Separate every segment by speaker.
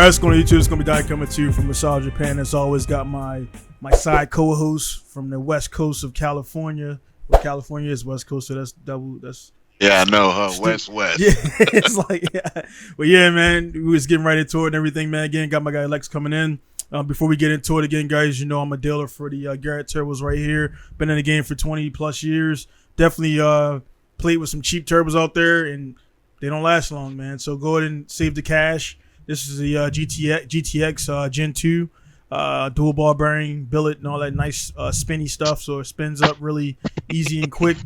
Speaker 1: Alright, what's going on YouTube? It's going to be Don coming to you from Massage Japan. As always, got my side co-host from the west coast of California. Well, California is west coast, so that's double. That's
Speaker 2: I know, huh? West.
Speaker 1: Yeah, it's like, yeah. But yeah, man, we was getting right into it and everything, man. Again, got my guy Lex coming in. Before we get into it again, guys, you know I'm a dealer for the Garrett turbos right here. Been in the game for 20 plus years. Definitely played with some cheap turbos out there, and they don't last long, man. So go ahead and save the cash. This is the GTX Gen 2 dual ball bearing billet and all that nice spinny stuff. So it spins up really easy and quick.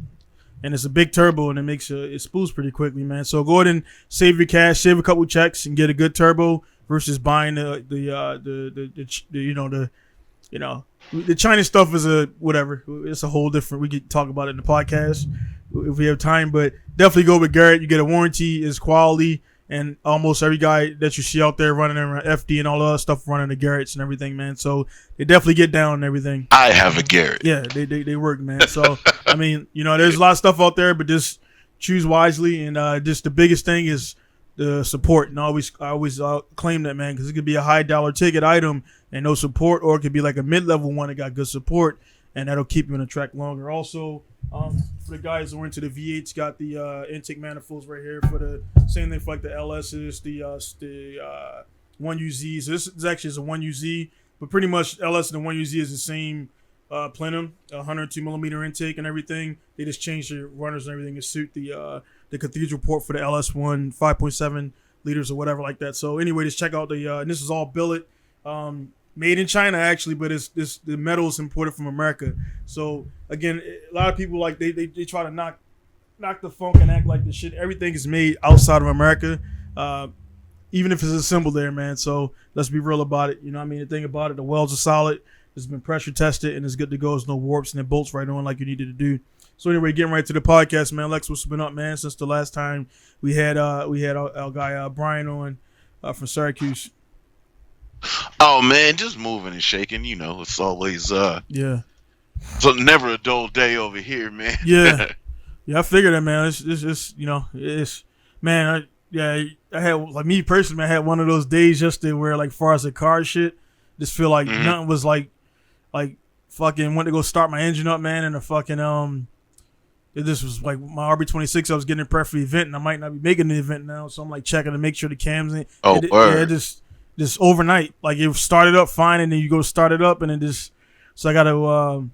Speaker 1: And it's a big turbo, and it spools pretty quickly, man. So go ahead and save your cash, save a couple checks, and get a good turbo versus buying the China stuff is a whatever. It's a whole different. We could talk about it in the podcast if we have time, but definitely go with Garrett. You get a warranty, it's quality, and almost every guy that you see out there running around FD and all the other stuff running the Garretts and everything, man. So they definitely get down and everything.
Speaker 2: I have a Garrett.
Speaker 1: Yeah, they work, man. So I mean, there's a lot of stuff out there, but just choose wisely. And just the biggest thing is the support. And I always claim that, man, because it could be a high dollar ticket item and no support, or it could be like a mid-level one that got good support, and that'll keep you in the track longer. Also, for the guys who are into the V8s, got the intake manifolds right here for the same thing for like the LSs, the 1UZs. So this is actually a 1UZ, but pretty much LS and the 1UZ is the same plenum, 102 millimeter intake and everything. They just changed the runners and everything to suit the cathedral port for the LS1, 5.7 liters or whatever like that. So anyway, just check out the and this is all billet. Made in China actually, but the metal is imported from America. So again, a lot of people like they try to knock the funk and act like the shit. Everything is made outside of America, even if it's assembled there, man. So let's be real about it. You know what I mean? The thing about it, the welds are solid. It's been pressure tested and it's good to go. There's no warps and it bolts right on like you needed to do. So anyway, getting right to the podcast, man. Lex, what's been up, man? Since the last time we had our guy Brian on from Syracuse.
Speaker 2: Oh man, just moving and shaking. It's always
Speaker 1: yeah.
Speaker 2: So never a dull day over here, man.
Speaker 1: Yeah, I figured that, man. It's man. I had like me personally, I had one of those days yesterday where like far as the car shit, just feel like nothing was like fucking went to go start my engine up, man, and the fucking this was like my RB26. I was getting it prepped for the event, and I might not be making the event now, so I'm like checking to make sure the cams. Just overnight, like it started up fine, and then you go start it up, and then just so I gotta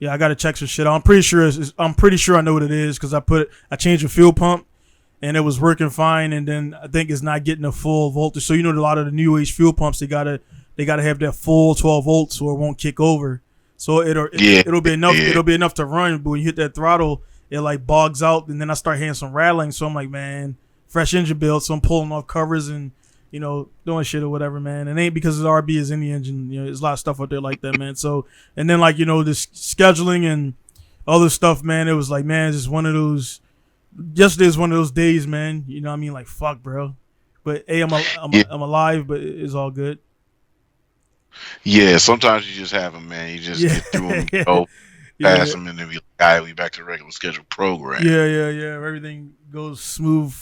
Speaker 1: I gotta check some shit out. I'm pretty sure I know what it is because I changed the fuel pump and it was working fine, and then I think it's not getting a full voltage. So a lot of the new age fuel pumps they gotta have that full 12 volts or it won't kick over. So it'll be enough.
Speaker 2: Yeah.
Speaker 1: It'll be enough to run, but when you hit that throttle, it like bogs out, and then I start hearing some rattling. So I'm like, man, fresh engine build. So I'm pulling off covers and doing shit or whatever, man. It ain't because the RB is in the engine. There's a lot of stuff out there like that, man. So, and then like, this scheduling and other stuff, man, it was like, man, it's just one of those, yesterday's one of those days, man. You know what I mean? Like, fuck, bro. But, hey, I'm alive, but it's all good.
Speaker 2: Yeah, sometimes you just have them, man. You just get through them, go past them, and then we back to the regular scheduled program.
Speaker 1: Yeah. Everything goes smooth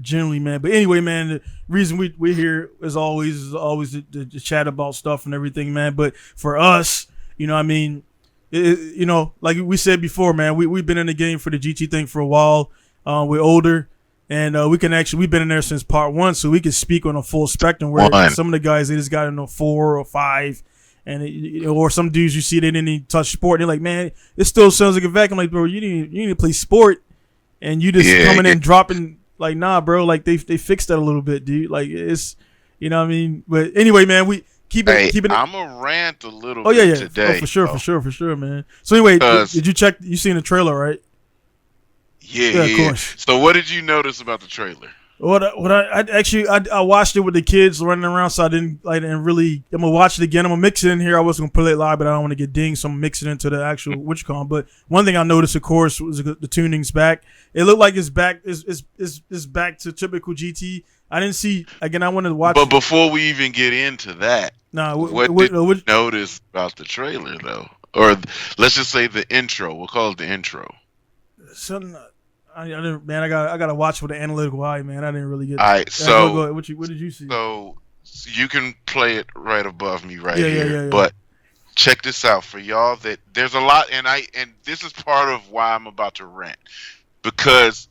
Speaker 1: generally, man. But anyway, man, the reason we're here is always to chat about stuff and everything, man. But for us, I mean, like we said before, man, we've been in the game for the GT thing for a while. We're older, and we've been in there since part 1, so we can speak on a full spectrum. Where some of the guys, they just got in a 4 or 5, and or some dudes you see they didn't even touch sport. They're like, man, it still sounds like a vacuum. Like, bro, you need to play sport, and you just coming in dropping. Like, nah, bro, like they fixed that a little bit, dude. Like, it's, you know what I mean? But anyway, man, we keep it.
Speaker 2: I'm going to rant a little bit today.
Speaker 1: Oh, for sure, man. So anyway, did you check, you seen the trailer, right?
Speaker 2: Yeah.
Speaker 1: Of course.
Speaker 2: So what did you notice about the trailer?
Speaker 1: I watched it with the kids running around, so I didn't really. I'm gonna watch it again. I'm gonna mix it in here. I wasn't gonna play it live, but I don't want to get dinged, so I'm mixing it into the actual WitchCon. But one thing I noticed, of course, was the tuning's back. It looked like it's back. Is back to typical GT. I didn't see again. I wanted to watch.
Speaker 2: But before we even get into that, what did you notice about the trailer, though, or let's just say the intro? We'll call it the intro.
Speaker 1: Something. I didn't, man. I gotta watch with an analytical eye, man. I didn't really get.
Speaker 2: All right, so
Speaker 1: go ahead. What did you see?
Speaker 2: So You can play it right above me right
Speaker 1: Yeah,
Speaker 2: here, but check this out for y'all. That there's a lot, and this is part of why I'm about to rant, because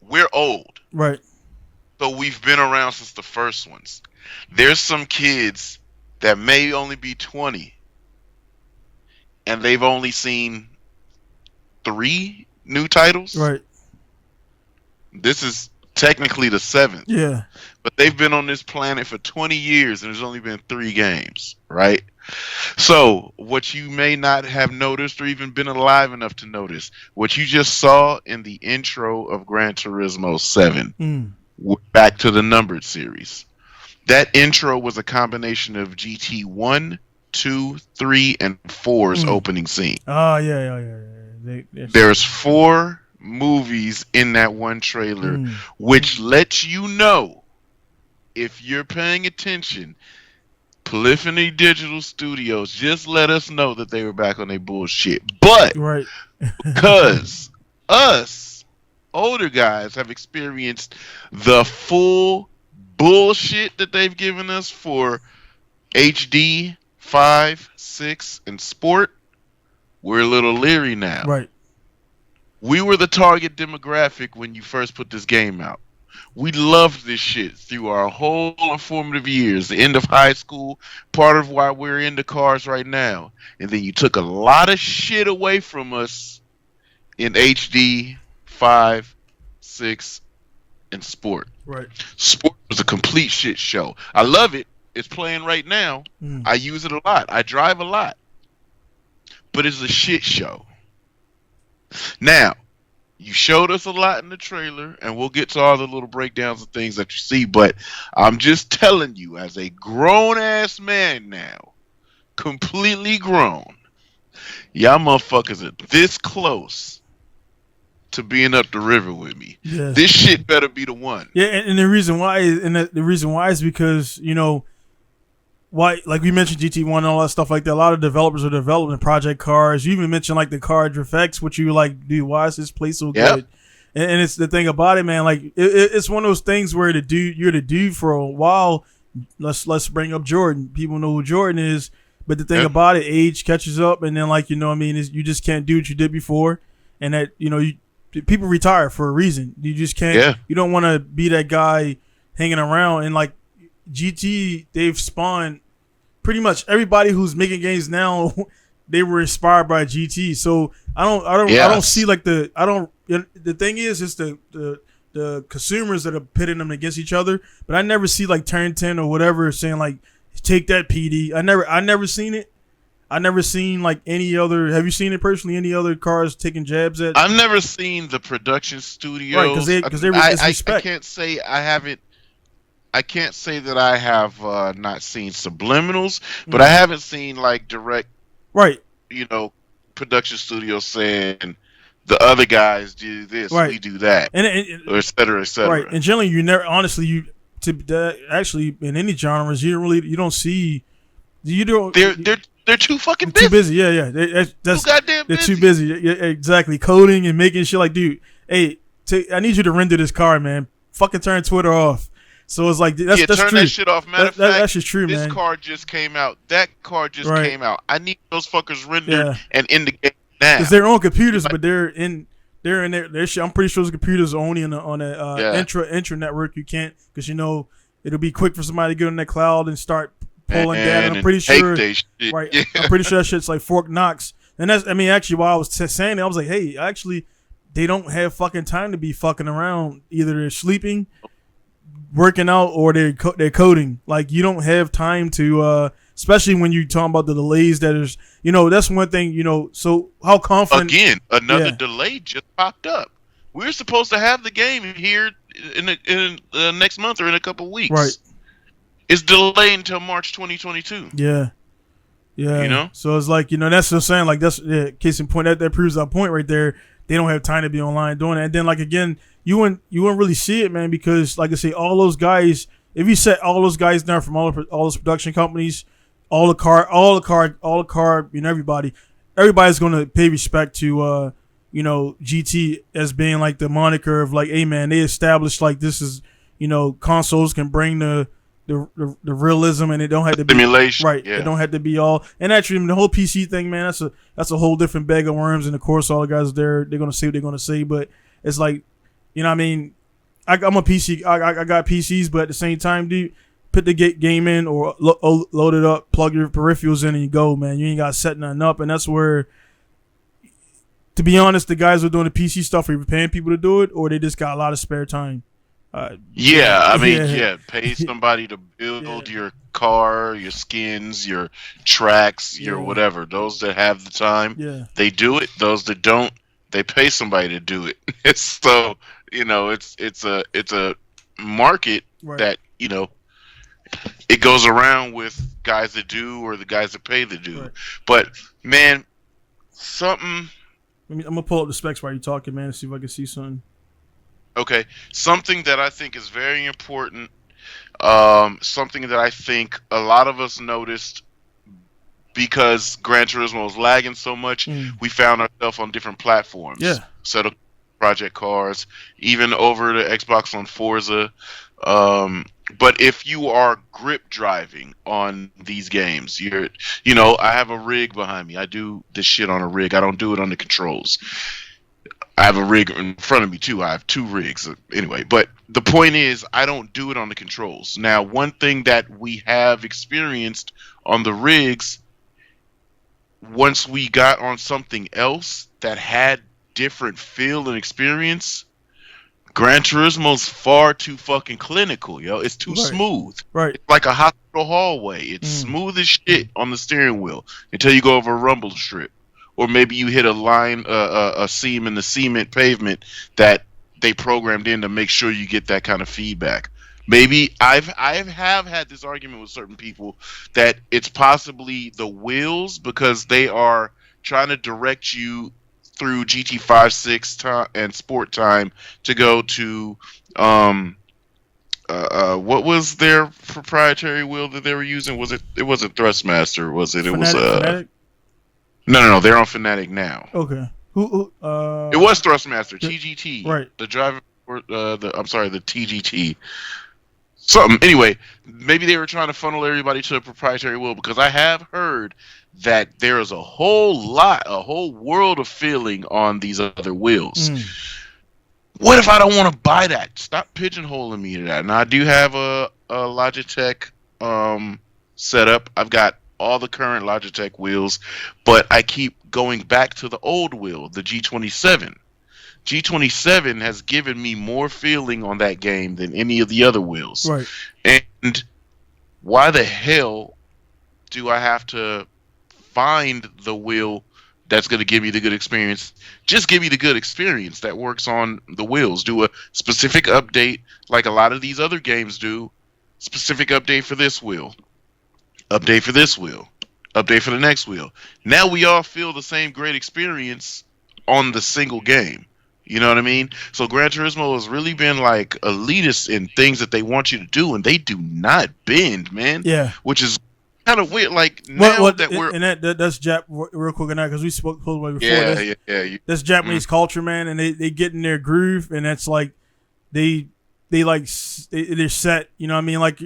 Speaker 2: we're old,
Speaker 1: right?
Speaker 2: so we've been around since the first ones. There's some kids that may only be 20, and they've only seen 3 new titles.
Speaker 1: Right.
Speaker 2: This is technically the 7th.
Speaker 1: Yeah.
Speaker 2: But they've been on this planet for 20 years, and there's only been 3 games, right? So, what you may not have noticed or even been alive enough to notice, what you just saw in the intro of Gran Turismo 7, back to the numbered series. That intro was a combination of GT 1, 2, 3, and 4's opening scene.
Speaker 1: Oh, yeah.
Speaker 2: There's 4 movies in that one trailer, which lets you know, if you're paying attention, Polyphony Digital Studios just let us know that they were back on their bullshit. But because us older guys have experienced the full bullshit that they've given us for HD 5, 6, and Sport, we're a little leery now.
Speaker 1: Right.
Speaker 2: We were the target demographic when you first put this game out. We loved this shit through our whole formative years, the end of high school, part of why we're into cars right now. And then you took a lot of shit away from us in HD 5, 6, and Sport.
Speaker 1: Right.
Speaker 2: Sport was a complete shit show. I love it. It's playing right now. I use it a lot. I drive a lot. But it's a shit show. Now, you showed us a lot in the trailer, and we'll get to all the little breakdowns and things that you see, but I'm just telling you, as a grown-ass man now, completely grown, y'all motherfuckers are this close to being up the river with me. Yes. This shit better be the one.
Speaker 1: Yeah, and the reason why is because, you know, why, like we mentioned GT1 and all that stuff like that, a lot of developers are developing project cars. You even mentioned like the car effects, which you like, dude, why is this place so good? And it's the thing about it, man, like it's one of those things where you're the dude for a while. Let's bring up Jordan. People know who Jordan is, but the thing about it, age catches up, and then, like, you know what I mean, you just can't do what you did before, and that, you know, people retire for a reason. You just can't. You don't want to be that guy hanging around. And like GT, they've spawned pretty much everybody who's making games now. They were inspired by GT. So I don't see like the thing is, it's the consumers that are pitting them against each other. But I never see like Turn 10 or whatever saying like, take that PD. I never seen it. I never seen like any other. Have you seen it personally? Any other cars taking jabs at?
Speaker 2: I've never seen the production studios.
Speaker 1: Right, because they disrespect.
Speaker 2: I can't say I haven't. I can't say that I have not seen subliminals, but I haven't seen like direct.
Speaker 1: Right.
Speaker 2: You know, production studios saying the other guys do this, we do that, and or et cetera, et cetera.
Speaker 1: Right. And generally, you never. Honestly, actually in any genres, you don't see. You don't.
Speaker 2: They're too fucking busy.
Speaker 1: Too busy, yeah. They're too busy. Yeah, exactly. Coding and making shit like, dude, hey, I need you to render this car, man. Fucking turn Twitter off. So it's like, that's
Speaker 2: turn
Speaker 1: true.
Speaker 2: That shit off. Matter of fact,
Speaker 1: that's just true,
Speaker 2: this
Speaker 1: man.
Speaker 2: This car just came out. That car just came out. I need those fuckers rendered and in the game now.
Speaker 1: Because they're on computers, but they're in their shit. I'm pretty sure those computers are only on the intra network. You can't, because, you know, it'll be quick for somebody to get on that cloud and start pulling data. I'm pretty sure, I'm pretty sure that shit's like Fort Knox. And that's, I mean, actually, while I was saying it, I was like, hey, actually, they don't have fucking time to be fucking around. Either they're sleeping, working out, or they're coding. Like, you don't have time to, especially when you're talking about the delays that is, you know, that's one thing, you know. So how confident?
Speaker 2: Again, another delay just popped up. We're supposed to have the game here in next month or in a couple weeks.
Speaker 1: Right.
Speaker 2: It's delayed until March 2022.
Speaker 1: Yeah.
Speaker 2: You know?
Speaker 1: So it's like, you know, that's what I'm saying. Like, that's case in point. That proves our point right there. They don't have time to be online doing it. And then, like, again, you wouldn't really see it, man, because, like I say, all those guys, if you set all those guys down from all those production companies, all the car, you know, everybody's going to pay respect to, you know, GT as being like the moniker of like, hey, man, they established like this is, you know, consoles can bring the the realism, and it don't have to be
Speaker 2: Simulation,
Speaker 1: right.
Speaker 2: yeah.
Speaker 1: It don't have to be all. And actually, the whole PC thing, man, that's a whole different bag of worms. And of course, all the guys there, they're gonna say what they're gonna say, but it's like, you know what I mean? I'm a PC. I got PCs, but at the same time, dude, put the game in or load it up, plug your peripherals in, and you go, man. You ain't got to set nothing up, and that's where, to be honest, the guys who are doing the PC stuff are either paying people to do it, or they just got a lot of spare time.
Speaker 2: Pay somebody to build your car, your skins, your tracks, your whatever. Those that have the time, they do it. Those that don't, they pay somebody to do it. So, you know, it's a market that, you know, it goes around with guys that do or the guys that pay to do. Right. But man, something.
Speaker 1: I'm gonna pull up the specs while you're talking, man, and see if I can see something.
Speaker 2: Okay, something that I think is very important. Something that I think a lot of us noticed because Gran Turismo was lagging so much. We found ourselves on different platforms. Yeah. Set up Project Cars, even over the Xbox on Forza. But if you are grip driving on these games, I have a rig behind me. I do this shit on a rig. I don't do it on the controls. I have a rig in front of me too. I have 2 rigs anyway. But the point is, I don't do it on the controls. Now, one thing that we have experienced on the rigs, once we got on something else that had different feel and experience, Gran Turismo's far too fucking clinical, yo. It's too smooth. Right. It's like a hospital hallway. It's smooth as shit on the steering wheel until you go over a rumble strip. Or maybe you hit a line, a seam in the cement pavement that they programmed in to make sure you get that kind of feedback. Maybe I have had this argument with certain people that it's possibly the wheels, because they are trying to direct you through GT5, 6 and Sport Time to go to what was their proprietary wheel that they were using? It wasn't Thrustmaster, was it?
Speaker 1: Fanatic?
Speaker 2: No, they're on Fanatic now.
Speaker 1: Okay.
Speaker 2: It was Thrustmaster, TGT.
Speaker 1: Right.
Speaker 2: The driver, the TGT. Something. Anyway, maybe they were trying to funnel everybody to a proprietary wheel, because I have heard that there is a whole world of feeling on these other wheels. What if I don't want to buy that? Stop pigeonholing me to that. Now, I do have a Logitech setup. I've got all the current Logitech wheels, but I keep going back to the old wheel, the G27. G27 has given me more feeling on that game than any of the other wheels. Right. And why the hell do I have to find the wheel that's going to give me the good experience? Just give me the good experience that works on the wheels. Do a specific update like a lot of these other games do. Specific update for this wheel. Update for this wheel. Update for the next wheel. Now we all feel the same great experience on the single game. You know what I mean? So Gran Turismo has really been like elitist in things that they want you to do, and they do not bend, man. Yeah. Which is kind of weird. Like, now that we're...
Speaker 1: And that's real quick on that, because we spoke before.
Speaker 2: Yeah.
Speaker 1: That's Japanese culture, man, and they get in their groove, and that's like, they're set, you know what I mean? Like,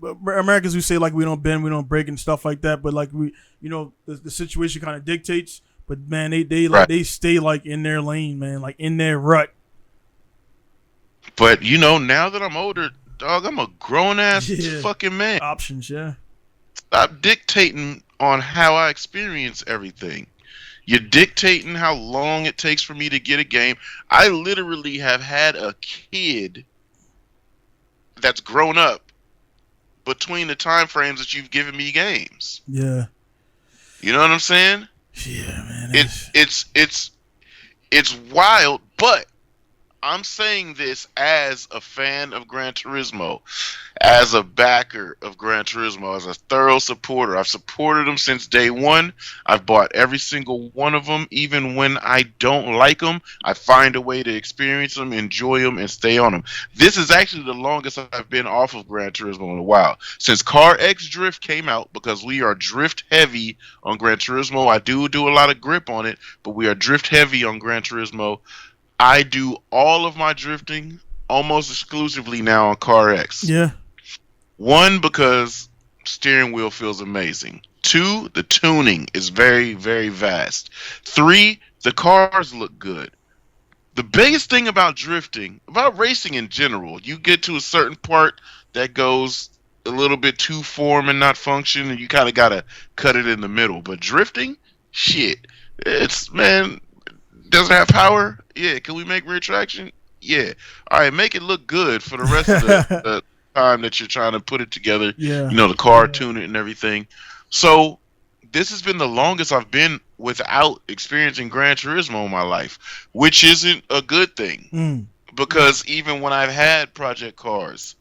Speaker 1: Americans who say like we don't bend, we don't break and stuff like that, but like we, you know, the situation kind of dictates. But man, they stay like in their lane, man, like in their rut.
Speaker 2: But you know, now that I'm older, dog, I'm a grown ass fucking man.
Speaker 1: Options, yeah.
Speaker 2: Stop dictating on how I experience everything. You're dictating how long it takes for me to get a game. I literally have had a kid that's grown up between the time frames that you've given me games.
Speaker 1: Yeah.
Speaker 2: You know what I'm saying?
Speaker 1: Yeah, man.
Speaker 2: It's wild, but I'm saying this as a fan of Gran Turismo, as a backer of Gran Turismo, as a thorough supporter. I've supported them since day one. I've bought every single one of them. Even when I don't like them, I find a way to experience them, enjoy them, and stay on them. This is actually the longest I've been off of Gran Turismo in a while. Since Car X Drift came out, because we are drift heavy on Gran Turismo. I do a lot of grip on it, but we are drift heavy on Gran Turismo. I do all of my drifting almost exclusively now on Car X.
Speaker 1: Yeah.
Speaker 2: One, because steering wheel feels amazing. Two, the tuning is very, very vast. Three, the cars look good. The biggest thing about drifting, about racing in general, you get to a certain part that goes a little bit too form and not function, and you kind of got to cut it in the middle. But drifting, shit, it's, man, does it have power? Yeah. Can we make rear traction? Yeah. All right, make it look good for the rest of the time that you're trying to put it together.
Speaker 1: Yeah.
Speaker 2: You know, the car, tune it and everything. So this has been the longest I've been without experiencing Gran Turismo in my life, which isn't a good thing. Because even when I've had Project Cars,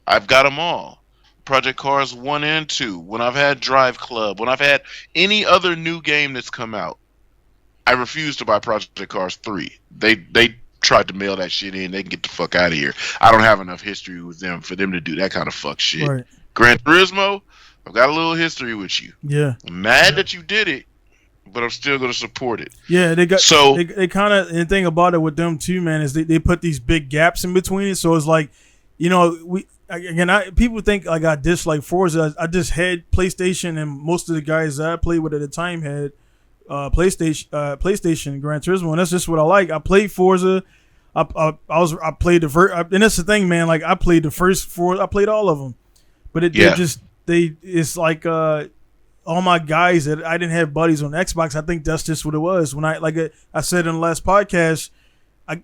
Speaker 2: I've got them all. Project Cars 1 and 2, when I've had Drive Club, when I've had any other new game that's come out, I refuse to buy Project Cars 3. They tried to mail that shit in. They can get the fuck out of here. I don't have enough history with them for them to do that kind of fuck shit.
Speaker 1: Right.
Speaker 2: Gran Turismo, I've got a little history with you.
Speaker 1: Yeah.
Speaker 2: I'm mad that you did it, but I'm still going to support it.
Speaker 1: Yeah, they got
Speaker 2: so
Speaker 1: they kind of, and the thing about it with them too, man, is they put these big gaps in between it. So it's like, you know, people think like I dislike Forza. I just had PlayStation, and most of the guys that I played with at the time had PlayStation Gran Turismo, and that's just what I like. I played Forza. I played and that's the thing, man. Like I played the first Forza. I played all of them, but it's like all my guys that I didn't have buddies on Xbox. I think that's just what it was. When I said in the last podcast,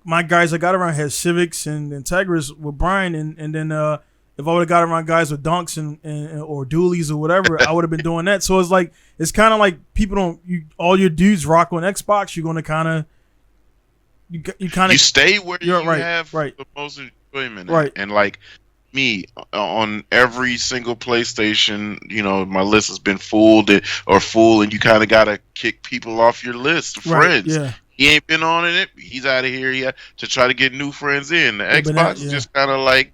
Speaker 1: my guys I got around had Civics and Integras with Brian, and then if I would have got around guys with Dunks and or Dualies or whatever, I would have been doing that. So it's kind of like people all your dudes rock on Xbox. You're going to kind of you
Speaker 2: stay where you have the most enjoyment, right? And like me on every single PlayStation, you know, my list has been full, and you kind of got to kick people off your list, friends.
Speaker 1: Yeah.
Speaker 2: He ain't been on it. He's out of here to try to get new friends in. The Xbox is just kind of like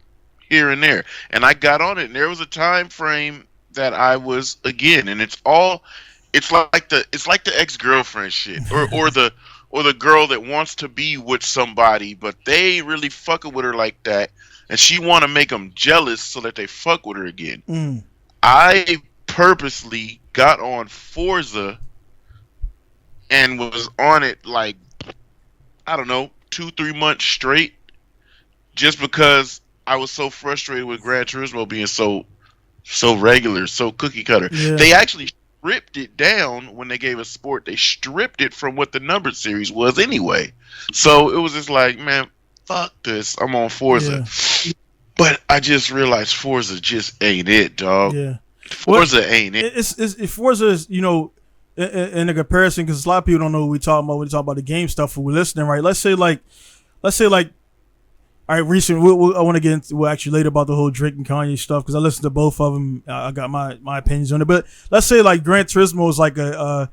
Speaker 2: here and there. And I got on it, and there was a time frame that I was again, and it's like the ex-girlfriend shit, or the girl that wants to be with somebody, but they ain't really fucking with her like that, and she want to make them jealous so that they fuck with her again. I purposely got on Forza and was on it like, I don't know, 2-3 months straight, just because I was so frustrated with Gran Turismo being so regular, so cookie cutter. Yeah. They actually stripped it down when they gave us Sport. They stripped it from what the numbered series was anyway. So it was just like, man, fuck this. I'm on Forza. Yeah. But I just realized Forza just ain't it, dog.
Speaker 1: Yeah.
Speaker 2: Forza ain't it.
Speaker 1: It's Forza is, you know, in a comparison, because a lot of people don't know what we talk about when we talk about the game stuff when we're listening, right? Let's say like all right, recent. I want to get into actually later about the whole Drake and Kanye stuff, because I listened to both of them. I got my opinions on it. But let's say like Gran Turismo is like a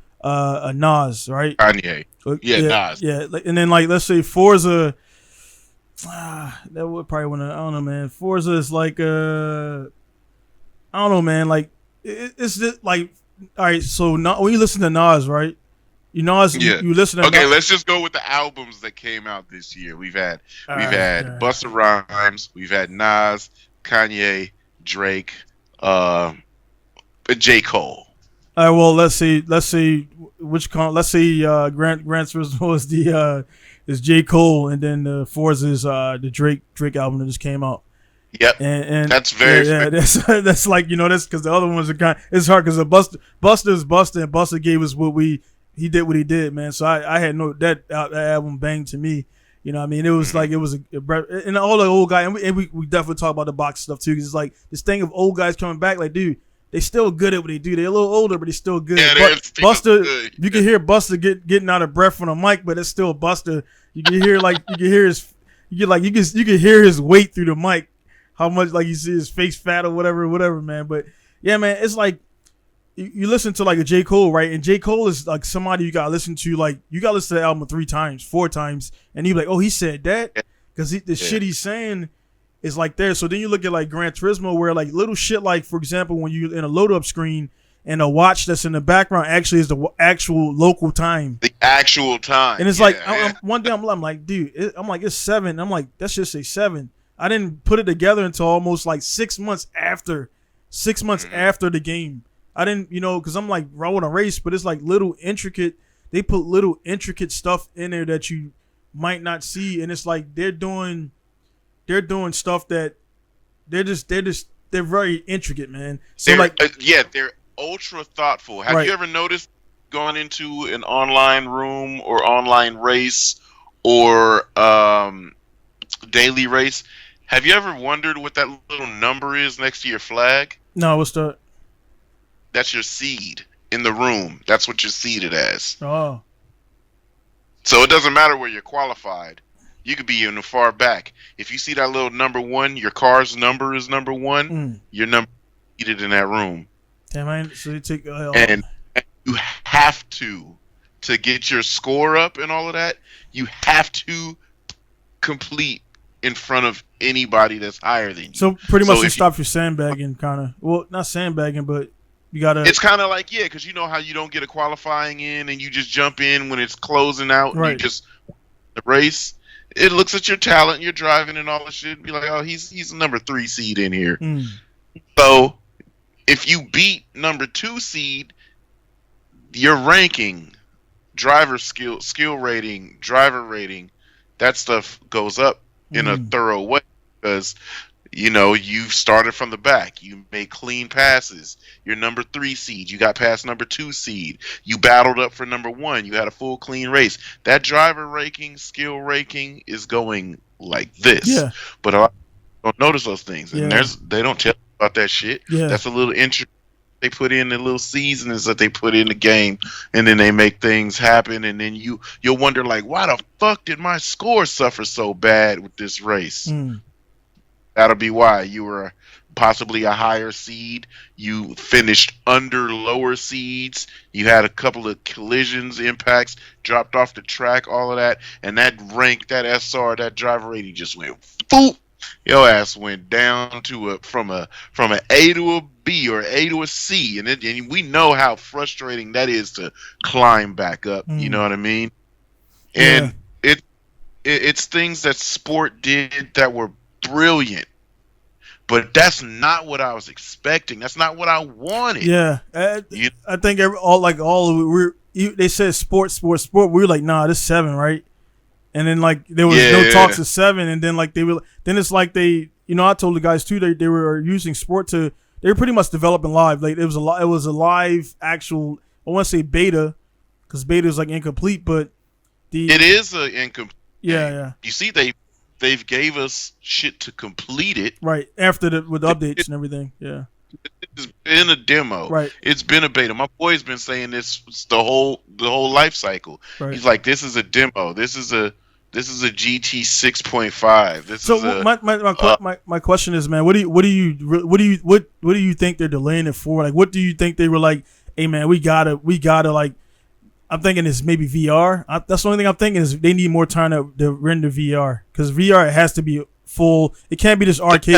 Speaker 1: Nas, right?
Speaker 2: Kanye. Yeah, Nas.
Speaker 1: Yeah, and then like let's say Forza. That would probably want to. I don't know, man. Forza is like I don't know, man. Like it's just like, all right. So when you listen to Nas, right? You listen to.
Speaker 2: Okay, let's just go with the albums that came out this year. We've had Busta Rhymes, we've had Nas, Kanye, Drake, J. Cole.
Speaker 1: All right, well, let's see Gran Turismo is J. Cole, and then Forza is the Drake album that just came out.
Speaker 2: Yep,
Speaker 1: and
Speaker 2: that's very
Speaker 1: that's like, you know, that's because the other ones are kind. It's hard because Busta's Busta, and Busta gave us he did what he did, man. So I had that album banged to me. You know what I mean? It was like, it was and all the old guys, and we definitely talk about the box stuff too, because it's like this thing of old guys coming back. Like, dude, they still good at what they do. They're a little older, but they're still good.
Speaker 2: Yeah,
Speaker 1: Busta,
Speaker 2: good.
Speaker 1: You can hear Busta getting out of breath on the mic, but it's still Busta. You can hear you can hear his weight through the mic. How much, like, you see his face fat or whatever, man. But yeah, man, it's like you listen to like a J. Cole, right? And J. Cole is like somebody you gotta listen to. Like, you gotta listen to the album 3 times, 4 times, and you be like, oh, he said that, because shit he's saying is like there. So then you look at like Gran Turismo, where like little shit, like for example, when you in a load up screen and a watch that's in the background actually is the actual local time.
Speaker 2: The actual time.
Speaker 1: And it's like one day I'm like, dude, it's 7. I'm like, that should say 7. I didn't put it together until almost like 6 months after 6 months after the game. I didn't, because I'm like, I want to race, but it's like little intricate. They put little intricate stuff in there that you might not see, and it's like they're doing stuff that they're very intricate, man. So
Speaker 2: they're ultra thoughtful. Have you ever noticed going into an online room or online race or daily race? Have you ever wondered what that little number is next to your flag?
Speaker 1: No, what's that?
Speaker 2: That's your seed in the room. That's what you're seeded as.
Speaker 1: Oh.
Speaker 2: So it doesn't matter where you're qualified. You could be in the far back. If you see that little number 1, your car's number is number 1. Your number is seated in that room.
Speaker 1: Damn, man. So you take
Speaker 2: and you have to get your score up and all of that. You have to complete in front of anybody that's higher than you.
Speaker 1: So pretty much you stop your sandbagging, kind of. Well, not sandbagging, but you gotta.
Speaker 2: It's kind of like because you know how you don't get a qualifying in and you just jump in when it's closing out.
Speaker 1: Right.
Speaker 2: And you just the race. It looks at your talent, your driving, and all that shit. And be like, oh, he's a number 3 seed in here. So if you beat number 2 seed, your ranking, driver skill rating, driver rating, that stuff goes up in a thorough way because you started from the back, you made clean passes, you're number 3 seed, you got past number 2 seed, you battled up for number 1, you had a full clean race. That driver ranking, skill ranking is going like this, but a lot of people don't notice those things, and they don't tell you about that shit. That's a little intro they put in, the little seasonings that they put in the game, and then they make things happen, and then you'll wonder like, why the fuck did my score suffer so bad with this race? That'll be why. You were possibly a higher seed. You finished under lower seeds. You had a couple of collisions, impacts, dropped off the track, all of that. And that rank, that SR, that driver rating just went boop. Your ass went down to from an A to a B or A to a C. And we know how frustrating that is to climb back up. You know what I mean? And it's things that sport did that were brilliant, but that's not what I was expecting. That's not what I wanted.
Speaker 1: Yeah, I think all of it. They said sport. We were like, nah, this 7, right? And then like there was no talks of 7, and then like then it's like I told the guys too they were using sport they were pretty much developing live. Like it was a live actual. I want to say beta, because beta is like incomplete, but
Speaker 2: it is an incomplete.
Speaker 1: Yeah.
Speaker 2: You see, they've gave us shit to complete it.
Speaker 1: Right. After with updates and everything. Yeah.
Speaker 2: It's been a demo.
Speaker 1: Right.
Speaker 2: It's been a beta. My boy's been saying this the whole life cycle.
Speaker 1: Right.
Speaker 2: He's like, this is a demo. This is a GT 6.5.
Speaker 1: So my question is, man, what do you think they're delaying it for? Like, what do you think they were like, hey man, we gotta like, I'm thinking it's maybe VR. That's the only thing I'm thinking is they need more time to render VR, because VR has to be full. It can't be this arcade.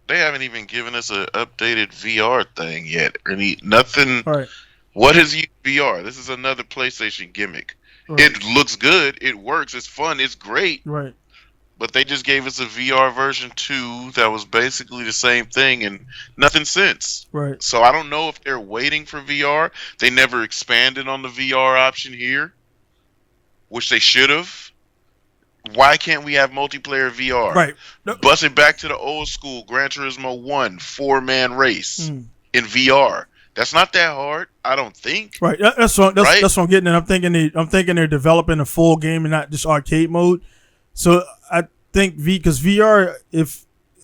Speaker 2: They haven't even given us an updated VR thing yet. Nothing.
Speaker 1: Right.
Speaker 2: What is VR? This is another PlayStation gimmick. Right. It looks good. It works. It's fun. It's great.
Speaker 1: Right.
Speaker 2: But they just gave us a VR version 2 that was basically the same thing and nothing since.
Speaker 1: Right.
Speaker 2: So I don't know if they're waiting for VR. They never expanded on the VR option here, which they should have. Why can't we have multiplayer VR?
Speaker 1: Right.
Speaker 2: Bust it back to the old school Gran Turismo 1 4-man race in VR. That's not that hard, I don't think.
Speaker 1: Right. That's what I'm getting at. I'm thinking they're developing a full game and not just arcade mode. So I think because VR,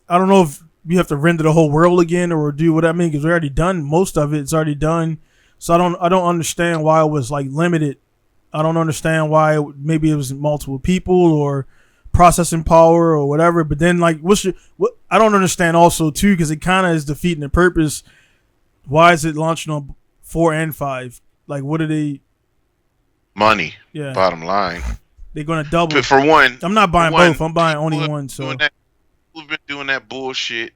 Speaker 1: I don't know if you have to render the whole world again or do what I mean, because we already done most of it. It's already done. So I don't understand why it was like limited. I don't understand why maybe it was multiple people or processing power or whatever. But then like what I don't understand also too, because it kind of is defeating the purpose. Why is it launching on 4 and 5? Like what are they?
Speaker 2: Money.
Speaker 1: Yeah.
Speaker 2: Bottom line.
Speaker 1: They're gonna double.
Speaker 2: But for one,
Speaker 1: I'm not buying both. I'm buying only one. So
Speaker 2: we've been doing that bullshit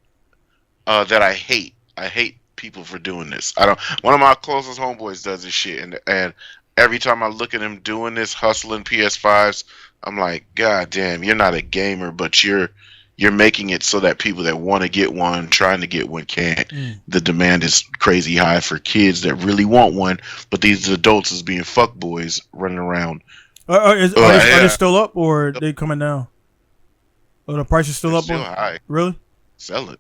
Speaker 2: that I hate. I hate people for doing this. One of my closest homeboys does this shit, and every time I look at him doing this, hustling PS5s, I'm like, God damn, you're not a gamer, but you're you're making it so that people that want to get one, trying to get one, can't.
Speaker 1: Mm.
Speaker 2: The demand is crazy high for kids that really want one, but these adults is being fuckboys running around.
Speaker 1: Are they
Speaker 2: Yeah,
Speaker 1: still up or are they coming down? Oh, the price is still
Speaker 2: they're
Speaker 1: up
Speaker 2: still
Speaker 1: on.
Speaker 2: high.
Speaker 1: Really?
Speaker 2: Selling.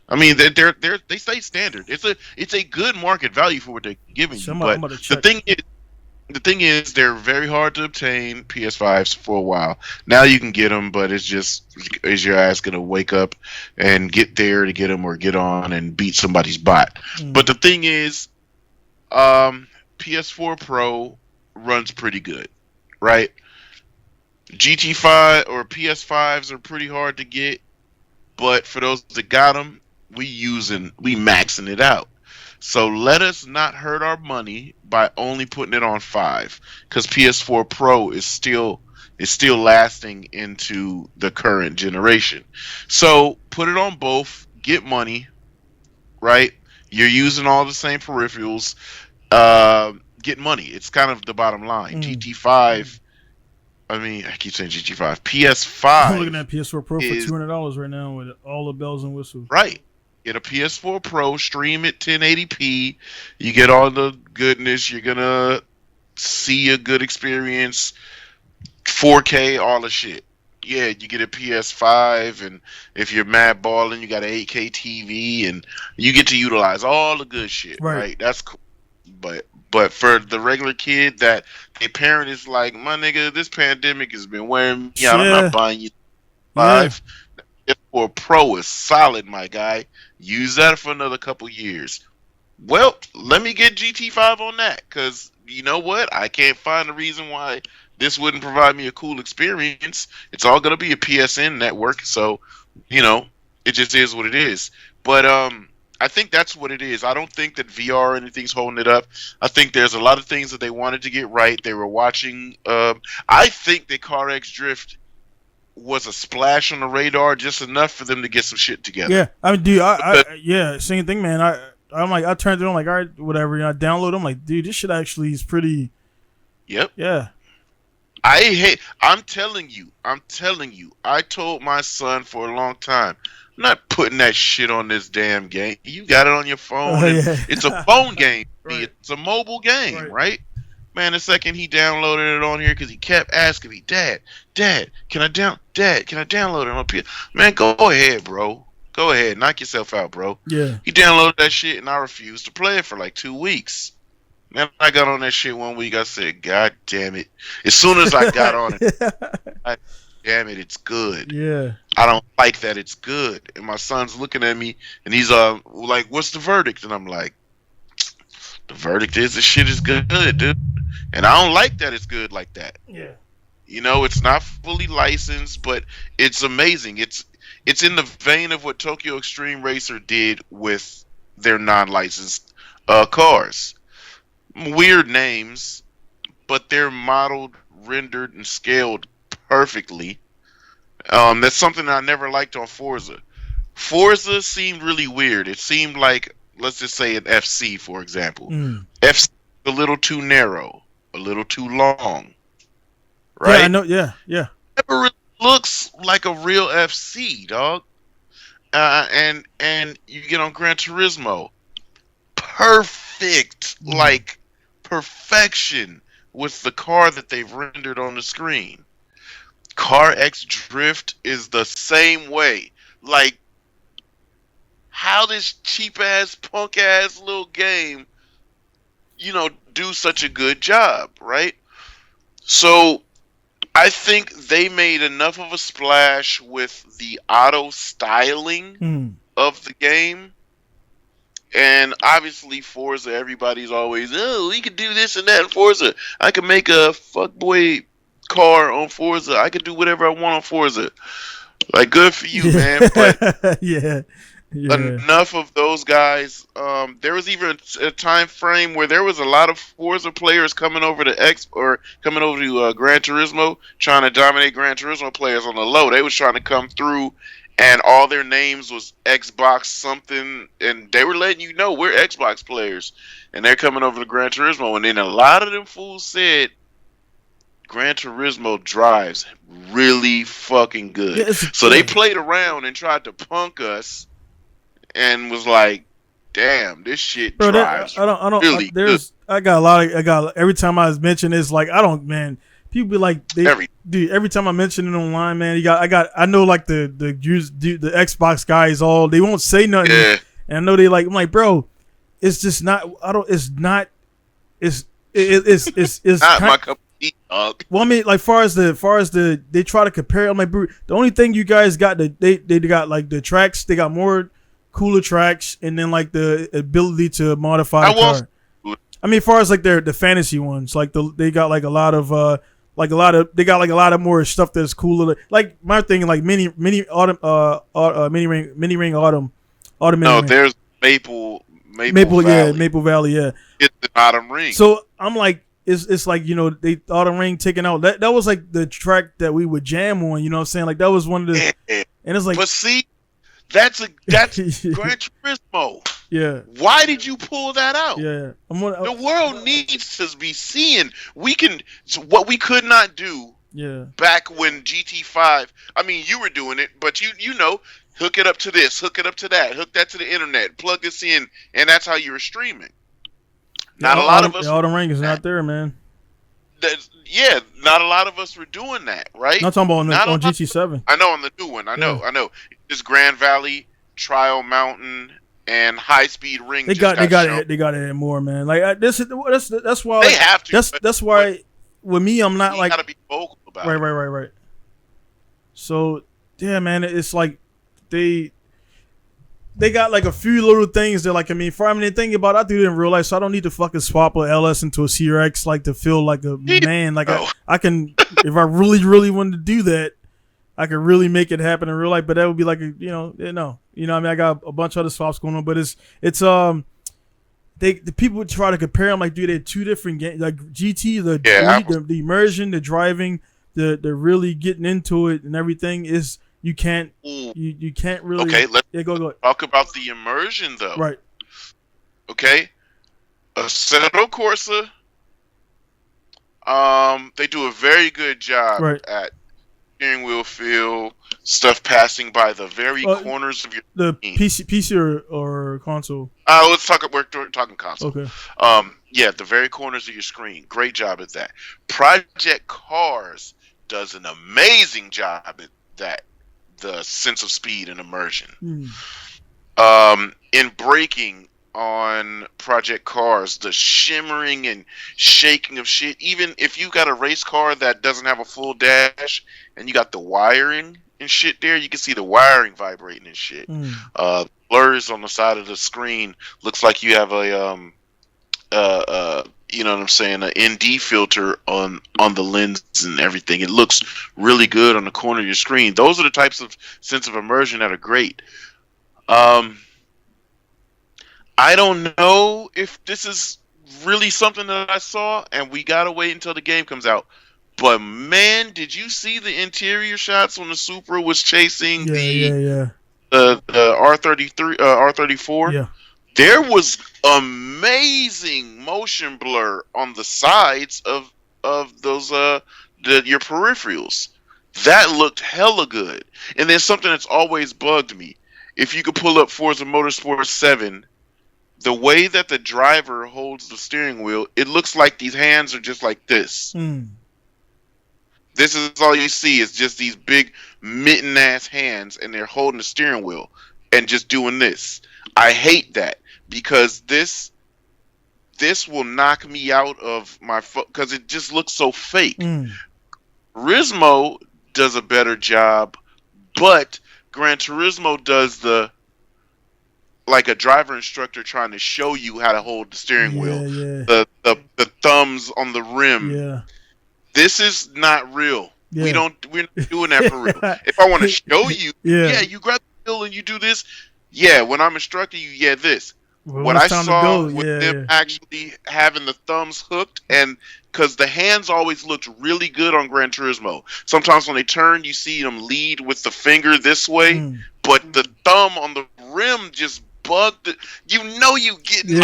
Speaker 2: I mean, they stay standard. It's a good market value for what they're giving
Speaker 1: So
Speaker 2: you.
Speaker 1: I'm
Speaker 2: But
Speaker 1: about to
Speaker 2: the
Speaker 1: check.
Speaker 2: thing is, they're very hard to obtain. PS5s for a while. Now you can get them, but it's just, is your ass gonna wake up and get there to get them, or get on and beat somebody's bot? But
Speaker 1: Mm.
Speaker 2: the thing is, um, PS4 Pro runs pretty good, right? GT5 or PS5s are pretty hard to get, but for those that got them, we maxing it out. So let us not hurt our money by only putting it on 5, because PS4 Pro is still lasting into the current generation. So put it on both, get money, right? You're using all the same peripherals, get money. It's kind of the bottom line.
Speaker 1: Mm.
Speaker 2: GT5, I mean, I keep saying GT5.
Speaker 1: I'm looking
Speaker 2: PS5
Speaker 1: at PS4 Pro for
Speaker 2: is
Speaker 1: $200 right now with all the bells and whistles.
Speaker 2: right. Get a PS4 Pro, stream it 1080p. You get all the goodness. You're gonna see a good experience, 4K, all the shit. Yeah, you get a PS5, and if you're mad balling, you got an 8K TV, and you get to utilize all the good shit.
Speaker 1: Right.
Speaker 2: Right? That's cool. But for the regular kid that their parent is like, my nigga, this pandemic has been wearing me out. I'm not
Speaker 1: Yeah.
Speaker 2: buying you
Speaker 1: Yeah.
Speaker 2: five. For Pro is solid, my guy. Use that for another couple years. Well, let me get GT5 on that, because you know what? I can't find a reason why this wouldn't provide me a cool experience. It's all gonna be a PSN network, so it just is what it is. But I think that's what it is. I don't think that VR or anything's holding it up. I think there's a lot of things that they wanted to get right. They were watching. I think that CarX Drift was a splash on the radar, just enough for them to get some shit together.
Speaker 1: Yeah. I mean, dude, yeah, same thing, man. I'm like, I turned it on, like, all right, whatever. I download. I'm like, dude, this shit actually is pretty.
Speaker 2: Yep.
Speaker 1: Yeah.
Speaker 2: I'm telling you. I told my son for a long time, I'm not putting that shit on this damn game. You got it on your phone.
Speaker 1: Yeah.
Speaker 2: It's a phone game.
Speaker 1: Right.
Speaker 2: It's a mobile game,
Speaker 1: Right.
Speaker 2: right? Man, the second he downloaded it on here, because he kept asking me, Dad, can I download it on PS? Man, go ahead, bro. Go ahead, knock yourself out, bro.
Speaker 1: Yeah.
Speaker 2: He downloaded that shit, and I refused to play it for like 2 weeks. Then I got on that shit one week. I said, God damn it! As soon as I got on it, God damn it, it's good.
Speaker 1: Yeah.
Speaker 2: I don't like that it's good. And my son's looking at me, and he's like, what's the verdict? And I'm like, the verdict is the shit is good, dude. And I don't like that it's good like that.
Speaker 1: Yeah.
Speaker 2: It's not fully licensed, but it's amazing. It's in the vein of what Tokyo Extreme Racer did with their non-licensed cars. Weird names, but they're modeled, rendered, and scaled perfectly. That's something I never liked on Forza. Forza seemed really weird. It seemed like, let's just say an FC, for example. FC a little too narrow, a little too long, right?
Speaker 1: Yeah, I know. Yeah.
Speaker 2: It never really looks like a real FC, dog. And you get on Gran Turismo, perfect, like perfection with the car that they've rendered on the screen. CarX Drift is the same way. Like, how this cheap ass, punk ass little game, do such a good job, right? So I think they made enough of a splash with the auto styling of the game. And obviously Forza, everybody's always, we could do this and that in Forza. I could make a fuckboy car on Forza. I could do whatever I want on Forza. Like, good for you, man. But
Speaker 1: yeah.
Speaker 2: Enough of those guys. There was even a time frame where there was a lot of Forza players coming over to Gran Turismo, trying to dominate Gran Turismo players on the low. They was trying to come through, and all their names was Xbox something, and they were letting you know we're Xbox players, and they're coming over to Gran Turismo. And then a lot of them fools said, Gran Turismo drives really fucking
Speaker 1: Yeah,
Speaker 2: good.
Speaker 1: it's
Speaker 2: So they played around and tried to punk us, and was like, "Damn, this shit
Speaker 1: bro.
Speaker 2: drives really good."
Speaker 1: I got a lot of, I got every time I mention it's like I don't, man. People be like dude. Every time I mention it online, man, I know like the Xbox guys all they won't say nothing,
Speaker 2: Yeah,
Speaker 1: and I know they like I'm like, bro, it's just not. I don't. It's not. It's
Speaker 2: not
Speaker 1: kind.
Speaker 2: my cup of tea, dog.
Speaker 1: Well, I mean, like far as the they try to compare. I'm like, bro, the only thing you guys got they got like the tracks. They got more cooler tracks, and then like the ability to modify
Speaker 2: I
Speaker 1: the
Speaker 2: won't.
Speaker 1: car. I mean, as far as like the fantasy ones, like they got like a lot of they got like a lot of more stuff that's cooler. Like my thing, like mini autumn mini ring autumn mini
Speaker 2: No,
Speaker 1: ring.
Speaker 2: there's Maple
Speaker 1: Yeah,
Speaker 2: Valley.
Speaker 1: Maple Valley, yeah.
Speaker 2: It's the bottom ring.
Speaker 1: So I'm like, it's like, you know, they autumn ring taken out. That was like the track that we would jam on. You know what I'm saying? Like that was one of the,
Speaker 2: Yeah.
Speaker 1: and it's like,
Speaker 2: But see, that's Gran Turismo.
Speaker 1: yeah,
Speaker 2: Why did you pull that out?
Speaker 1: yeah.
Speaker 2: The world needs to be seeing. What we could not do
Speaker 1: Yeah,
Speaker 2: back when GT5. I mean, you were doing it, but you know, hook it up to this, hook it up to that, hook that to the internet, plug this in, and that's how you were streaming. Not a lot of us.
Speaker 1: The autumn ring is not there, man.
Speaker 2: Yeah, not a lot of us were doing that, right?
Speaker 1: Not talking about on GT7.
Speaker 2: I know on the new one. I know. It's Grand Valley, Trial Mountain, and High Speed Ring.
Speaker 1: They got to add more, man. Like that's why
Speaker 2: they have to.
Speaker 1: That's why with me I'm not like
Speaker 2: gotta be vocal about it.
Speaker 1: Right. So yeah, man, it's like they got like a few little things that like the thing about it, I do it in real life, so I don't need to fucking swap a LS into a CRX like to feel like a man. Like I can if I really wanted to do that, I could really make it happen in real life. But that would be like I mean I got a bunch of other swaps going on, but it's the people would try to compare them like, dude, they're two different games. Like GT, the immersion, the driving, the really getting into it and everything is. You can't really.
Speaker 2: Okay, let's
Speaker 1: go.
Speaker 2: Talk about the immersion though.
Speaker 1: Right.
Speaker 2: Okay. Assetto Corsa. They do a very good job at steering wheel feel, stuff passing by the very corners of your
Speaker 1: PC or console.
Speaker 2: We're talking console.
Speaker 1: Okay.
Speaker 2: Yeah, the very corners of your screen. Great job at that. Project Cars does an amazing job at that. The sense of speed and immersion. In braking on Project Cars, the shimmering and shaking of shit. Even if you got a race car that doesn't have a full dash and you got the wiring and shit there, you can see the wiring vibrating and shit. Blurs on the side of the screen. Looks like you have a you know what I'm saying, an ND filter on the lens and everything. It looks really good on the corner of your screen. Those are the types of sense of immersion that are great. I don't know if this is really something that I saw, and we gotta wait until the game comes out. But man, did you see the interior shots when the Supra was chasing the R33 R34?
Speaker 1: Yeah.
Speaker 2: There was amazing motion blur on the sides of those your peripherals. That looked hella good. And then something that's always bugged me. If you could pull up Forza Motorsport 7, the way that the driver holds the steering wheel, it looks like these hands are just like this. This is all you see is just these big mitten ass hands, and they're holding the steering wheel and just doing this. I hate that. Because this will knock me out of my because it just looks so fake. Turismo does a better job, but Gran Turismo does the like a driver instructor trying to show you how to hold the steering wheel. The thumbs on the rim.
Speaker 1: Yeah.
Speaker 2: This is not real.
Speaker 1: Yeah.
Speaker 2: We're not doing that for real. If I want to show you, you grab the wheel and you do this. Yeah, when I'm instructing you, this. What I saw with them actually having the thumbs hooked, and because the hands always looked really good on Gran Turismo. Sometimes when they turn, you see them lead with the finger this way, but the thumb on the rim just bugged it. You know you getting we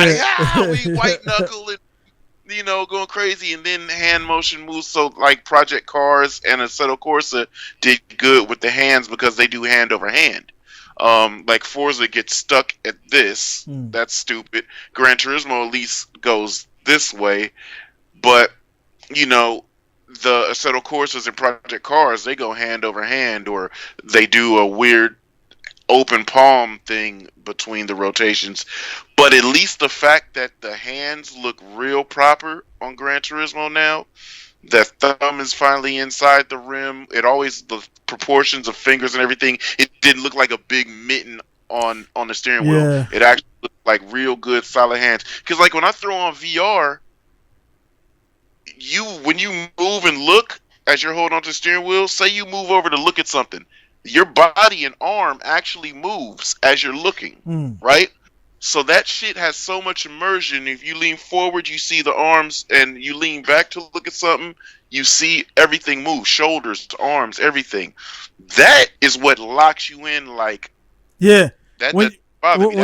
Speaker 2: white knuckle it. going crazy, and then hand motion moves. So like Project Cars and Assetto Corsa did good with the hands because they do hand over hand. Like Forza gets stuck at this. That's stupid. Gran Turismo at least goes this way, but the Assetto Corsas and Project Cars, they go hand over hand, or they do a weird open palm thing between the rotations. But at least the fact that the hands look real proper on Gran Turismo now, the thumb is finally inside the rim. The proportions of fingers and everything, it didn't look like a big mitten on the steering wheel. It actually looked like real good solid hands. Because like when I throw on VR, when you move and look as you're holding onto the steering wheel, say you move over to look at something, your body and arm actually moves as you're looking, right? So that shit has so much immersion. If you lean forward, you see the arms, and you lean back to look at something, you see everything move, shoulders, arms, everything. That is what locks you in. Like,
Speaker 1: yeah,
Speaker 2: when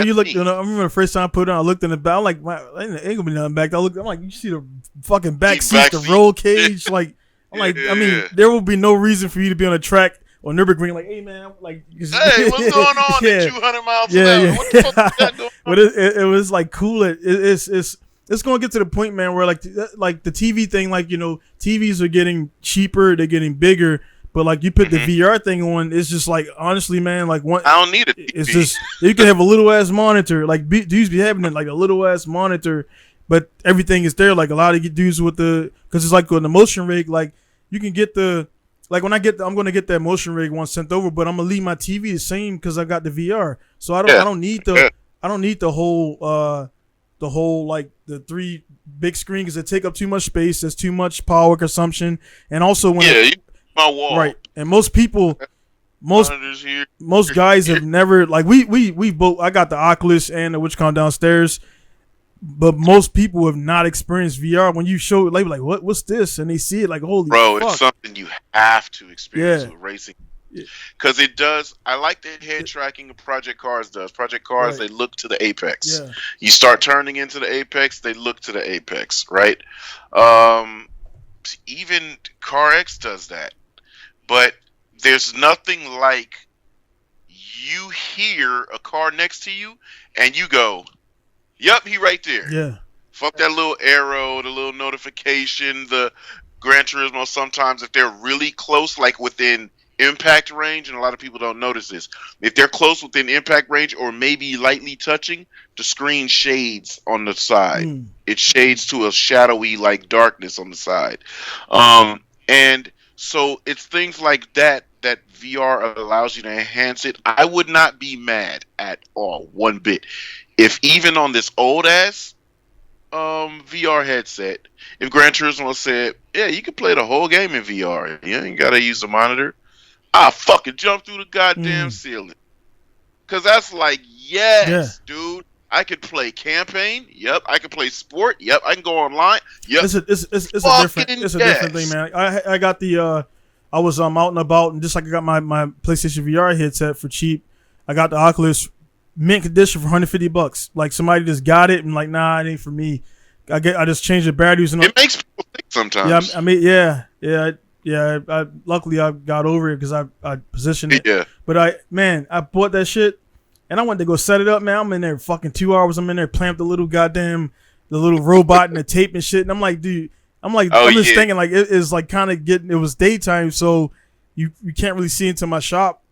Speaker 1: you look, I remember the first time I put it on, I looked in the back. I'm like, ain't gonna be nothing back. I'm like, you see the fucking back seat, the roll cage. Like, I'm like, I mean, there will be no reason for you to be on a track or Nürburgring. Like, hey man, like,
Speaker 2: hey, what's going on at 200 miles an hour? What the fuck is that going on?
Speaker 1: But it was like cool. It's gonna get to the point, man, where like the TV thing, like, TVs are getting cheaper, they're getting bigger. But like you put the VR thing on, it's just like, honestly, man, like
Speaker 2: I don't need it.
Speaker 1: It's just, you can have a little ass monitor. Like dudes be having it like a little ass monitor, but everything is there. Like a lot of dudes with because it's like on the motion rig, like you can get I'm gonna get that motion rig one sent over, but I'm gonna leave my TV the same because I got the VR. So I don't need the whole like the 3 big screen because it take up too much space. There's too much power consumption, and also when
Speaker 2: my wall.
Speaker 1: Right. And most people, most guys have never, like, we both, I got the Oculus and the Witch Con downstairs, but most people have not experienced VR. When you show it, like what's this? And they see it like, holy fuck.
Speaker 2: It's something you have to experience with racing. Because it does. I like the head tracking of Project Cars does. Project Cars, they look to the apex. Yeah. You start turning into the apex, they look to the apex, right? Even CarX does that. But there's nothing like you hear a car next to you and you go, yep, he right there.
Speaker 1: Yeah.
Speaker 2: Fuck that little arrow, the little notification, the Gran Turismo sometimes if they're really close, like within impact range, and a lot of people don't notice this. If they're close within impact range or maybe lightly touching, the screen shades on the side. It shades to a shadowy like darkness on the side. And so it's things like that VR allows you to enhance it. I would not be mad at all, one bit. If even on this old ass VR headset, if Gran Turismo said, yeah, you can play the whole game in VR. You ain't got to use the monitor. I'll fucking jump through the goddamn ceiling. Because that's like, dude. I could play campaign. Yep. I can play sport. Yep. I can go online. Yep.
Speaker 1: It's a different thing, man. I got I was out and about, and just like I got my PlayStation VR headset for cheap. I got the Oculus mint condition for $150. Like somebody just got it and like, nah, it ain't for me. I just changed the batteries and
Speaker 2: it makes people think sometimes.
Speaker 1: Yeah. Luckily I got over it because I positioned it.
Speaker 2: Yeah.
Speaker 1: But I bought that shit. And I went to go set it up, man. I'm in there fucking 2 hours. I'm in there playing with the little robot and the tape and shit. And I'm like, dude, I'm just thinking like it's like kind of it was daytime, so you can't really see into my shop.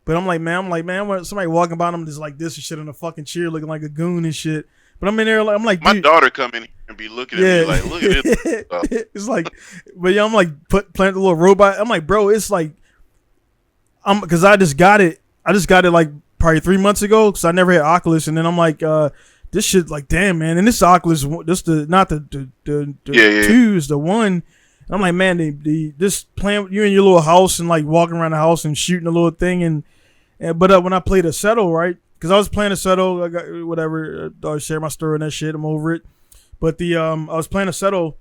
Speaker 1: But I'm like, man, when somebody walking by, I'm just like this and shit in a fucking chair looking like a goon and shit. But I'm in there, like, I'm like,
Speaker 2: my daughter come in here and be looking at me like, look at this.
Speaker 1: It's like, but yeah, I'm like playing the little robot. I'm like, bro, it's like, because I just got it like probably 3 months ago because I never had Oculus, and then I'm like, this shit, like, damn, man, and this Oculus, not the two is the one. And I'm like, man, this playing you in your little house and like walking around the house and shooting a little thing, but when I played Assetto, right, because I was playing Assetto, I got whatever, I share my story and that shit, I'm over it. But I was playing Assetto,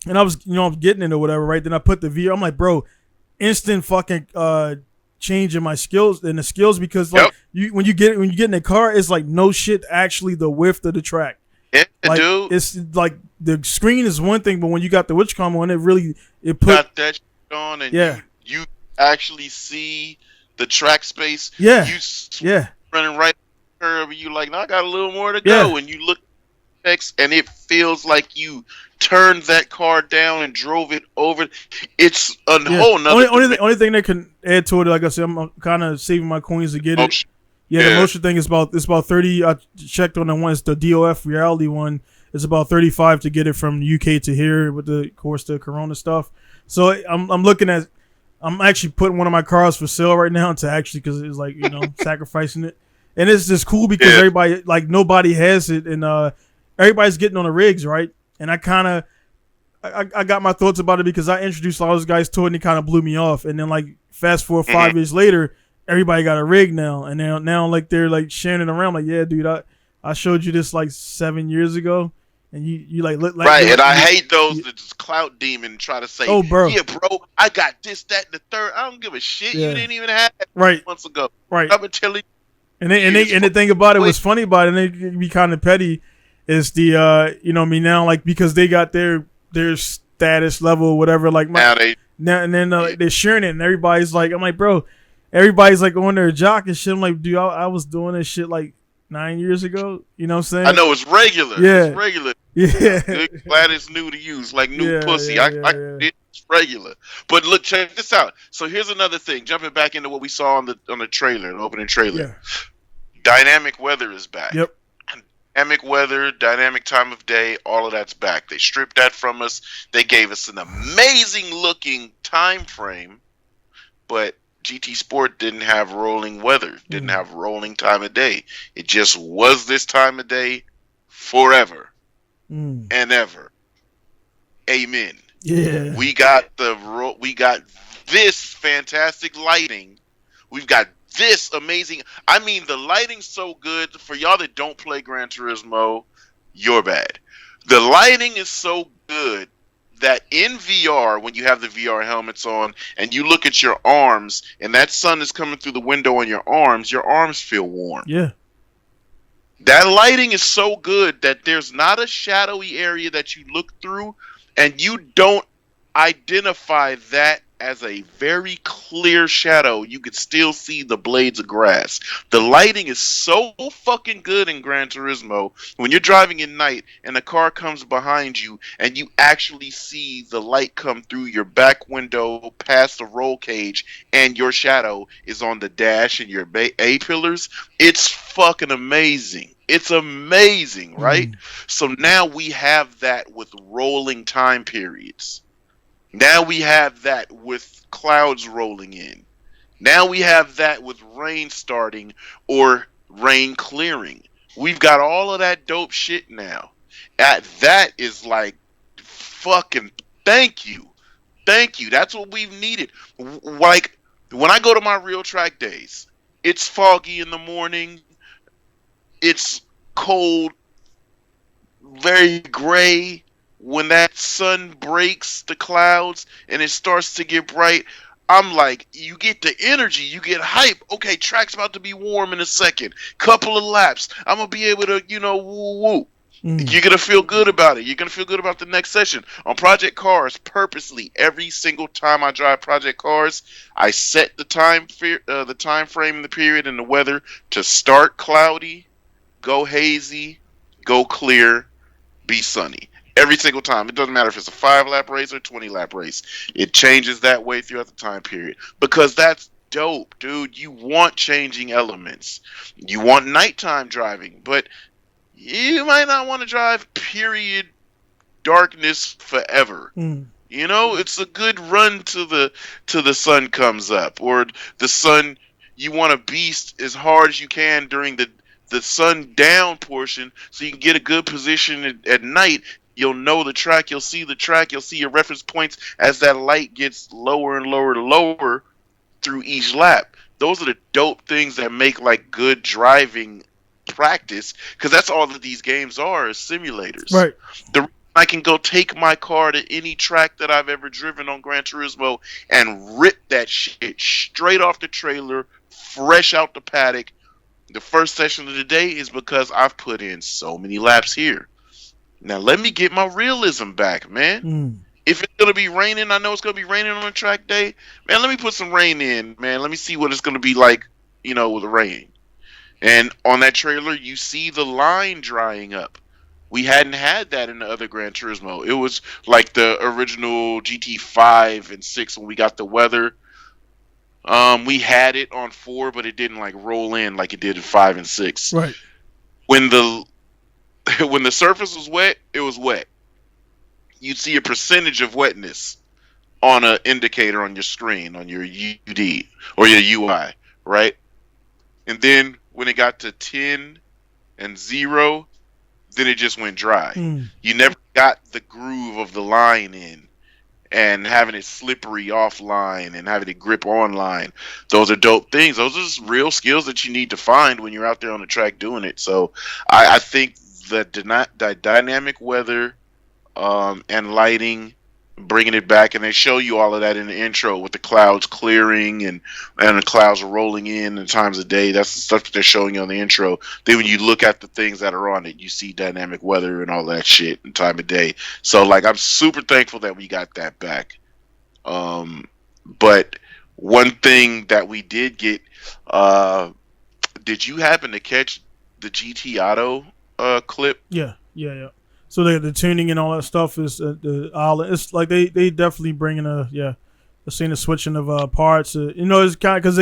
Speaker 1: and I was getting it or whatever, right? Then I put the VR. I'm like, bro, instant fucking change in my skills because like when you get in the car, it's like no shit, actually the width of the track.
Speaker 2: Yeah,
Speaker 1: Like
Speaker 2: dude.
Speaker 1: it's like the screen is one thing, but when you got the Witchcom on, it put
Speaker 2: Got that shit on, and
Speaker 1: yeah
Speaker 2: you actually see the track space.
Speaker 1: yeah
Speaker 2: You
Speaker 1: yeah
Speaker 2: running right curve, and you like, no, I got a little more to
Speaker 1: yeah.
Speaker 2: go. And you look at text, and it feels like you turned that car down and drove it over. It's a
Speaker 1: Yeah.
Speaker 2: whole nother
Speaker 1: Only thing that can add to it, like I said, I'm kind of saving my coins to get it.
Speaker 2: dimension.
Speaker 1: Yeah, the
Speaker 2: Yeah.
Speaker 1: motion thing is about 30. I checked on the one. It's the DOF reality one. It's about 35 to get it from the UK to here with the, of course, the Corona stuff. So I'm looking at. I'm actually putting one of my cars for sale right now to actually because it's like sacrificing it, and it's just cool because
Speaker 2: Yeah.
Speaker 1: everybody like nobody has it and everybody's getting on the rigs right, and I kind of. I got my thoughts about it because I introduced all those guys to it and it kind of blew me off. And then like fast forward 5 years later, everybody got a rig now, and now like they're like sharing it around. Like, yeah, dude, I showed you this like 7 years ago, and you like
Speaker 2: Right, and I hate those that just clout demon try to say,
Speaker 1: oh, bro,
Speaker 2: yeah, bro, I got this, that, and the third. I don't give a shit.
Speaker 1: Yeah.
Speaker 2: You didn't even have that
Speaker 1: right
Speaker 2: months ago.
Speaker 1: right.
Speaker 2: I've been telling
Speaker 1: And the thing about it was funny about it, and they can be kind of petty, is the now like because they got their status level or whatever like and then they're sharing it and everybody's like I'm like bro, everybody's like on their jock and shit. I'm like dude, I was doing this shit like 9 years ago. You know what I'm saying?
Speaker 2: I know it's regular.
Speaker 1: Yeah.
Speaker 2: It's regular.
Speaker 1: Yeah.
Speaker 2: Good, glad it's new to use, like new
Speaker 1: Yeah,
Speaker 2: pussy.
Speaker 1: yeah,
Speaker 2: It's regular. But look, check this out. So here's another thing. Jumping back into what we saw on the trailer, the opening trailer.
Speaker 1: Yeah.
Speaker 2: Dynamic weather is back.
Speaker 1: Yep.
Speaker 2: Dynamic weather, dynamic time of day, all of that's back. They stripped that from us. They gave us an amazing looking time frame, but GT Sport didn't have rolling weather, didn't have rolling time of day. It just was this time of day forever and ever. Amen.
Speaker 1: Yeah.
Speaker 2: We got this fantastic lighting. We've got this amazing. I mean, the lighting's so good. For y'all that don't play Gran Turismo, you're bad. The lighting is so good that in VR, when you have the VR helmets on and you look at your arms and that sun is coming through the window on your arms feel warm.
Speaker 1: Yeah.
Speaker 2: That lighting is so good that there's not a shadowy area that you look through and you don't identify that as a very clear shadow. You could still see the blades of grass. The lighting is so fucking good in Gran Turismo. When you're driving at night and a car comes behind you and you actually see the light come through your back window past the roll cage and your shadow is on the dash and your A-pillars, it's fucking amazing. It's amazing, right? So now we have that with rolling time periods. Now we have that with clouds rolling in. Now we have that with rain starting or rain clearing. We've got all of that dope shit now. That is like fucking thank you. Thank you. That's what we've needed. Like when I go to my real track days, it's foggy in the morning. It's cold, very gray. When that sun breaks the clouds and it starts to get bright, I'm like, you get the energy, you get hype. Okay, track's about to be warm in a second. Couple of laps. I'm going to be able to, woo-woo. You're going to feel good about it. You're going to feel good about the next session. On Project Cars, purposely, every single time I drive Project Cars, I set the time frame, the period, and the weather to start cloudy, go hazy, go clear, be sunny. Every single time. It doesn't matter if it's a 5-lap race or 20-lap race. It changes that way throughout the time period. Because that's dope, dude. You want changing elements. You want nighttime driving. But you might not want to drive period darkness forever. It's a good run to the sun comes up. Or the sun, you want to beast as hard as you can during the sun down portion so you can get a good position at night. You'll know the track, you'll see the track, you'll see your reference points as that light gets lower and lower and lower through each lap. Those are the dope things that make like good driving practice, because that's all that these games are, is simulators.
Speaker 1: Right.
Speaker 2: I can go take my car to any track that I've ever driven on Gran Turismo and rip that shit straight off the trailer, fresh out the paddock. The first session of the day is because I've put in so many laps here. Now let me get my realism back, man.
Speaker 1: Mm.
Speaker 2: If it's gonna be raining, I know it's gonna be raining on a track day. Man, let me put some rain in, man. Let me see what it's gonna be like, with the rain. And on that trailer, you see the line drying up. We hadn't had that in the other Gran Turismo. It was like the original GT5 and 6 when we got the weather. We had it on 4, but it didn't like roll in like it did in 5 and 6.
Speaker 1: Right.
Speaker 2: When the when the surface was wet, it was wet. You'd see a percentage of wetness on an indicator on your screen, on your UD or your UI, right? And then when it got to 10 and 0, then it just went dry.
Speaker 1: Mm.
Speaker 2: You never got the groove of the line in and having it slippery offline and having it grip online. Those are dope things. Those are just real skills that you need to find when you're out there on the track doing it. So I think the dynamic weather and lighting, bringing it back, and they show you all of that in the intro with the clouds clearing and the clouds rolling in times of day. That's the stuff that they're showing you on the intro. Then when you look at the things that are on it, you see dynamic weather and all that shit and time of day. So like, I'm super thankful that we got that back. But one thing that we did get, did you happen to catch the GT Auto clip?
Speaker 1: Yeah. So the tuning and all that stuff is the island. It's like they definitely bringing seeing the switching of parts. It's kind of because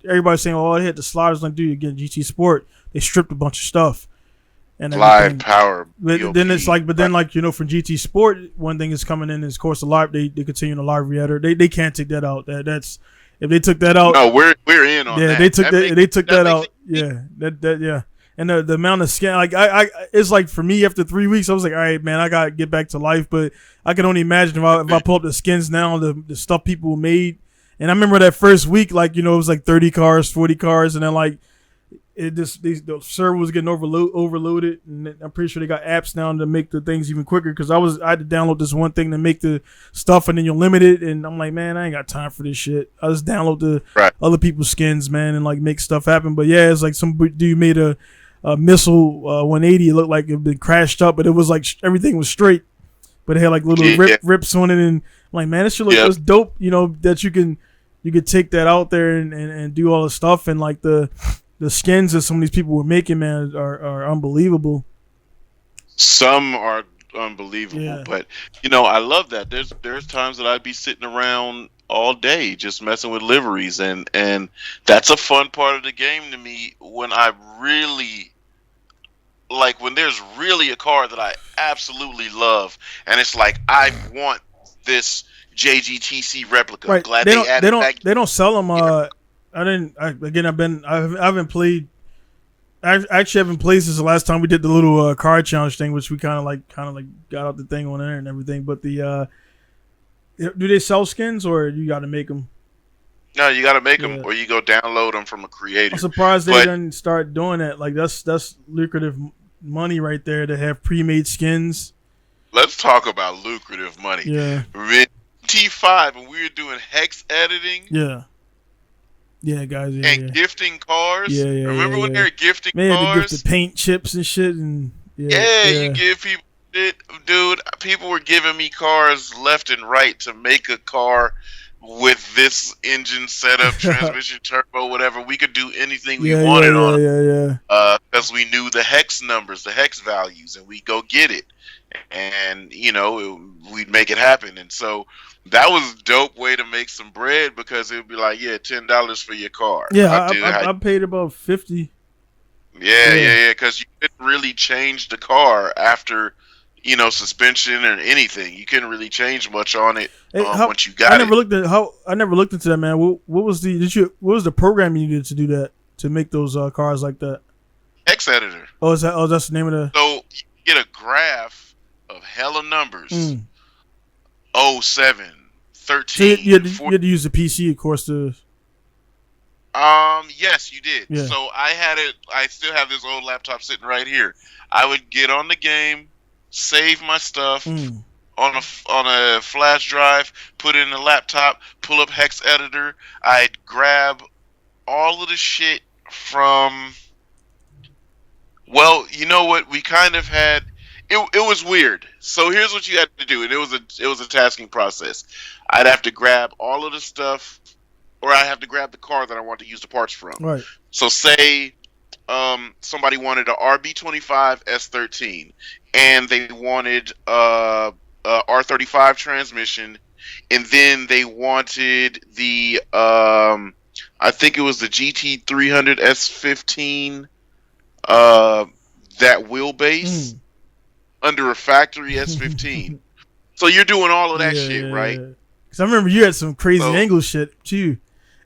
Speaker 1: everybody's saying, oh, they hit the sliders like dude again GT Sport. They stripped a bunch of stuff and
Speaker 2: live power.
Speaker 1: But then it's like, from GT Sport, one thing is coming in is of course the live. They continue the live reactor. They can't take that out. That's if they took that out.
Speaker 2: No, we're in on that.
Speaker 1: Yeah, they took that out. Yeah, yeah. And the amount of scan, like it's like for me after 3 weeks, I was like, all right, man, I gotta get back to life. But I can only imagine if I pull up the skins now, the stuff people made. And I remember that first week, like it was like 30 cars, 40 cars, and then like the server was getting overloaded. And I'm pretty sure they got apps now to make the things even quicker. Because I had to download this one thing to make the stuff, and then you'll limit it. And I'm like, man, I ain't got time for this shit. I just download the other people's skins, man, and like make stuff happen. But yeah, it's like some dude made a missile 180. It looked like it had been crashed up, but it was like everything was straight, but it had like little rips on it. And I'm like, man, this shit looks dope. That you could take that out there and do all the stuff, and like the skins that some of these people were making, man, are unbelievable.
Speaker 2: Some are unbelievable, but I love that. There's times that I'd be sitting around all day just messing with liveries, and that's a fun part of the game to me when I really like when there's really a car that I absolutely love, and it's like I want this JGTC replica.
Speaker 1: Right.
Speaker 2: Glad
Speaker 1: they don't sell them. I haven't played. I actually haven't played since the last time we did the little car challenge thing, which we kind of like got out the thing on there and everything. But do they sell skins or you got to make them?
Speaker 2: No, you got to make them, or you go download them from a creator.
Speaker 1: I'm surprised they didn't start doing that. Like that's lucrative money right there to have pre-made skins.
Speaker 2: Let's talk about lucrative money.
Speaker 1: Yeah.
Speaker 2: T5 when we were doing hex editing.
Speaker 1: Yeah. Yeah, guys. Yeah,
Speaker 2: and gifting cars.
Speaker 1: Yeah.
Speaker 2: Remember when they were gifting
Speaker 1: cars?
Speaker 2: Man,
Speaker 1: they gifted paint chips and shit, and
Speaker 2: you give people shit, dude. People were giving me cars left and right to make a car with this engine setup, transmission, turbo, whatever. We could do anything we wanted on it. Because we knew the hex numbers, the hex values, and we go get it, and we'd make it happen. And so that was a dope way to make some bread, because it would be like, $10 for your car.
Speaker 1: I paid about $50.
Speaker 2: Yeah, because you couldn't really change the car after suspension or anything. You couldn't really change much on it once you got it.
Speaker 1: I never looked into that, man. What was the program you needed to do that, to make those cars like that?
Speaker 2: Hex editor.
Speaker 1: That's the name of the.
Speaker 2: So you get a graph of hella numbers. 07, 13.
Speaker 1: So you had to use the PC, of course, to.
Speaker 2: Yes, you did.
Speaker 1: Yeah.
Speaker 2: So I still have this old laptop sitting right here. I would get on the game, save my stuff on a flash drive, put it in the laptop, pull up hex editor. I'd grab all of the shit from. Well, you know what? We kind of had. it was weird. So here's what you had to do, and it was a tasking process. I'd have to grab all of the stuff, or I have to grab the car that I want to use the parts from.
Speaker 1: Right.
Speaker 2: So say somebody wanted a RB25 S13, and they wanted a R35 transmission, and then they wanted the I think it was the GT300 S15 that wheelbase under a factory S15. So you're doing all of that shit, right?
Speaker 1: Because I remember you had some crazy angle shit too.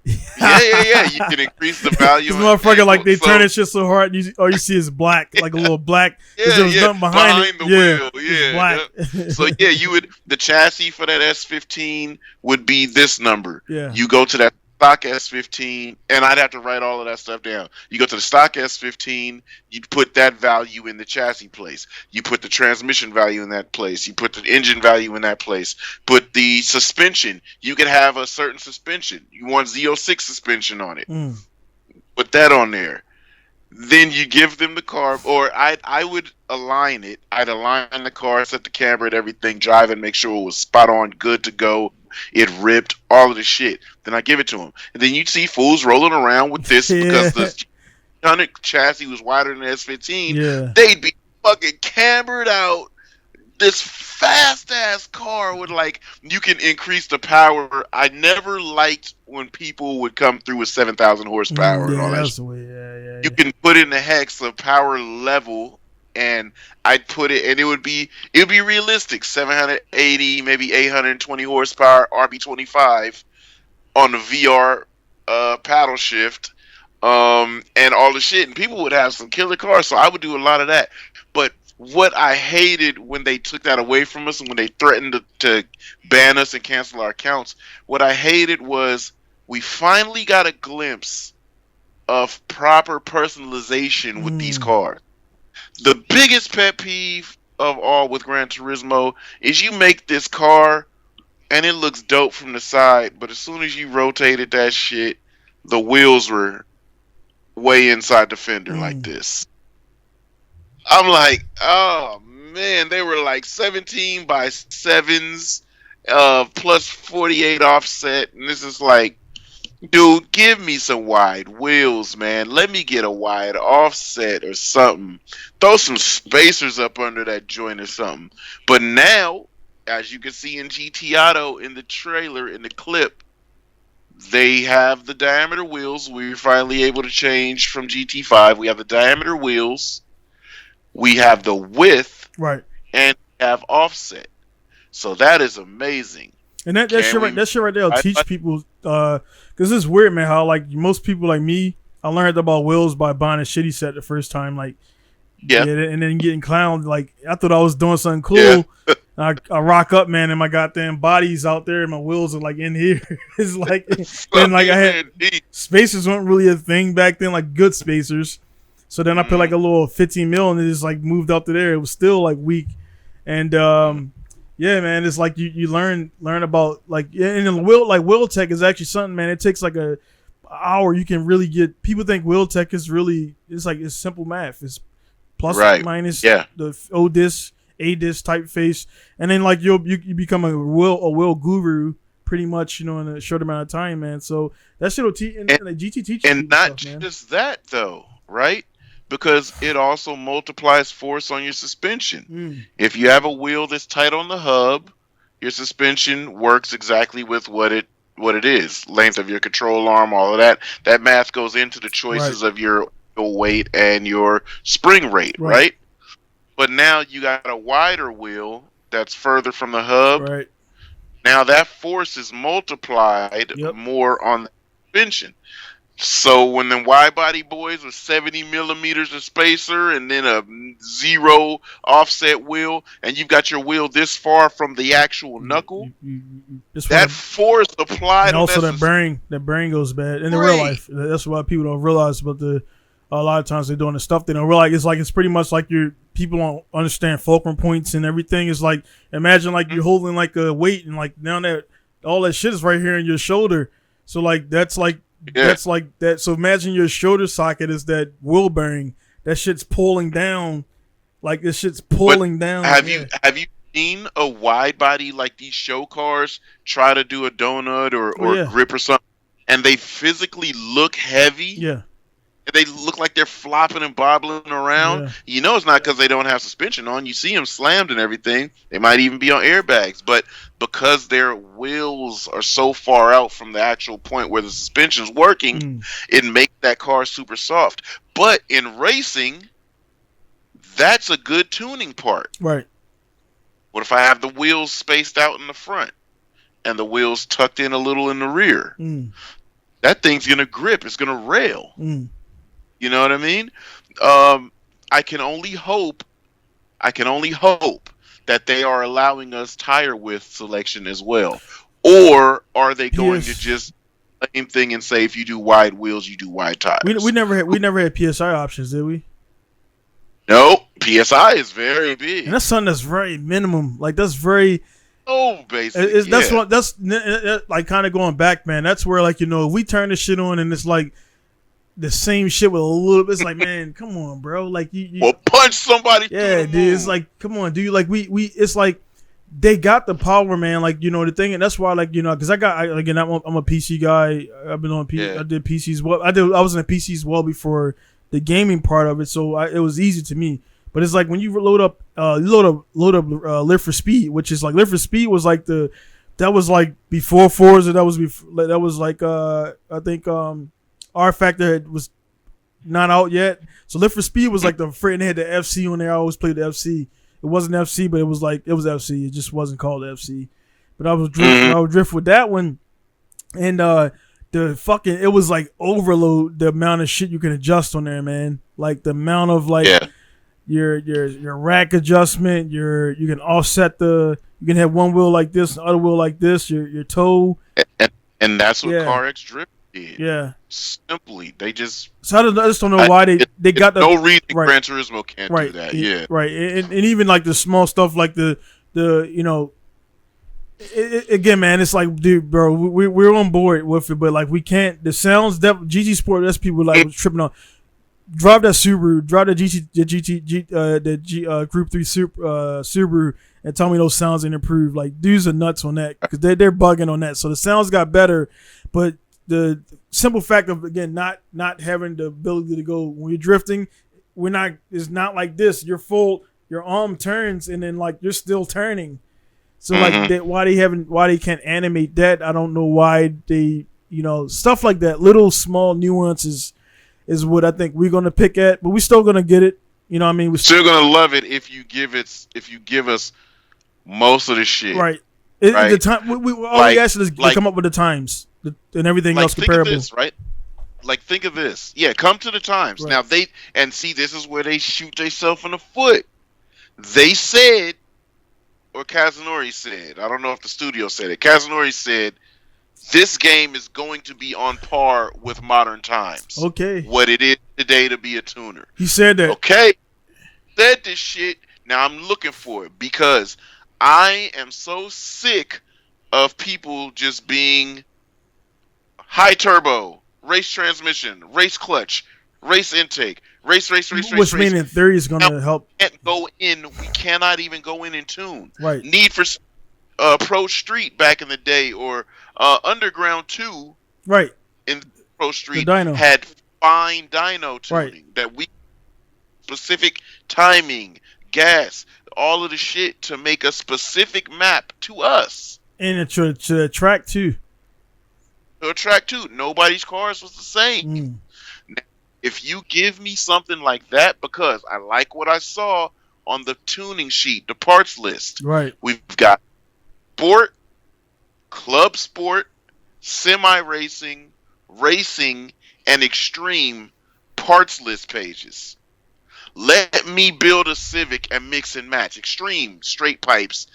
Speaker 2: Yeah. You can increase the value.
Speaker 1: This motherfucker, like, they turn that shit so hard, all you see is black, like a little black. There was nothing behind
Speaker 2: the wheel. Yeah,
Speaker 1: black.
Speaker 2: So yeah, the chassis for that S15 would be this number.
Speaker 1: Yeah.
Speaker 2: You go to that stock S15, and I'd have to write all of that stuff down. You go to the stock S15, you put that value in the chassis place. You put the transmission value in that place. You put the engine value in that place. Put the suspension. You could have a certain suspension. You want Z06 suspension on it. Put that on there. Then you give them the car, or I would align it. I'd align the car, set the camera and everything, drive it, make sure it was spot on, good to go. It ripped, all of the shit. Then I give it to them. And then you'd see fools rolling around with this because the 100 chassis was wider than the S15.
Speaker 1: Yeah.
Speaker 2: They'd be fucking cambered out. This fast ass car would, like, you can increase the power. I never liked when people would come through with 7,000 horsepower and all that shit. You can put in the hex of power level, and I'd put it, and it would be realistic. 780, maybe 820 horsepower, RB25 on the VR paddle shift, and all the shit. And people would have some killer cars, so I would do a lot of that. But what I hated when they took that away from us and when they threatened to ban us and cancel our accounts, what I hated was we finally got a glimpse of proper personalization with these cars. The biggest pet peeve of all with Gran Turismo is you make this car and it looks dope from the side, but as soon as you rotated that shit, the wheels were way inside the fender like this. I'm like, oh man, they were like 17 by 7s, plus 48 offset, and this is like, dude, give me some wide wheels, man. Let me get a wide offset or something. Throw some spacers up under that joint or something. But now, as you can see in GT Auto in the trailer, in the clip, they have the diameter wheels. We're finally able to change from GT5. We have the diameter wheels. We have the width.
Speaker 1: Right.
Speaker 2: And we have offset. So that is amazing.
Speaker 1: And that shit right there will teach people, because it's weird, man, how, like, most people like me, I learned about wheels by buying a shitty set the first time, like, and then getting clowned. Like, I thought I was doing something cool. I rock up, man, and my goddamn body's out there, and my wheels are like in here. It's like, and like I had spacers weren't really a thing back then, like good spacers. So then I put like a little 15 mil, and it just like moved up to there. It was still like weak, and yeah, man, it's like you learn about, like, and the wheel tech is actually something, man. It takes like a hour. You can really get. People think wheel tech is really, it's like, it's simple math. It's plus minus the O disc, A disc type face, and then like you become a wheel guru pretty much, in a short amount of time, man. So that shit will teach, and like GT teaches,
Speaker 2: and not
Speaker 1: stuff,
Speaker 2: just that though, right? Because it also multiplies force on your suspension. If you have a wheel that's tight on the hub, your suspension works exactly with what it is. Length of your control arm, all of that. That math goes into the choices of your weight and your spring rate, right? But now you got a wider wheel that's further from the hub.
Speaker 1: Right.
Speaker 2: Now that force is multiplied more on the suspension. So when the wide body boys with 70 millimeters of spacer and then a 0 offset wheel, and you've got your wheel this far from the actual knuckle, that force applied, and
Speaker 1: also that bearing goes bad in the real life. That's why people don't realize. But a lot of times they're doing the stuff they don't realize. It's pretty much like people don't understand fulcrum points and everything. It's like, imagine like you're holding like a weight, and like now that all that shit is right here in your shoulder. So like that's like that. So imagine your shoulder socket is that wheel bearing. That shit's pulling down Like this shit's pulling down.
Speaker 2: Have you seen a wide body like these show cars try to do a donut or grip or something, and they physically look heavy?
Speaker 1: Yeah.
Speaker 2: They look like they're flopping and bobbling around.
Speaker 1: Yeah.
Speaker 2: You know it's not because they don't have suspension on. You see them slammed and everything. They might even be on airbags. But because their wheels are so far out from the actual point where the suspension's working, it makes that car super soft. But in racing, that's a good tuning part.
Speaker 1: Right.
Speaker 2: What if I have the wheels spaced out in the front and the wheels tucked in a little in the rear? That thing's going to grip. It's going to rail. You know what I mean? I can only hope that they are allowing us tire width selection as well. Or are they going to just same thing and say if you do wide wheels, you do wide tires?
Speaker 1: We never had PSI options, did we?
Speaker 2: No, PSI is very big.
Speaker 1: And that's something that's very minimum. Like that's very
Speaker 2: basic.
Speaker 1: That's like kind of going back, man. That's where like if we turn this shit on and it's like the same shit with a little bit. It's like, man, come on, bro. Like you
Speaker 2: punch somebody.
Speaker 1: Yeah, dude. It's like, come on, dude. Like we. It's like they got the power, man. Like the thing, and that's why, like because I'm a PC guy. I've been on PC. I did PCs well. I was in a PCs well before the gaming part of it, so it was easy to me. But it's like when you load up Lift for Speed, which is like Lift for Speed was like that was like before Forza. That was like I think R Factor was not out yet. So Lift for Speed was like the friend. They had the FC on there. I always played the FC. It wasn't FC, but it was FC. It just wasn't called FC. But I would drift with that one, and it was like overload the amount of shit you can adjust on there, man. Like the amount of your rack adjustment. You can offset you can have one wheel like this, other wheel like this. Your toe,
Speaker 2: and that's what CarX Drift did.
Speaker 1: Yeah,
Speaker 2: simply they just.
Speaker 1: So I just don't know why they got
Speaker 2: no reason Gran Turismo can't do that. Yeah,
Speaker 1: right, and even like the small stuff like the again, man, it's like, dude, bro, we're on board with it, but like we can't. The sounds that GT Sport, that's people like tripping on. Drive that Subaru, drive the Group 3 Subaru, and tell me those sounds ain't improved. Like dudes are nuts on that because they're bugging on that. So the sounds got better, but the simple fact of again not having the ability to go when you're drifting, it's not like this. Your arm turns and then like you're still turning. So like why they can't animate that? I don't know why they stuff like that. Little small nuances is what I think we're gonna pick at, but we're still gonna get it. You know what I mean? We're
Speaker 2: still gonna love it if you give us most of the shit.
Speaker 1: Right. The time we asked is to come up with the times and everything else comparable.
Speaker 2: Think of this, right? Like think of this. Yeah, come to the times. Right. Now this is where they shoot themselves in the foot. They said, or Kazunori said, I don't know if the studio said it. Kazunori said, this game is going to be on par with modern times.
Speaker 1: Okay.
Speaker 2: What it is today to be a tuner.
Speaker 1: He said that.
Speaker 2: Okay. Said this shit. Now I'm looking for it because I am so sick of people just being high turbo, race transmission, race clutch, race intake, race.
Speaker 1: Which means in theory is going to help.
Speaker 2: We cannot even go in and tune.
Speaker 1: Right.
Speaker 2: Need for Pro Street back in the day or Underground 2.
Speaker 1: Right.
Speaker 2: In Pro Street had fine dyno tuning that we specific timing, gas, all of the shit to make a specific map to us.
Speaker 1: And to attract too.
Speaker 2: To attract too. Nobody's cars was the same. Now, if you give me something like that, because I like what I saw on the tuning sheet, the parts list.
Speaker 1: Right.
Speaker 2: We've got sport, club sport, semi-racing, racing, and extreme parts list pages. Let me build a Civic and mix and match. Extreme, straight pipes,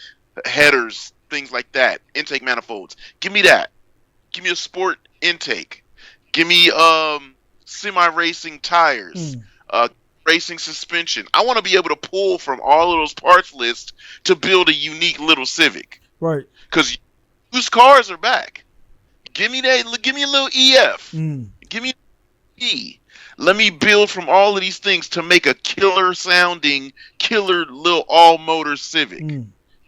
Speaker 2: headers, things like that. Intake manifolds. Give me that. Give me a sport intake. Give me semi-racing tires. Racing suspension. I want to be able to pull from all of those parts lists to build a unique little Civic.
Speaker 1: Right.
Speaker 2: Because used cars are back. Give me a little EF. Give me E. Let me build from all of these things to make a killer sounding, killer little all motor Civic.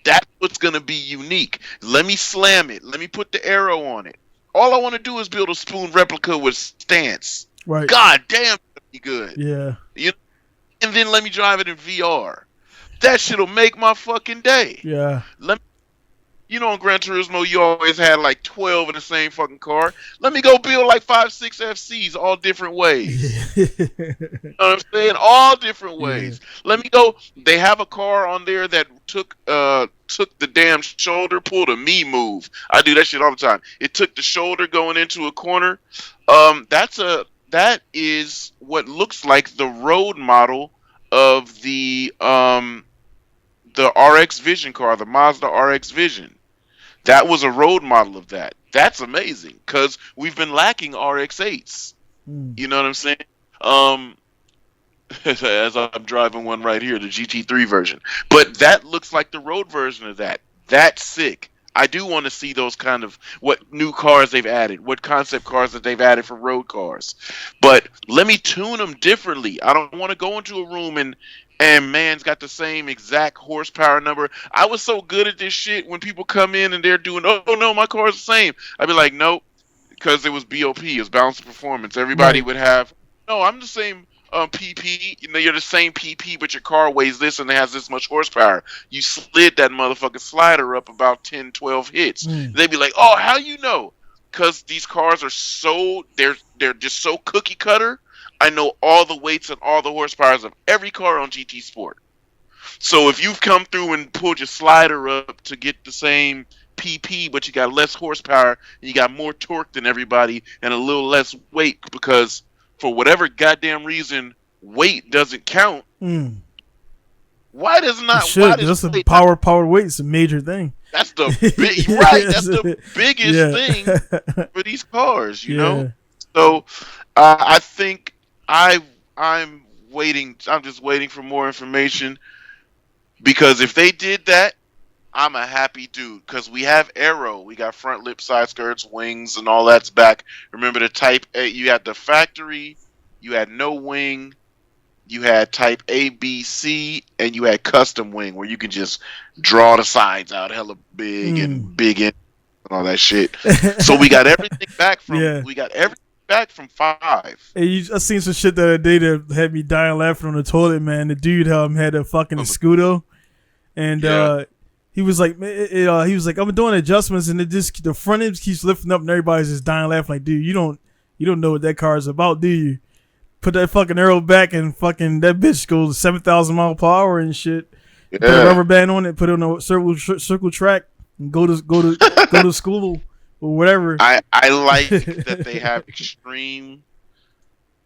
Speaker 2: That's what's going to be unique. Let me slam it. Let me put the arrow on it. All I want to do is build a spoon replica with stance.
Speaker 1: Right.
Speaker 2: God damn, that'd be good.
Speaker 1: Yeah.
Speaker 2: And then let me drive it in VR. That shit'll make my fucking day.
Speaker 1: Yeah.
Speaker 2: On Gran Turismo, you always had like 12 in the same fucking car. Let me go build like 5, 6 FCs all different ways. You know what I'm saying? All different ways. Let me go. They have a car on there that took the damn shoulder, pulled a me move. I do that shit all the time. It took the shoulder going into a corner. That is what looks like the road model of the RX Vision car, the Mazda RX Vision. That was a road model of that. That's amazing because we've been lacking RX-8s. You know what I'm saying? As I'm driving one right here, the GT3 version. But that looks like the road version of that. That's sick. I do want to see those kind of what new cars they've added, what concept cars that they've added for road cars. But let me tune them differently. I don't want to go into a room and man's got the same exact horsepower number. I was so good at this shit when people come in and they're doing, oh no, my car's the same. I'd be like, nope, because it was BOP, it was balanced performance. Everybody would have, no, I'm the same PP. You're the same PP, but your car weighs this and it has this much horsepower. You slid that motherfucking slider up about 10, 12 hits. They'd be like, oh, how you know? Because these cars are so, they're just so cookie cutter. I know all the weights and all the horsepowers of every car on GT Sport. So if you've come through and pulled your slider up to get the same PP, but you got less horsepower and you got more torque than everybody and a little less weight because for whatever goddamn reason weight doesn't count. Why does not?
Speaker 1: Why does that's a power weight is a major thing.
Speaker 2: That's the big right. That's the biggest thing for these cars. You know. So I think. I'm waiting. I'm just waiting for more information because if they did that, I'm a happy dude. Because we have aero, we got front lip, side skirts, wings, and all that's back. Remember the Type A? You had the factory, you had no wing, you had Type A, B, C, and you had custom wing where you can just draw the sides out hella big and big in and all that shit. So we got everything back from. We got everything back from 5.
Speaker 1: Hey, I seen some shit the other day that had me dying laughing on the toilet, man. The dude had a fucking Scudo, and he was like, I'm doing adjustments, and the front end keeps lifting up, and everybody's just dying laughing. Like, dude, you don't know what that car is about, do you? Put that fucking arrow back, and fucking that bitch goes 7,000 miles per hour and shit. Put a rubber band on it, put it on a circle track, and go to school. Or whatever.
Speaker 2: I like that they have extreme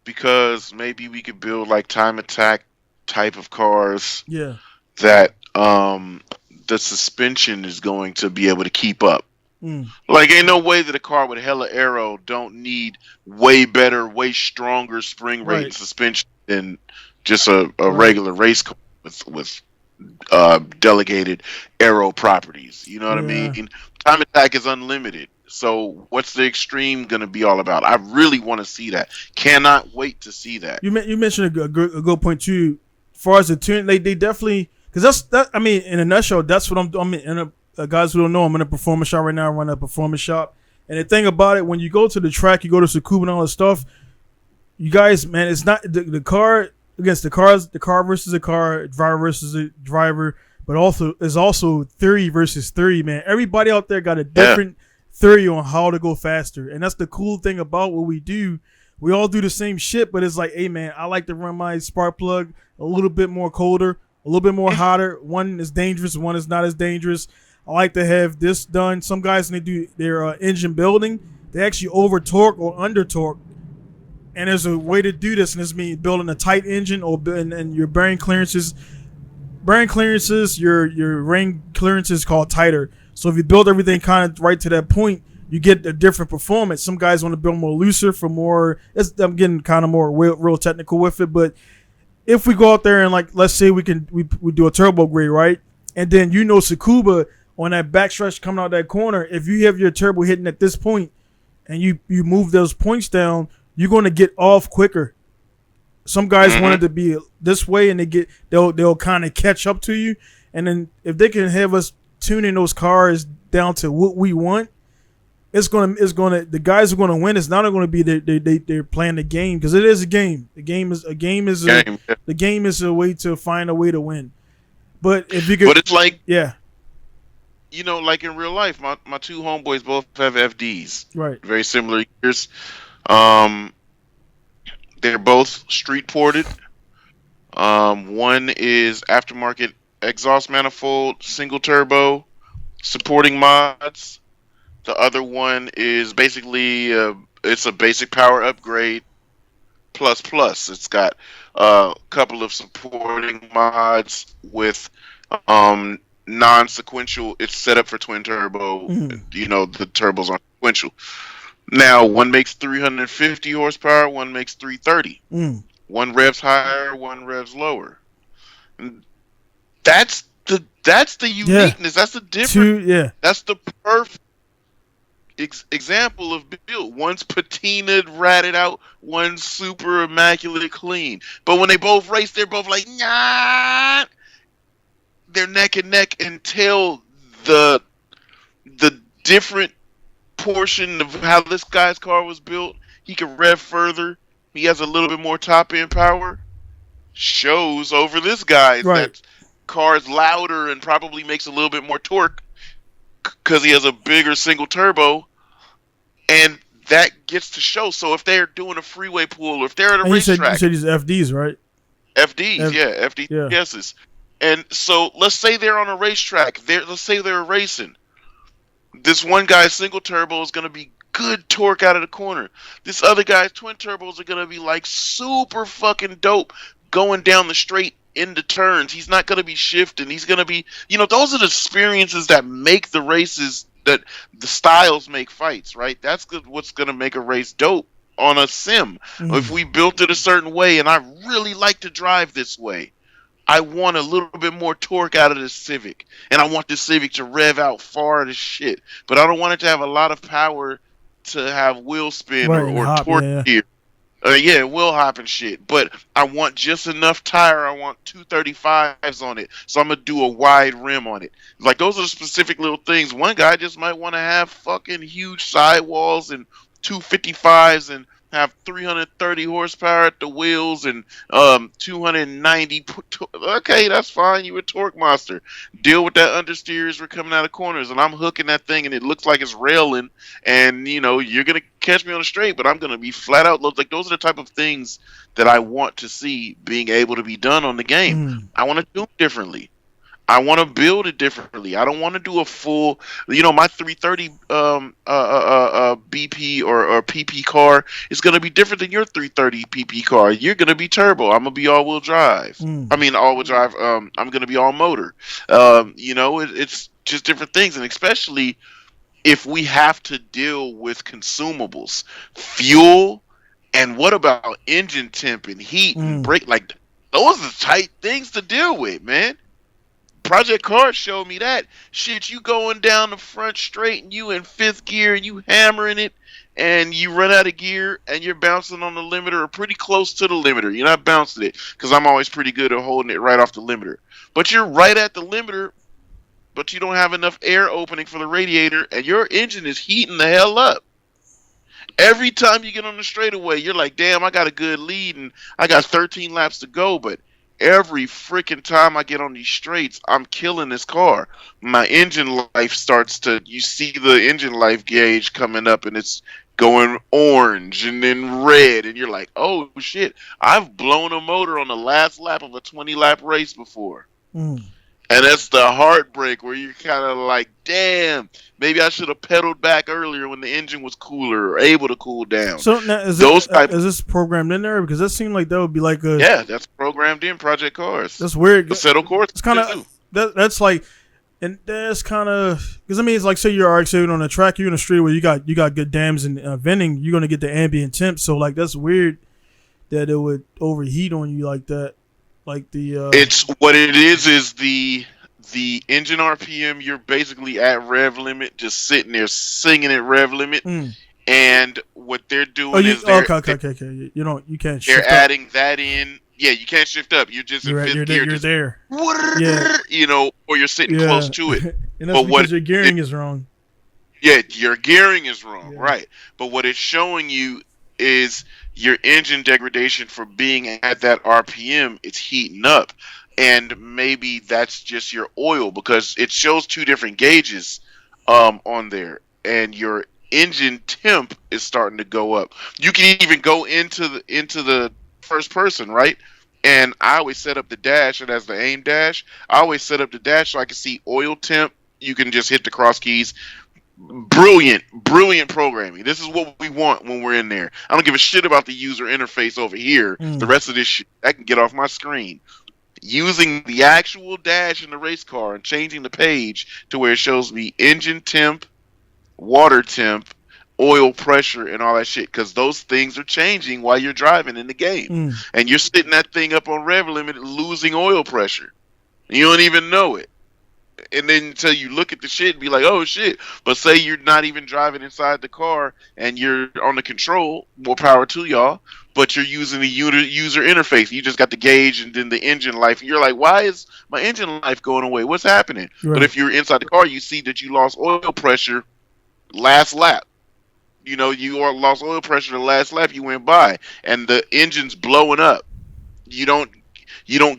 Speaker 2: because maybe we could build like time attack type of cars.
Speaker 1: Yeah.
Speaker 2: That the suspension is going to be able to keep up. Like ain't no way that a car with hella aero don't need way better, way stronger spring rate and suspension than just a regular race car with delegated aero properties. You know what I mean? Time attack is unlimited. So what's the extreme going to be all about? I really want to see that. Cannot wait to see that.
Speaker 1: You mentioned a good point too. As far as the tune, they definitely because that. I mean, in a nutshell, that's what I'm doing. Guys who don't know, I'm in a performance shop right now. I run a performance shop, and the thing about it, when you go to the track, you go to Tsukuba and all that stuff. You guys, man, it's not the car against the cars. The car versus the car, driver versus a driver, but also theory versus theory. Man, everybody out there got a different theory on how to go faster, and that's the cool thing about what we do. We all do the same shit, but it's like, hey man, I like to run my spark plug a little bit more colder, a little bit more hotter. One is dangerous, one is not as dangerous. I like to have this done. Some guys, when they do their engine building, they actually over torque or under torque, and there's a way to do this, and this means building a tight engine or and your bearing clearances, your ring clearances called tighter. So if you build everything kind of right to that point, you get a different performance. Some guys want to build more looser for more. I'm getting kind of more real technical with it, but if we go out there and like, let's say we do a turbo grade, right? And then Tsukuba on that backstretch coming out that corner, if you have your turbo hitting at this point and you move those points down, you're going to get off quicker. some guys want it to be this way, and they'll kind of catch up to you. And then if they can have us tuning those cars down to what we want, the guys who are gonna win. It's not gonna be they're playing the game, because it is a game. The game is a way to find a way to win. But if you could,
Speaker 2: but it's like,
Speaker 1: yeah,
Speaker 2: like in real life, my two homeboys both have FDs,
Speaker 1: right,
Speaker 2: very similar years. They're both street ported. One is aftermarket exhaust manifold, single turbo, supporting mods. The other one is basically it's a basic power upgrade plus plus. It's got a couple of supporting mods with non-sequential. It's set up for twin turbo. The turbos aren't sequential. Now, one makes 350 horsepower, one makes 330. One revs higher, one revs lower. And that's the uniqueness. That's the difference. That's the perfect example of build. One's patinaed, ratted out, one's super immaculate clean. But when they both race, they're both like, nah. They're neck and neck until the different portion of how this guy's car was built. He can rev further. He has a little bit more top end power. Shows over this guy's that car's louder and probably makes a little bit more torque because he has a bigger single turbo, and that gets to show. So if they're doing a freeway pool, or if they're at a racetrack,
Speaker 1: you said these FDs, right?
Speaker 2: FDs, yeses. And so let's say they're on a racetrack. Let's say they're racing. This one guy's single turbo is going to be good torque out of the corner. This other guy's twin turbos are going to be like super fucking dope going down the straight into turns. He's not going to be shifting. He's going to be, those are the experiences that make the races, that the styles make fights, right? That's what's going to make a race dope on a sim. If we built it a certain way, and I really like to drive this way, I want a little bit more torque out of this Civic, and I want this Civic to rev out far as shit, but I don't want it to have a lot of power to have wheel spin or torque here. Wheel hop and shit. But I want just enough tire. I want 235s on it, so I'm gonna do a wide rim on it. Like, those are the specific little things. One guy just might want to have fucking huge sidewalls and 255s and have 330 horsepower at the wheels and 290. Okay, that's fine. You a torque monster. Deal with that understeer as we're coming out of corners, and I'm hooking that thing, and it looks like it's railing. And you're gonna catch me on the straight, but I'm gonna be flat out. Like, those are the type of things that I want to see being able to be done on the game. I want to do it differently. I want to build it differently. I don't want to do a full, my 330 BP or PP car is going to be different than your 330 PP car. You're going to be turbo. I'm going to be all-wheel drive. I mean, all-wheel drive. I'm going to be all motor. It's just different things, and especially if we have to deal with consumables, fuel, and what about engine temp and heat and brake? Like, those are tight things to deal with, man. Project Cars showed me that. Shit, you going down the front straight and you in fifth gear and you hammering it, and you run out of gear and you're bouncing on the limiter or pretty close to the limiter. You're not bouncing it, because I'm always pretty good at holding it right off the limiter. But you're right at the limiter, but you don't have enough air opening for the radiator, and your engine is heating the hell up. Every time you get on the straightaway, you're like, damn, I got a good lead and I got 13 laps to go, but every freaking time I get on these straights, I'm killing this car. My engine life starts to, you see the engine life gauge coming up, and it's going orange and then red, and you're like, oh shit, I've blown a motor on the last lap of a 20-lap race before. And that's the heartbreak, where you're kind of like, damn, maybe I should have pedaled back earlier when the engine was cooler or able to cool down.
Speaker 1: So now, is this programmed in there? Because that seemed like that would be like a...
Speaker 2: Yeah, that's programmed in Project Cars.
Speaker 1: That's weird.
Speaker 2: The settle course.
Speaker 1: It's kind of... That's like... And that's kind of... Because, I mean, it's like, say you're on a track, you're in a street where you got good dams and venting, you're going to get the ambient temp. So, like, that's weird that it would overheat on you like that. Like the
Speaker 2: it's what it is the engine RPM. You're basically at rev limit, just sitting there singing at rev limit, and And what they're
Speaker 1: Oh,
Speaker 2: doing is
Speaker 1: okay. You can't shift
Speaker 2: they're adding that in. Yeah, you can't shift up. You're just in fifth gear.
Speaker 1: You're there.
Speaker 2: Yeah. Or you're sitting close to it.
Speaker 1: And that's because your gearing is wrong.
Speaker 2: Yeah, your gearing is wrong,
Speaker 1: Yeah.
Speaker 2: right? But what it's showing you is your engine degradation for being at that RPM. It's heating up, and maybe that's just your oil because it shows two different gauges on there, and your engine temp is starting to go up. You can even go into the first person, right? And I always set up the dash, and as the aim dash, I always set up the dash so I can see oil temp. You can just hit the cross keys. Brilliant programming. This is what we want when we're in there. I don't give a shit about the user interface over here. The rest of this shit, I can get off my screen. Using the actual dash in the race car and changing the page to where it shows me engine temp, water temp, oil pressure, and all that shit. Because those things are changing while you're driving in the game. And you're sitting that thing up on rev limit losing oil pressure. You don't even know it. And then until you look at the shit and be like, oh shit. But say you're not even driving inside the car and you're on the control, more power to y'all, but you're using the user interface. You just got the gauge and then the engine life. And you're like, why is my engine life going away? What's happening? Right. But if you're inside the car, you see that you lost oil pressure last lap. You lost oil pressure the last lap you went by, and the engine's blowing up. You don't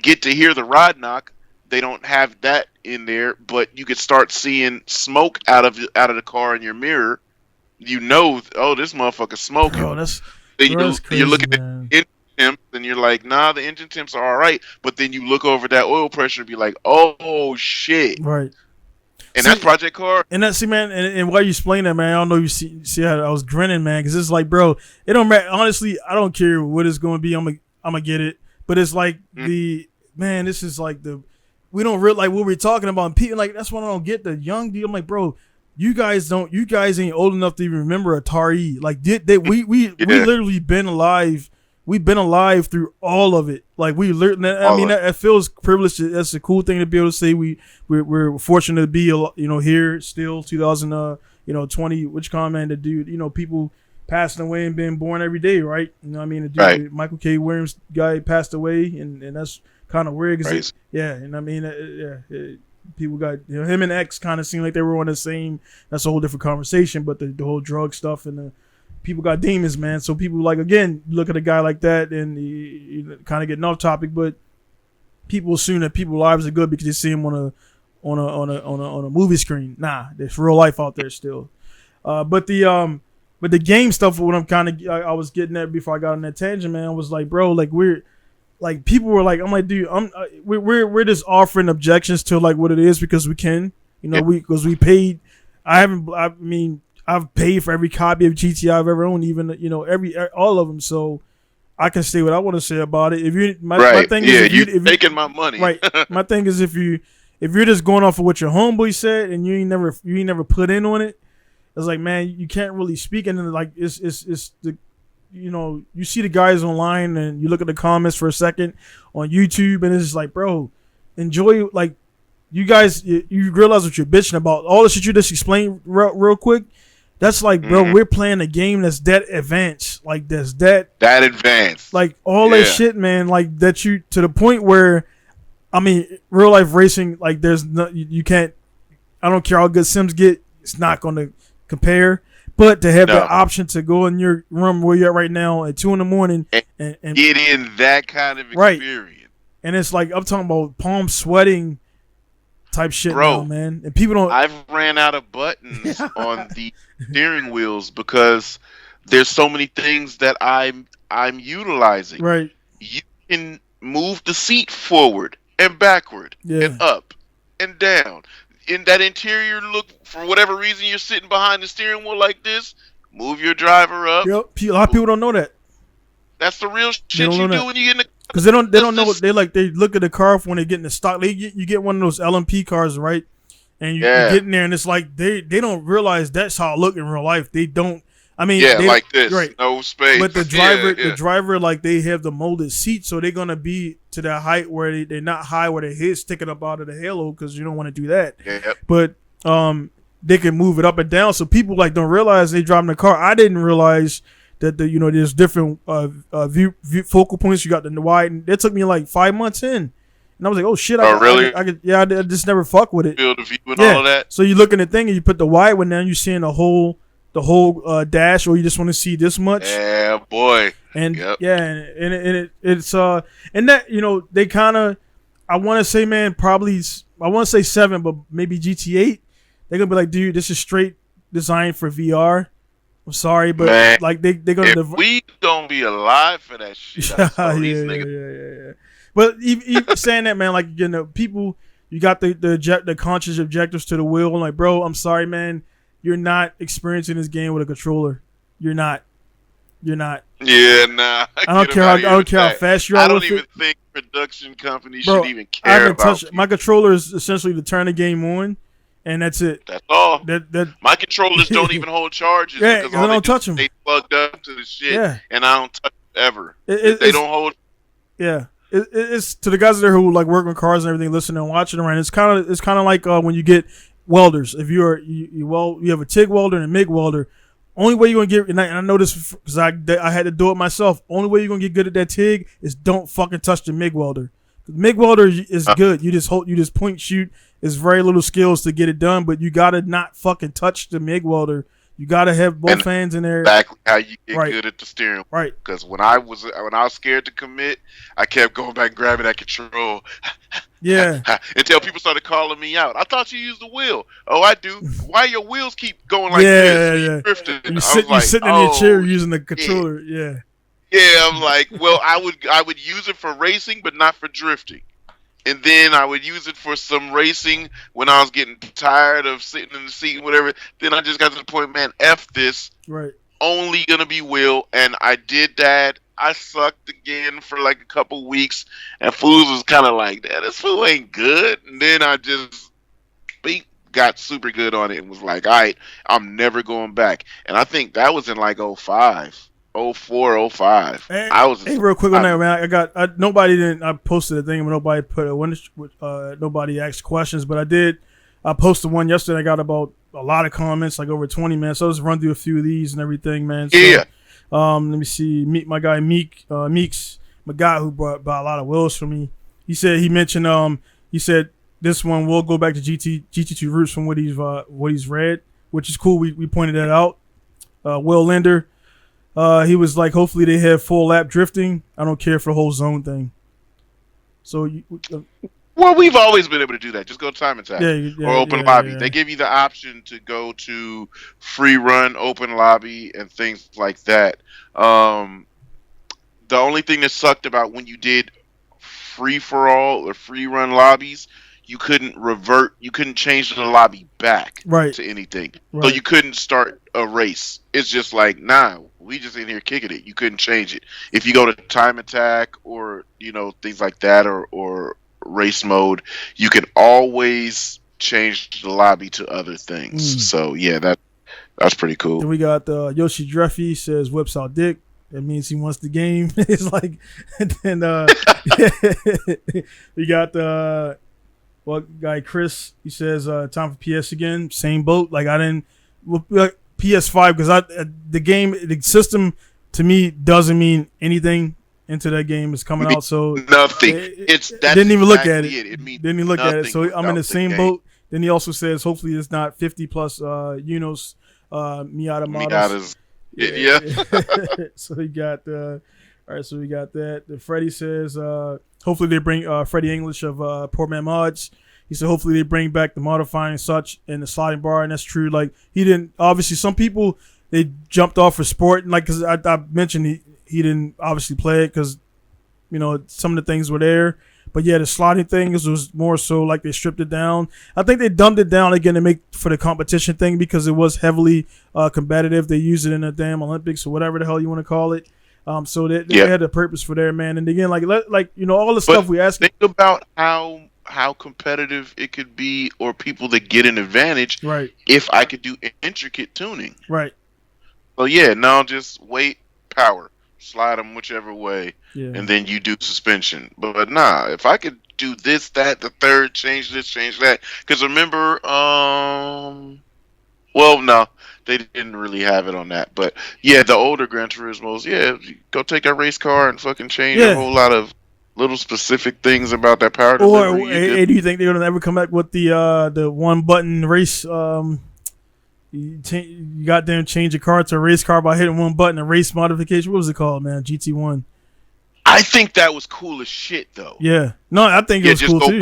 Speaker 2: get to hear the rod knock. They don't have that in there, but you could start seeing smoke out of the car in your mirror. Oh, this motherfucker's smoking.
Speaker 1: Bro, that's crazy,
Speaker 2: you're looking
Speaker 1: man.
Speaker 2: at engine temps, and you're like, nah, the engine temps are all right. But then you look over that oil pressure and be like, oh shit.
Speaker 1: Right.
Speaker 2: And that's Project Car.
Speaker 1: And that's, see, man, and while you explain that, man, I don't know you see how I was grinning, man, because it's like, bro, it don't matter. Honestly, I don't care what it's going to be. I'm gonna get it. But it's like this is like we don't really like what we're talking about. And people, like, that's what I don't get. The young deal, I'm like, bro, you guys ain't old enough to even remember Atari. Like, we literally been alive. We've been alive through all of it. Like, we learned. I mean, that feels privileged. That's a cool thing to be able to say. We're fortunate to be, here still 2020. Which comment the dude, people passing away and being born every day, right? You know what I mean? The dude,
Speaker 2: right.
Speaker 1: Michael K. Williams guy passed away, and that's kind of weird.
Speaker 2: Right.
Speaker 1: Yeah, and I mean, people got him and X kind of seemed like they were on the same. That's a whole different conversation. But the whole drug stuff and the people got demons, man. So people, like, again, look at a guy like that and you kind of getting off topic, but people assume that people's lives are good because they see him on a movie screen. Nah, there's real life out there still. But the game stuff, what I was getting at before I got on that tangent, man, was like, bro, like people were like, I'm like, dude, we're just offering objections to like what it is because we can, because we paid. I've paid for every copy of GTA I've ever owned, even all of them. So I can say what I want to say about it. If you, my thing is, if you're
Speaker 2: taking my money,
Speaker 1: right? My thing is, if you're just going off of what your homeboy said and you ain't never put in on it, it's like, man, you can't really speak. And then, like, it's the, you see the guys online and you look at the comments for a second on YouTube and it's just like, bro, enjoy, like, you guys, you realize what you're bitching about. All the shit you just explained real quick. That's like, bro, we're playing a game that's that advanced. Like, that
Speaker 2: advanced.
Speaker 1: Like, all that shit, man, like, that to the point where, I mean, real life racing, like, there's no, you can't, I don't care how good Sims get, it's not going to compare. But to have the option to go in your room where you're at right now at 2 a.m. and
Speaker 2: get in that kind of experience.
Speaker 1: Right. And it's like, I'm talking about palm sweating type shit, bro, now, man. And people don't.
Speaker 2: I've ran out of buttons on the steering wheels because there's so many things that I'm utilizing.
Speaker 1: Right.
Speaker 2: You can move the seat forward and backward and up and down. In that interior look, for whatever reason, you're sitting behind the steering wheel like this. Move your driver up.
Speaker 1: Yep. A lot of people don't know that.
Speaker 2: That's the real shit you do when you get in the.
Speaker 1: Because they don't know what they like. They look at the car when they get in the stock. You get one of those LMP cars, right? And you get in there, and it's like they don't realize that's how it look in real life. They don't. I mean,
Speaker 2: like this,
Speaker 1: right?
Speaker 2: No space.
Speaker 1: But the driver, like, they have the molded seat, so they're gonna be to that height where they're not high where their head's sticking up out of the halo because you don't want to do that.
Speaker 2: Yep.
Speaker 1: But they can move it up and down. So people like don't realize they driving the car. I didn't realize that there's different view focal points. You got the wide, and it took me like 5 months in, and I was like, oh shit,
Speaker 2: really?
Speaker 1: I just never fuck with it.
Speaker 2: Field of view and all of that.
Speaker 1: So you look at the thing and you put the wide one down, you're seeing the whole dash, or you just want to see this much.
Speaker 2: Yeah, boy.
Speaker 1: And it's and that they kind of, I want to say, man, probably I want to say 7, but maybe GT8. They're gonna be like, dude, this is straight designed for VR. I'm sorry, but
Speaker 2: man,
Speaker 1: like they're gonna.
Speaker 2: If we gonna be alive for that shit,
Speaker 1: yeah. But even saying that, man, like people, you got the conscious objectives to the wheel. I'm like, bro, I'm sorry, man, you're not experiencing this game with a controller. You're not.
Speaker 2: Yeah, nah.
Speaker 1: I don't care. I don't care how fast you are.
Speaker 2: I don't even think production companies should even care about it.
Speaker 1: My controller is essentially to turn the game on, and that's it.
Speaker 2: That's all. My controllers don't even hold charges.
Speaker 1: Yeah, because I don't touch them.
Speaker 2: They plugged up to the shit, and I don't touch them ever.
Speaker 1: They
Speaker 2: don't hold.
Speaker 1: Yeah, it's to the guys there who like work on cars and everything, listening and watching around. It's kind of like when you get welders. If you have a TIG welder and a MIG welder. Only way you're gonna get, and I know this because I had to do it myself. Only way you're gonna get good at that TIG is don't fucking touch the MIG welder. The MIG welder is good. You just point shoot. It's very little skills to get it done, but you gotta not fucking touch the MIG welder. You gotta have both hands in there.
Speaker 2: Exactly how you get good at the steering wheel.
Speaker 1: Right.
Speaker 2: Because when I was scared to commit, I kept going back and grabbing that control.
Speaker 1: Yeah.
Speaker 2: Until people started calling me out. I thought you used the wheel. Oh, I do. Why your wheels keep going like this?
Speaker 1: Yeah.
Speaker 2: Drifting.
Speaker 1: You're sitting in your chair using the controller. Yeah.
Speaker 2: Yeah, I'm like, well, I would use it for racing, but not for drifting. And then I would use it for some racing when I was getting tired of sitting in the seat and whatever. Then I just got to the point, man, F this.
Speaker 1: Right.
Speaker 2: Only going to be wheel. And I did that. I sucked again for like a couple weeks. And Fools was kind of like, this fool ain't good. And then I just got super good on it and was like, all right, I'm never going back. And I think that was in like 05. 04, 05.
Speaker 1: Hey, real quick on that, man. I posted a thing, but nobody nobody asked questions, but I posted one yesterday. I got about a lot of comments, like over 20, man. So let's run through a few of these and everything, man. So,
Speaker 2: yeah.
Speaker 1: Let me see. My guy Meeks, my guy who bought a lot of wheels for me. He said this one will go back to GT2 roots from what he's read, which is cool. We pointed that out. Will Linder. He was like, hopefully they have full lap drifting. I don't care for the whole zone thing. So,
Speaker 2: well, we've always been able to do that. Just go to time attack or open lobby.
Speaker 1: Yeah.
Speaker 2: They give you the option to go to free run, open lobby, and things like that. The only thing that sucked about when you did free for all or free run lobbies, you couldn't revert. You couldn't change the lobby back to anything. Right. So you couldn't start a race. It's just like, nah, we just in here kicking it. You couldn't change it. If you go to time attack or, things like that or race mode, you can always change the lobby to other things. So, yeah, that's pretty cool.
Speaker 1: Then we got Yoshi Dreffy says whips out dick. That means he wants the game. It's like, and then we got guy Chris. He says time for PS again. Same boat. Like I didn't PS5 because the system to me doesn't mean anything until that game is coming out. So
Speaker 2: nothing.
Speaker 1: Didn't even look at it. Didn't even look at it. So I'm in the same
Speaker 2: game.
Speaker 1: boat. Then he also says hopefully it's not 50 plus Miata models.
Speaker 2: Yeah.
Speaker 1: So we got all right. So we got that. The Freddie says hopefully they bring Freddie English of Poor Man Mods. He said hopefully they bring back the modifying and such and the sliding bar, and that's true. Like he didn't. Obviously, some people they jumped off for sport, and like because I mentioned he didn't obviously play it because some of the things were there. But yeah, the sliding things was more so like they stripped it down. I think they dumbed it down again to make for the competition thing because it was heavily competitive. They used it in the damn Olympics or whatever the hell you want to call it. So they had a purpose for there, man. And again, all the stuff we ask.
Speaker 2: Think about how competitive it could be, or people that get an advantage.
Speaker 1: Right.
Speaker 2: If I could do intricate tuning.
Speaker 1: Right.
Speaker 2: So yeah, no, just weight, power, slide them whichever way.
Speaker 1: Yeah.
Speaker 2: And then you do suspension. But nah, if I could do this, that, the third, change this, change that. Because remember, Well, no, they didn't really have it on that. But yeah, the older Gran Turismos, yeah, go take that race car and fucking change a
Speaker 1: Yeah.
Speaker 2: whole lot of little specific things about that power delivery.
Speaker 1: Or
Speaker 2: You good?
Speaker 1: do you think they're gonna ever come back with the one button race? You got them change your car to a race car by hitting one button. A race modification. What was it called, man? GT1.
Speaker 2: I think that was cool as shit, though.
Speaker 1: Yeah. No, I think it
Speaker 2: Yeah,
Speaker 1: was
Speaker 2: just
Speaker 1: cool too.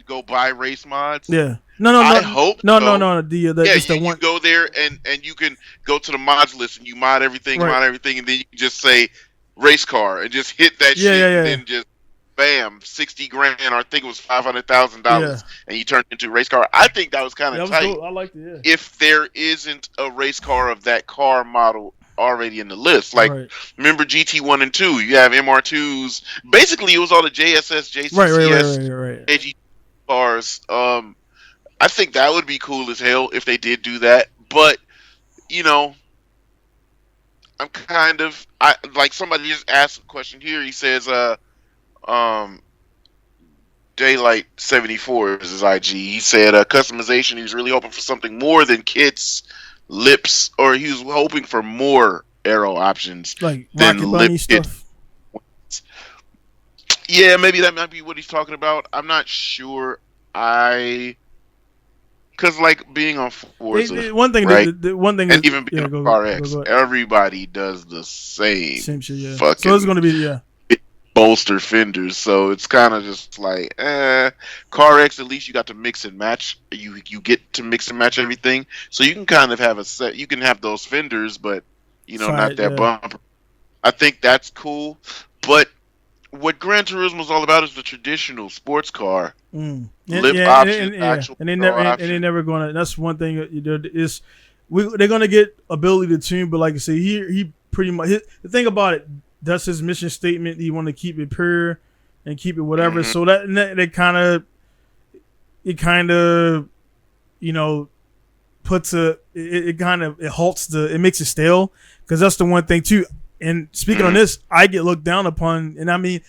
Speaker 2: go buy race mods.
Speaker 1: Yeah. No.
Speaker 2: I hope
Speaker 1: No.
Speaker 2: so.
Speaker 1: No.
Speaker 2: Yeah,
Speaker 1: Just the
Speaker 2: you
Speaker 1: one.
Speaker 2: go there and you can go to the mods list and you mod everything,
Speaker 1: Right.
Speaker 2: and then you can just say race car and just hit that
Speaker 1: Yeah,
Speaker 2: shit
Speaker 1: yeah,
Speaker 2: and
Speaker 1: yeah.
Speaker 2: then just bam, 60 grand, or I think it was $500,000,
Speaker 1: Yeah.
Speaker 2: and you turn into a race car. I think that was kind
Speaker 1: That
Speaker 2: of
Speaker 1: was
Speaker 2: tight.
Speaker 1: dope. I liked it. Yeah.
Speaker 2: If there isn't a race car of that car model already in the list, like
Speaker 1: Right.
Speaker 2: remember GT1 and 2, you have MR2s. Basically, it was all the JSS,
Speaker 1: Right.
Speaker 2: JCCS, AG cars. I think that would be cool as hell if they did do that. But you know, I like somebody just asked a question here. He says, um, Daylight 74 is his IG. He said, customization. He was really hoping for something more than kits, lips, or he was hoping for more arrow options
Speaker 1: Like
Speaker 2: than
Speaker 1: Rocket
Speaker 2: lip
Speaker 1: Bunny
Speaker 2: kit.
Speaker 1: stuff.
Speaker 2: Yeah, maybe that might be what he's talking about. I'm not sure. Because like being on Forza,
Speaker 1: One thing.
Speaker 2: right?
Speaker 1: The one thing
Speaker 2: And
Speaker 1: is
Speaker 2: even being
Speaker 1: go
Speaker 2: on
Speaker 1: ahead.
Speaker 2: RX, everybody does the same
Speaker 1: Same shit. Yeah.
Speaker 2: fucking
Speaker 1: So it's gonna be
Speaker 2: bolster fenders. So it's kind of just like, Car X, at least you got to mix and match. You get to mix and match everything. So you can kind of have a set. You can have those fenders, but not that bumper. I think that's cool. But what Gran Turismo is all about is the traditional sports car. Lip options, actual
Speaker 1: and they never gonna. That's one thing. They're gonna get ability to tune, but like I say, he pretty much the thing about it. That's his mission statement. He want to keep it pure and keep it whatever. So that kind of puts it halts it makes it stale, because that's the one thing too. And speaking on this, I get looked down upon, and I mean,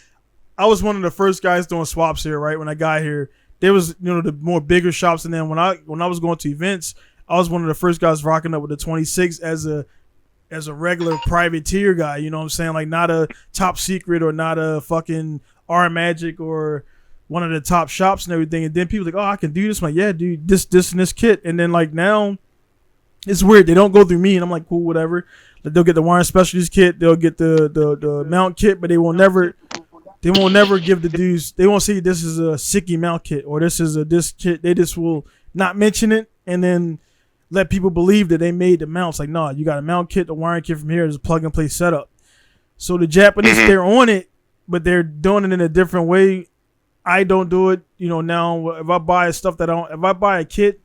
Speaker 1: I was one of the first guys doing swaps here, right? When I got here, there was the more bigger shops, and then when I was going to events, I was one of the first guys rocking up with the 26 as a regular privateer guy. You know what I'm saying? Like not a top secret or not a fucking R Magic or one of the top shops and everything. And then people like, oh, I can do this. I'm like, yeah, dude, this and this kit. And then like now, it's weird. They don't go through me, and I'm like, cool, whatever. Like, they'll get the Wiring Specialties kit, they'll get the mount kit, but they won't never give the dudes. They won't say this is a Sicky mount kit or this is a this kit. They just will not mention it and then let people believe that they made the mounts. Like, nah, you got a mount kit, the wiring kit from here is a plug and play setup. So the Japanese, they're on it, but they're doing it in a different way. I don't do it. Now if I buy stuff if I buy a kit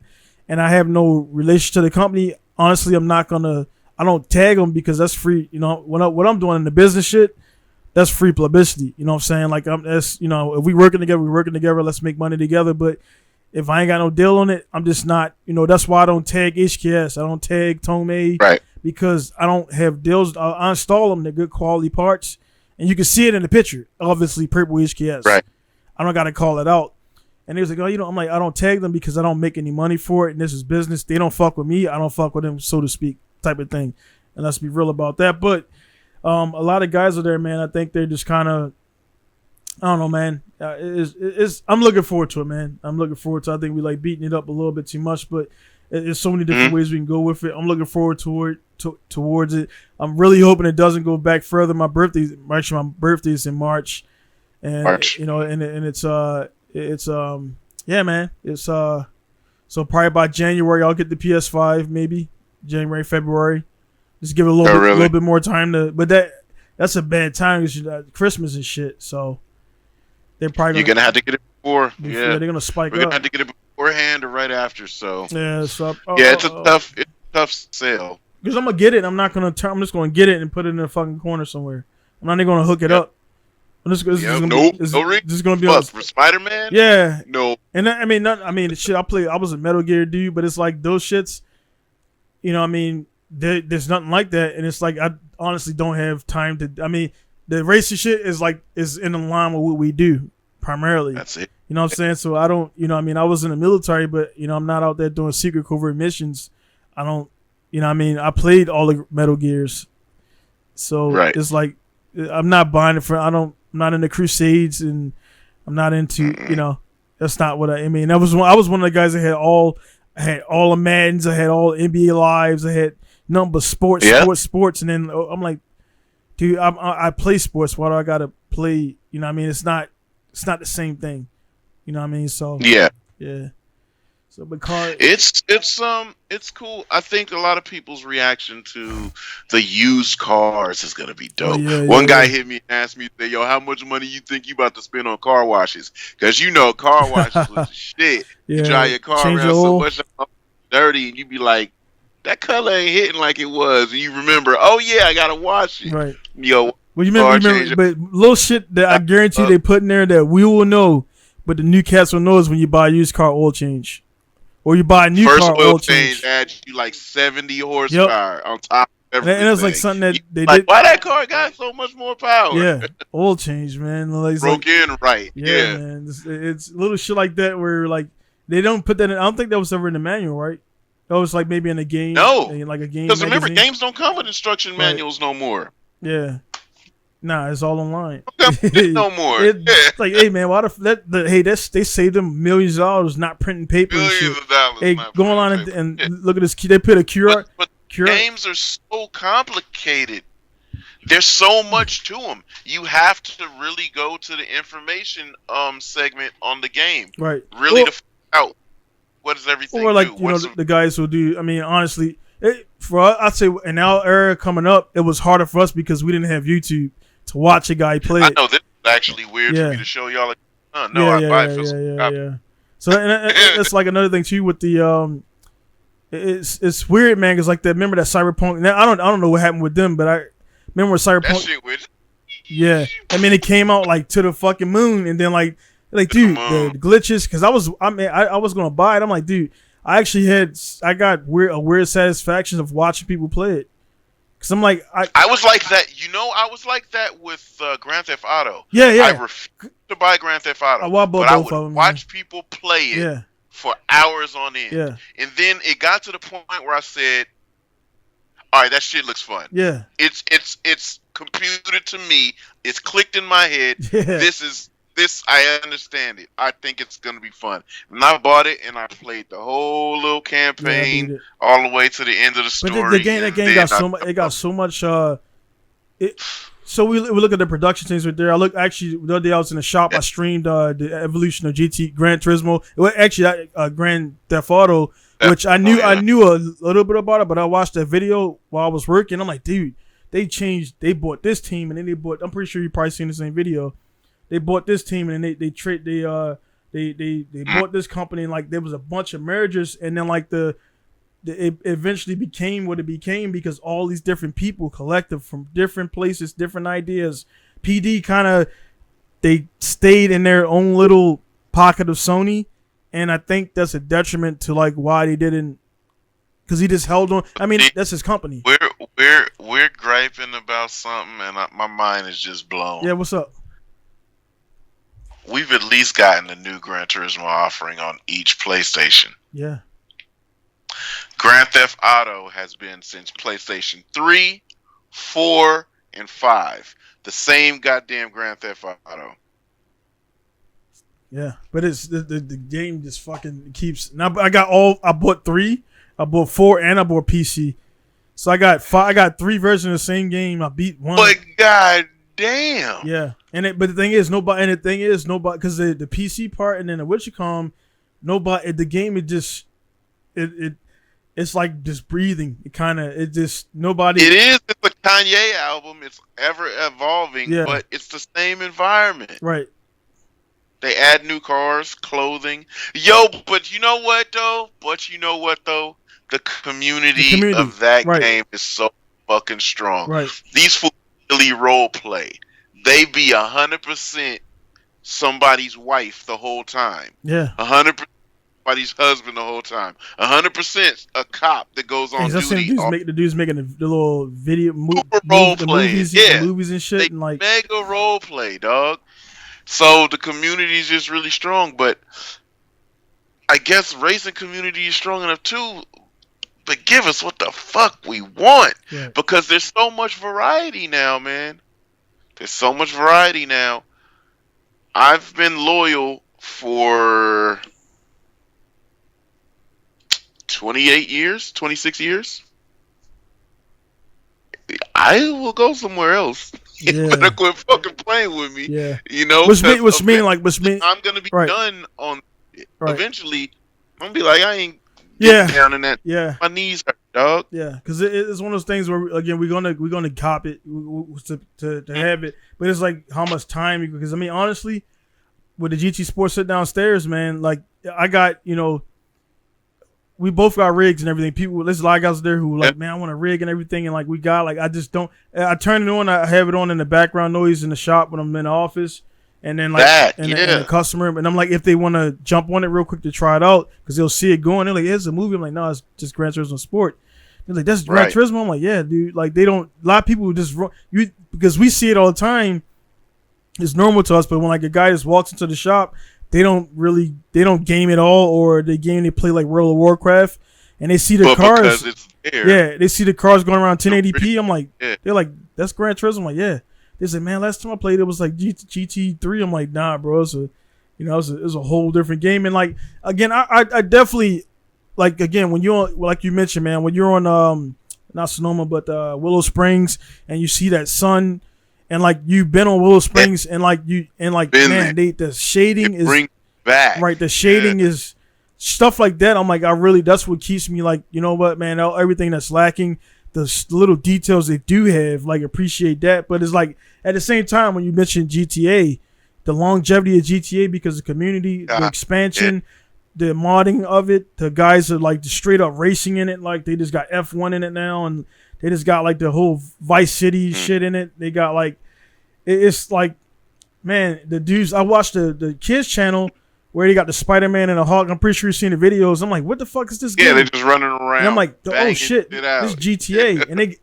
Speaker 1: and I have no relation to the company, honestly, I don't tag them because that's free. What I'm doing in the business shit, that's free publicity. You know what I'm saying? Like, if we working together, we're working together. Let's make money together. But if I ain't got no deal on it, I'm just not. That's why I don't tag HKS. I don't tag Touge,
Speaker 2: right?
Speaker 1: Because I don't have deals. I install them. They're good quality parts, and you can see it in the picture. Obviously, purple HKS.
Speaker 2: Right.
Speaker 1: I don't got to call it out. And he was like, oh, I'm like, I don't tag them because I don't make any money for it, and this is business. They don't fuck with me. I don't fuck with them, so to speak, type of thing. And let's be real about that. But a lot of guys are there, man. I think they're just kind of, I don't know, man. I'm looking forward to it, man. I'm looking forward to it. I think we like beating it up a little bit too much, but there's so many different ways we can go with it. I'm looking forward towards it. I'm really hoping it doesn't go back further. My birthday is in March, and and it's yeah, man. It's so probably by January I'll get the PS5, maybe January, February. Just give it a little bit more time but that's a bad time because Christmas and shit. So they're probably
Speaker 2: gonna have to get it before.
Speaker 1: Yeah, they're gonna spike.
Speaker 2: We're gonna have to get it beforehand or right after. So
Speaker 1: yeah,
Speaker 2: it's a tough sale.
Speaker 1: Because I'm gonna get it. I'm not gonna turn. I'm just gonna get it and put it in a fucking corner somewhere. I'm not even gonna hook it up. This is gonna be on
Speaker 2: for Spider-Man.
Speaker 1: Yeah,
Speaker 2: no.
Speaker 1: And I mean, shit. I was a Metal Gear dude, but it's like those shits. I mean, there's nothing like that, and it's like I honestly don't have time to. I mean, the racing shit is in line with what we do primarily.
Speaker 2: That's it.
Speaker 1: You know what I'm saying? So I don't. I mean, I was in the military, but I'm not out there doing secret covert missions. I don't, you know what I mean? I played all the Metal Gears. So
Speaker 2: Right.
Speaker 1: it's like, I'm not buying it I'm not into Crusades, and I'm not into, that's not what I mean. I was one of the guys that I had all the Maddens, I had all NBA Lives, I had nothing but sports,
Speaker 2: Yeah.
Speaker 1: sports. And then I'm like, dude, I play sports. Why do I gotta play? You know what I mean? It's not the same thing. You know what I mean? So
Speaker 2: Yeah.
Speaker 1: So because
Speaker 2: it's cool. I think a lot of people's reaction to the used cars is gonna be dope. One guy hit me and asked me, "Yo, how much money you think you about to spend on car washes? Because car washes was the shit. You drive your car around so much dirty, and you be like, that color ain't hitting like it was. And you remember, oh yeah, I gotta wash it.
Speaker 1: Right.
Speaker 2: Yo,
Speaker 1: well, you remember, but little shit that I guarantee they put in there that we will know, but the new cats will know is when you buy a used car oil change. Or you buy a new car oil change.
Speaker 2: Adds you like 70 horsepower on top of everything.
Speaker 1: And it's like something that they
Speaker 2: did. Why that car got so much more power?
Speaker 1: Yeah, oil change, man. Like,
Speaker 2: broke in right. Yeah,
Speaker 1: man. It's little shit like that where like they don't put that in. I don't think that was ever in the manual, right? That was like maybe in a game.
Speaker 2: No,
Speaker 1: like a game.
Speaker 2: Because remember, games don't come with instruction manuals no more.
Speaker 1: Yeah. Nah, it's all online.
Speaker 2: No more.
Speaker 1: It's like, hey man, why they saved them millions of dollars not printing paper and shit.
Speaker 2: Millions of dollars.
Speaker 1: Hey, go online and look at this. They put a QR.
Speaker 2: But games are so complicated. There's so much to them. You have to really go to the information segment on the game.
Speaker 1: Right.
Speaker 2: Really to find out what does everything
Speaker 1: or like
Speaker 2: do.
Speaker 1: the guys who do. I mean, honestly, for us, I'd say in our era coming up, it was harder for us because we didn't have YouTube to watch a guy play it.
Speaker 2: I know this is actually weird for me to show y'all. Yeah.
Speaker 1: So and it's like another thing too with the it's weird, man. Cause like remember that Cyberpunk. Now I don't know what happened with them, but I remember Cyberpunk.
Speaker 2: That shit weird.
Speaker 1: Yeah, I mean it came out like to the fucking moon, and then like dude, the glitches. Cause I was gonna buy it. I'm like, dude, I got a weird satisfaction of watching people play it. Cause I'm like,
Speaker 2: I was like that. I was like that with Grand Theft Auto.
Speaker 1: Yeah.
Speaker 2: I refused to buy Grand Theft Auto, but I would watch people play it for hours on end.
Speaker 1: Yeah.
Speaker 2: And then it got to the point where I said, "All right, that shit looks fun.
Speaker 1: Yeah.
Speaker 2: It's computed to me. It's clicked in my head.
Speaker 1: Yeah.
Speaker 2: This. I understand it. I think it's gonna be fun." And I bought it and I played the whole little campaign all the way to the end of the story.
Speaker 1: But that game got so much. It got so much. So we look at the production things right there. I look actually the other day I was in the shop. I streamed the evolution of Gran Turismo. Well, actually, Grand Theft Auto, which I knew a little bit about it, but I watched that video while I was working. I'm like, dude, they changed. They bought this team, and then they bought. I'm pretty sure you probably seen the same video. They bought this team, and then they bought this company, and like there was a bunch of mergers, and then like it eventually became what it became because all these different people collective from different places, different ideas. PD kind of they stayed in their own little pocket of Sony, and I think that's a detriment to like why they didn't, because he just held on. I mean, that's his company.
Speaker 2: We're griping about something, and my mind is just blown.
Speaker 1: Yeah, what's up?
Speaker 2: We've at least gotten a new Gran Turismo offering on each PlayStation.
Speaker 1: Yeah.
Speaker 2: Grand Theft Auto has been since PlayStation 3, 4, and 5. The same goddamn Grand Theft Auto.
Speaker 1: Yeah, but it's the game just fucking keeps. Now I bought 3, I bought 4, and I bought PC. So I got 5. I got 3 versions of the same game. I beat 1.
Speaker 2: But god damn.
Speaker 1: Yeah, but the thing is nobody, because the PC part and then the Witchcom, nobody. The game it's like just breathing. Nobody.
Speaker 2: It is. It's a Kanye album. It's ever evolving, but it's the same environment.
Speaker 1: Right.
Speaker 2: They add new cars, clothing. Yo, but you know what though? The community of that game is so fucking strong.
Speaker 1: Right.
Speaker 2: These fools really role play. They be 100% somebody's wife the whole time.
Speaker 1: Yeah.
Speaker 2: 100% somebody's husband the whole time. 100% a cop that goes on duty.
Speaker 1: The dudes making the little video
Speaker 2: role play.
Speaker 1: Movies and shit.
Speaker 2: They
Speaker 1: and like
Speaker 2: mega role play, dog. So the community is just really strong, but I guess racing community is strong enough too. but give us what the fuck we want.
Speaker 1: Right.
Speaker 2: Because there's so much variety now, man. There's so much variety now. I've been loyal for 28 years, 26 years. I will go somewhere else. You better quit fucking playing with me.
Speaker 1: Yeah.
Speaker 2: You know?
Speaker 1: Which mean
Speaker 2: I'm going to be done on it.
Speaker 1: Right.
Speaker 2: Eventually, I'm going to be like, I ain't getting down in that.
Speaker 1: Yeah.
Speaker 2: My knees hurt, dog.
Speaker 1: Yeah, because it's one of those things where, again, we're gonna cop it to have it. But it's like how much time, because, I mean, honestly, with the GT Sports sit downstairs, man, like, I got, we both got rigs and everything. People, there's a lot of guys there who like, man, I want a rig and everything, and like we got, like, I just don't. I turn it on, I have it on in the background noise in the shop when I'm in the office, and then like and the customer, and I'm like, if they want to jump on it real quick to try it out, because they'll see it going, they're like, it's a movie. I'm like, no, it's just Gran Turismo Sport. They're like, that's Gran Turismo. I'm like, yeah, dude. Like, they don't. A lot of people just because we see it all the time. It's normal to us, but when like a guy just walks into the shop, they don't game at all, or they play like World of Warcraft, and they see the cars.
Speaker 2: It's there.
Speaker 1: Yeah, they see the cars going around 1080p. I'm like, they're like, that's Gran Turismo. I'm like, yeah. They say, man, last time I played it was like GT3. I'm like, nah, bro, it's a whole different game. And like, again, I definitely, like, again, when you're like you mentioned, man, when you're on not Sonoma but Willow Springs, and you see that sun. And like, you've been on Willow Springs, and like man, the shading is
Speaker 2: back.
Speaker 1: Right, the shading is stuff like that. I'm like, that's what keeps me like, you know what, man, everything that's lacking, the little details they do have, like, appreciate that. But it's like, at the same time, when you mention GTA, the longevity of GTA, because the community, the expansion, the modding of it, the guys are like straight up racing in it, like they just got F1 in it now, and they just got like the whole Vice City shit in it. They got like, it's like, man, the dudes, I watched the kids channel where they got the Spider-Man and the Hulk. I'm pretty sure you've seen the videos. I'm like, what the fuck is this game?
Speaker 2: Yeah, they're just running around.
Speaker 1: And I'm like, oh shit, this is GTA. And they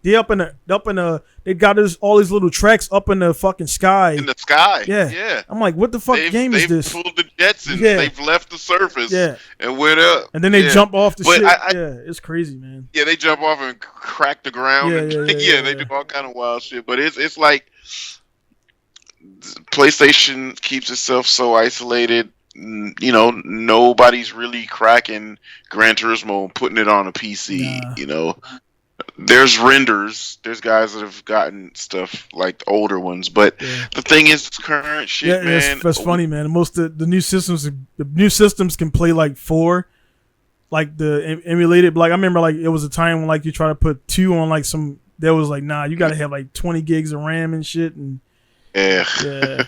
Speaker 1: they got all these little tracks up in the fucking sky.
Speaker 2: In the sky.
Speaker 1: Yeah. I'm like, what the fuck game is this?
Speaker 2: They've pulled the Jetsons. Yeah. They've left the surface.
Speaker 1: Yeah.
Speaker 2: And went up.
Speaker 1: And then they jump off the shit. It's crazy, man.
Speaker 2: Yeah, they jump off and crack the ground. Yeah, they do all kind of wild shit. But it's like PlayStation keeps itself so isolated. Nobody's really cracking Gran Turismo and putting it on a PC. Nah. There's renders. There's guys that have gotten stuff like the older ones, but the thing is, it's current shit, man.
Speaker 1: That's funny, man. Most of the new systems can play like 4, like the emulated. Like, I remember, like, it was a time when like you try to put 2 on like some. There was like, nah, you got to have like 20 gigs of RAM and shit, and yeah.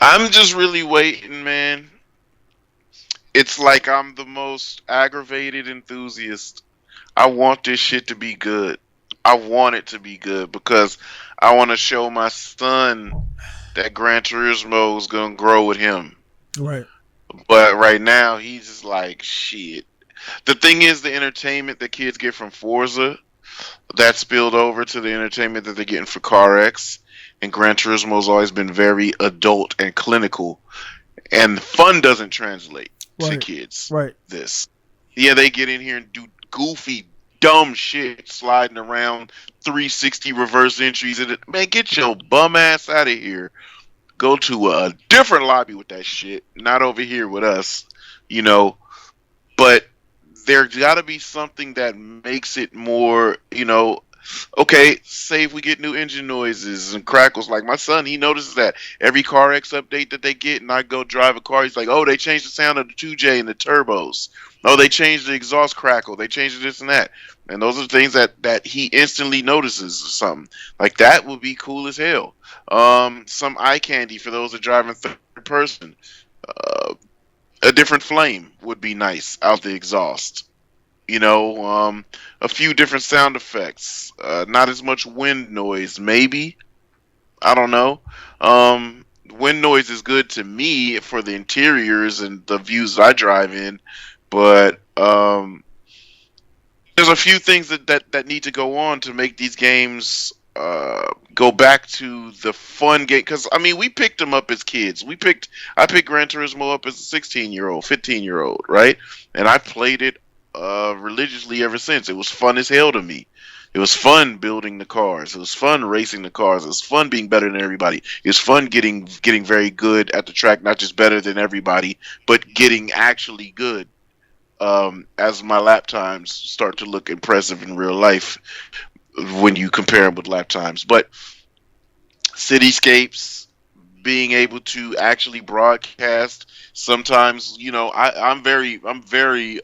Speaker 2: I'm just really waiting, man. It's like I'm the most aggravated enthusiast. I want this shit to be good. I want it to be good because I want to show my son that Gran Turismo is going to grow with him.
Speaker 1: Right.
Speaker 2: But right now, he's just like, shit. The thing is, the entertainment that kids get from Forza, that spilled over to the entertainment that they're getting for CarX. And Gran Turismo has always been very adult and clinical. And fun doesn't translate to kids.
Speaker 1: Right.
Speaker 2: They get in here and do goofy, dumb shit, sliding around 360 reverse entries. Man, get your bum ass out of here. Go to a different lobby with that shit. Not over here with us, But there's got to be something that makes it more, okay, say if we get new engine noises and crackles. Like my son, he notices that every CarX update that they get, and I go drive a car, he's like, oh, they changed the sound of the Touge and the turbos. Oh, they changed the exhaust crackle. They changed this and that. And those are the things that he instantly notices or something. Like, that would be cool as hell. Some eye candy for those that drive in third person. A different flame would be nice out the exhaust. A few different sound effects. Not as much wind noise, maybe. I don't know. Wind noise is good to me for the interiors and the views I drive in, but there's a few things that need to go on to make these games go back to the fun game. Because, I mean, we picked them up as kids. I picked Gran Turismo up as a 16-year-old, 15-year-old, right? And I played it religiously ever since. It was fun as hell to me. It was fun building the cars. It was fun racing the cars. It was fun being better than everybody. It was fun getting very good at the track, not just better than everybody, but getting actually good. As my lap times start to look impressive in real life when you compare them with lap times. But cityscapes, being able to actually broadcast. Sometimes, I'm very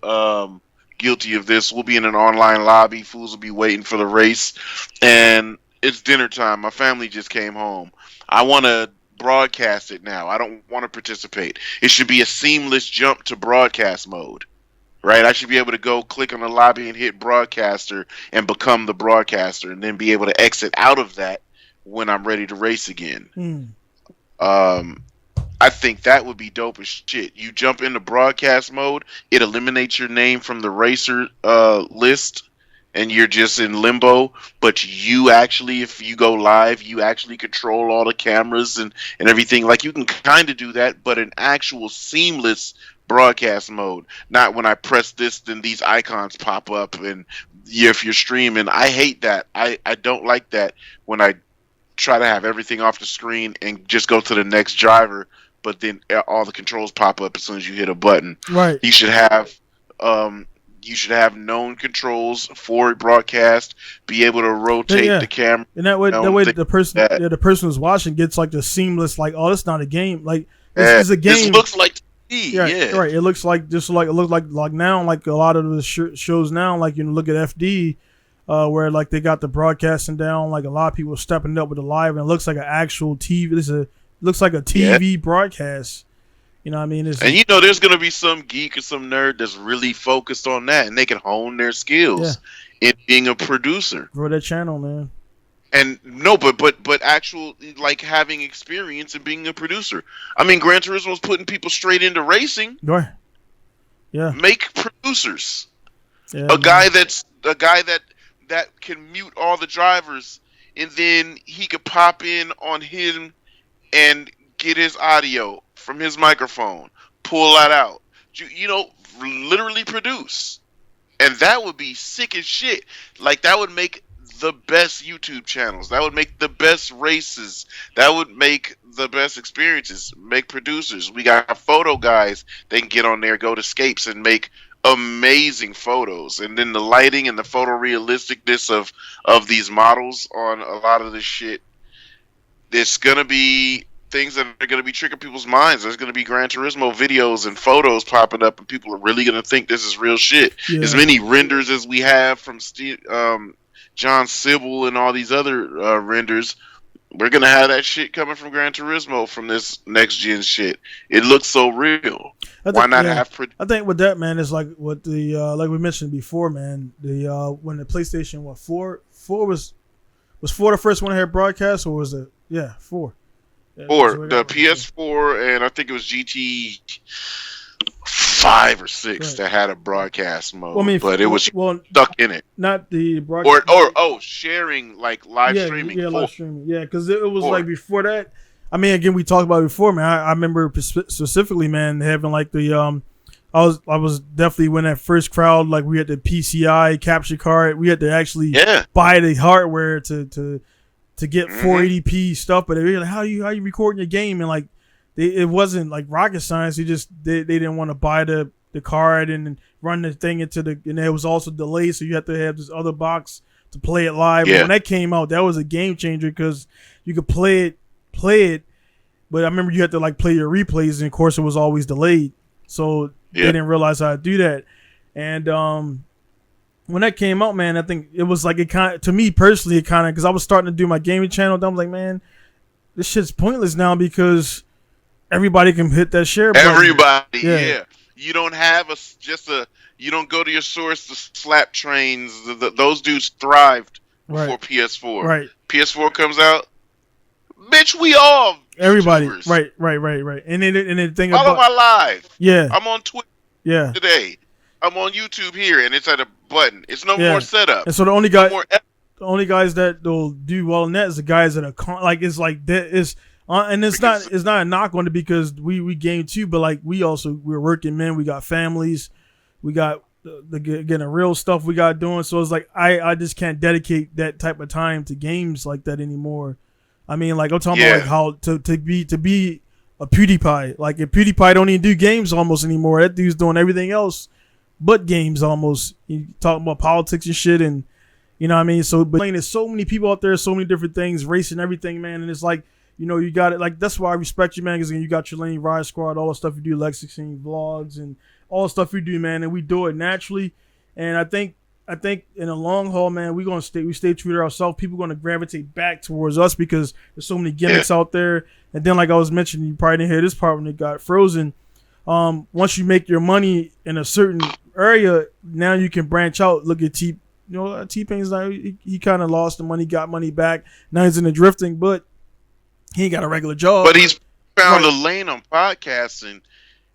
Speaker 2: guilty of this. We'll be in an online lobby, fools will be waiting for the race, and it's dinner time. My family just came home. I want to broadcast it now. I don't want to participate. It should be a seamless jump to broadcast mode. Right, I should be able to go click on the lobby and hit broadcaster and become the broadcaster, and then be able to exit out of that when I'm ready to race again. I think that would be dope as shit. You jump into broadcast mode, it eliminates your name from the racer list, and you're just in limbo. But you actually, if you go live, you actually control all the cameras and everything. Like, you can kind of do that, but an actual seamless broadcast mode. Not when I press this, then these icons pop up, and if you're streaming, I hate that. I don't like that when I try to have everything off the screen and just go to the next driver, but then all the controls pop up as soon as you hit a button.
Speaker 1: Right.
Speaker 2: You should have known controls for broadcast, be able to rotate the camera.
Speaker 1: And that way the person who's watching gets like the seamless, like, oh, it's not a game. Like, this is a game.
Speaker 2: This looks like TV.
Speaker 1: Yeah. Right. It looks like now, like a lot of the shows now, like, look at FD, where like they got the broadcasting down, like a lot of people stepping up with the live, and it looks like an actual TV. Looks like a TV broadcast. You know what I mean?
Speaker 2: And there's gonna be some geek or some nerd that's really focused on that, and they can hone their skills in being a producer.
Speaker 1: Grow that channel, man.
Speaker 2: And no, but actual, like, having experience in being a producer. I mean, Gran Turismo is putting people straight into racing.
Speaker 1: Right. Yeah.
Speaker 2: Make producers.
Speaker 1: Yeah,
Speaker 2: a guy that can mute all the drivers, and then he could pop in on him and get his audio from his microphone, pull that out. Literally produce. And that would be sick as shit. Like, that would make the best YouTube channels. That would make the best races. That would make the best experiences. Make producers. We got photo guys. They can get on there, go to Scapes, and make amazing photos. And then the lighting and the photorealisticness of these models on a lot of this shit. There's gonna be things that are gonna be tricking people's minds. There's gonna be Gran Turismo videos and photos popping up, and people are really gonna think this is real shit. Yeah. As many renders as we have from John Sybil and all these other renders, we're gonna have that shit coming from Gran Turismo from this next gen shit. It looks so real. Why not have?
Speaker 1: I think with that, man, is like what the like we mentioned before, man. The when the PlayStation 4 was 4 the first one I had broadcast, or was it 4? Yeah,
Speaker 2: 4, the PS4, and I think it was GT 5 or 6 that had a broadcast mode. Well, I mean, but it was stuck in it.
Speaker 1: Not the broadcast.
Speaker 2: Or sharing, like, live streaming.
Speaker 1: Yeah, live streaming. Yeah, because it was like before that. I mean, again, we talked about it before, man. I remember specifically, man, having like the I was definitely when that first crowd, like, we had the PCI capture card. We had to actually buy the hardware to get 480p stuff. But they were like, how you recording your game? And like, it wasn't like rocket science. They didn't want to buy the card and run the thing into and it was also delayed, so you have to have this other box to play it live. Yeah. When that came out, that was a game changer because you could play it, but I remember you had to like play your replays, and of course it was always delayed, so they didn't realize how to do that. And when that came out, man, I think it was like, it kind of, to me personally, it kind of, because I was starting to do my gaming channel, I was like, man, this shit's pointless now because everybody can hit that share button.
Speaker 2: Everybody, yeah. You don't have you don't go to your source to slap trains. Those dudes thrived before PS4.
Speaker 1: Right.
Speaker 2: PS4 comes out, bitch, we all
Speaker 1: everybody.
Speaker 2: YouTubers.
Speaker 1: Right. And then thing
Speaker 2: follow my live.
Speaker 1: Yeah.
Speaker 2: I'm on Twitter today. I'm on YouTube here, and it's at a button. It's no more setup.
Speaker 1: And so the only guys that will do well in that is the guys that are like, it's like that is. And it's not a knock on it because we game too, but like we're working men, we got families, we got the real stuff we got doing. So it's like I just can't dedicate that type of time to games like that anymore. I mean, like I'm talking about like how to be a PewDiePie. Like if PewDiePie don't even do games almost anymore, that dude's doing everything else but games almost. You talking about politics and shit, and you know what I mean. So, but there's so many people out there, so many different things, racing, everything, man. And it's like, you know, you got it. Like that's why I respect you, man. Because you got your Lane Ride Squad, all the stuff you do, Lexis King vlogs, and all the stuff you do, man. And we do it naturally. And I think in the long haul, man, we stay true to ourselves. People are gonna gravitate back towards us because there's so many gimmicks out there. And then, like I was mentioning, you probably didn't hear this part when it got frozen. Once you make your money in a certain area, now you can branch out. Look at T-Pain's like he kind of lost the money, got money back. Now he's in the drifting, but he ain't got a regular job.
Speaker 2: But he's found a lane on podcasting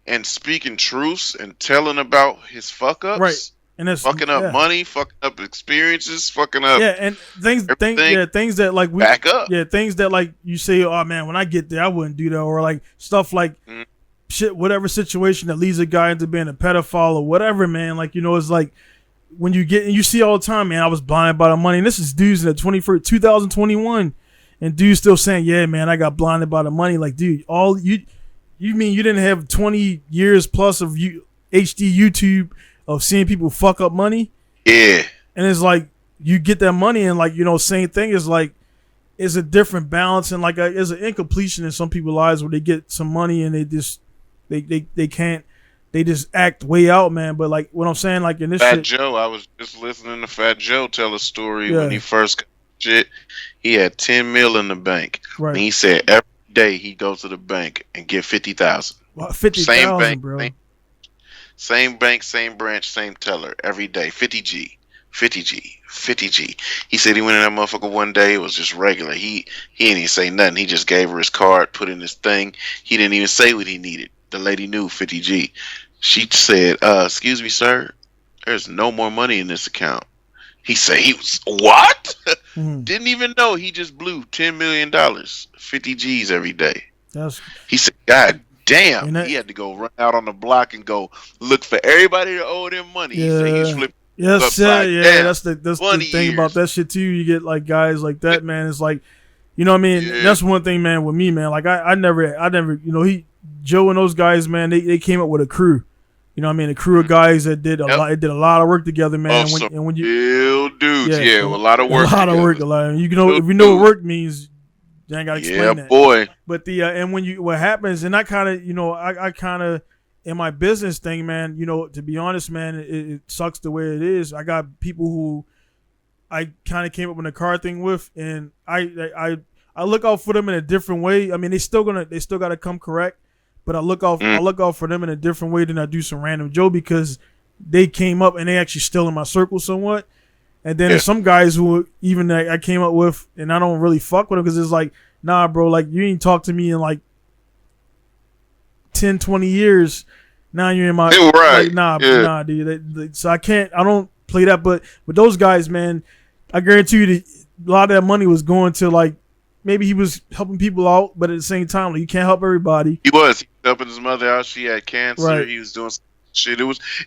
Speaker 2: and speaking truths and telling about his fuck ups.
Speaker 1: Right. And that's
Speaker 2: fucking up money, fucking up experiences, fucking up
Speaker 1: and things that like we
Speaker 2: back up.
Speaker 1: Yeah, things that like you say, oh man, when I get there I wouldn't do that, or like stuff like shit, whatever situation that leads a guy into being a pedophile or whatever, man. Like, you know, it's like when you get and you see all the time, man, I was blinded by the money. And this is dudes in the 2021, and dudes still saying, yeah, man, I got blinded by the money. Like, dude, all you mean you didn't have 20 years plus of HD YouTube of seeing people fuck up money?
Speaker 2: Yeah. And
Speaker 1: it's like you get that money and like, you know, same thing is like it's a different balance and like there's an incompletion in some people's lives where they get some money and they just they can't, they just act way out, man. But like what I'm saying, like in this
Speaker 2: Fat
Speaker 1: shit,
Speaker 2: Joe, I was just listening to Fat Joe tell a story when he first got shit. He had 10 mil in the bank.
Speaker 1: Right.
Speaker 2: And he said every day he'd go to the bank and get 50,000.
Speaker 1: Well, 50,000, bro.
Speaker 2: Same bank, same branch, same teller every day. 50G, 50G, 50G. He said he went in that motherfucker one day. It was just regular. He didn't even say nothing. He just gave her his card, put in his thing. He didn't even say what he needed. The lady knew 50G. She said, excuse me, sir, there's no more money in this account. He said he was, what? Didn't even know. He just blew $10 million, 50 G's every day. He said, God damn. He had to go run out on the block and go look for everybody that owed him money. He said he was flipping.
Speaker 1: That's the thing about that shit too. You get like guys like that, man. It's like, you know what I mean? Yeah. That's one thing, man, with me, man. Like I never, you know, Joe and those guys, man, they came up with a crew. You know what I mean? A crew of guys that did a lot of work together, man. When you
Speaker 2: real dudes, a lot of work.
Speaker 1: You know, if you know what work means, you ain't gotta explain that.
Speaker 2: Yeah, boy.
Speaker 1: But and what happens, and I kind of, you know, I kind of in my business thing, man. You know, to be honest, man, it sucks the way it is. I got people who I kind of came up with a car thing with, and I look out for them in a different way. I mean, they still gotta come correct. But I look out for them in a different way than I do some random Joe, because they came up and they actually still in my circle somewhat. And then there's some guys who even I came up with and I don't really fuck with them because it's like, nah, bro, like you ain't talked to me in like 10, 20 years. Now you're in my like, nah, dude. So I don't play that. But with those guys, man, I guarantee you that a lot of that money was going to like, maybe he was helping people out, but at the same time, like, you can't help everybody.
Speaker 2: He was helping his mother out. She had cancer. Right. He was doing shit. It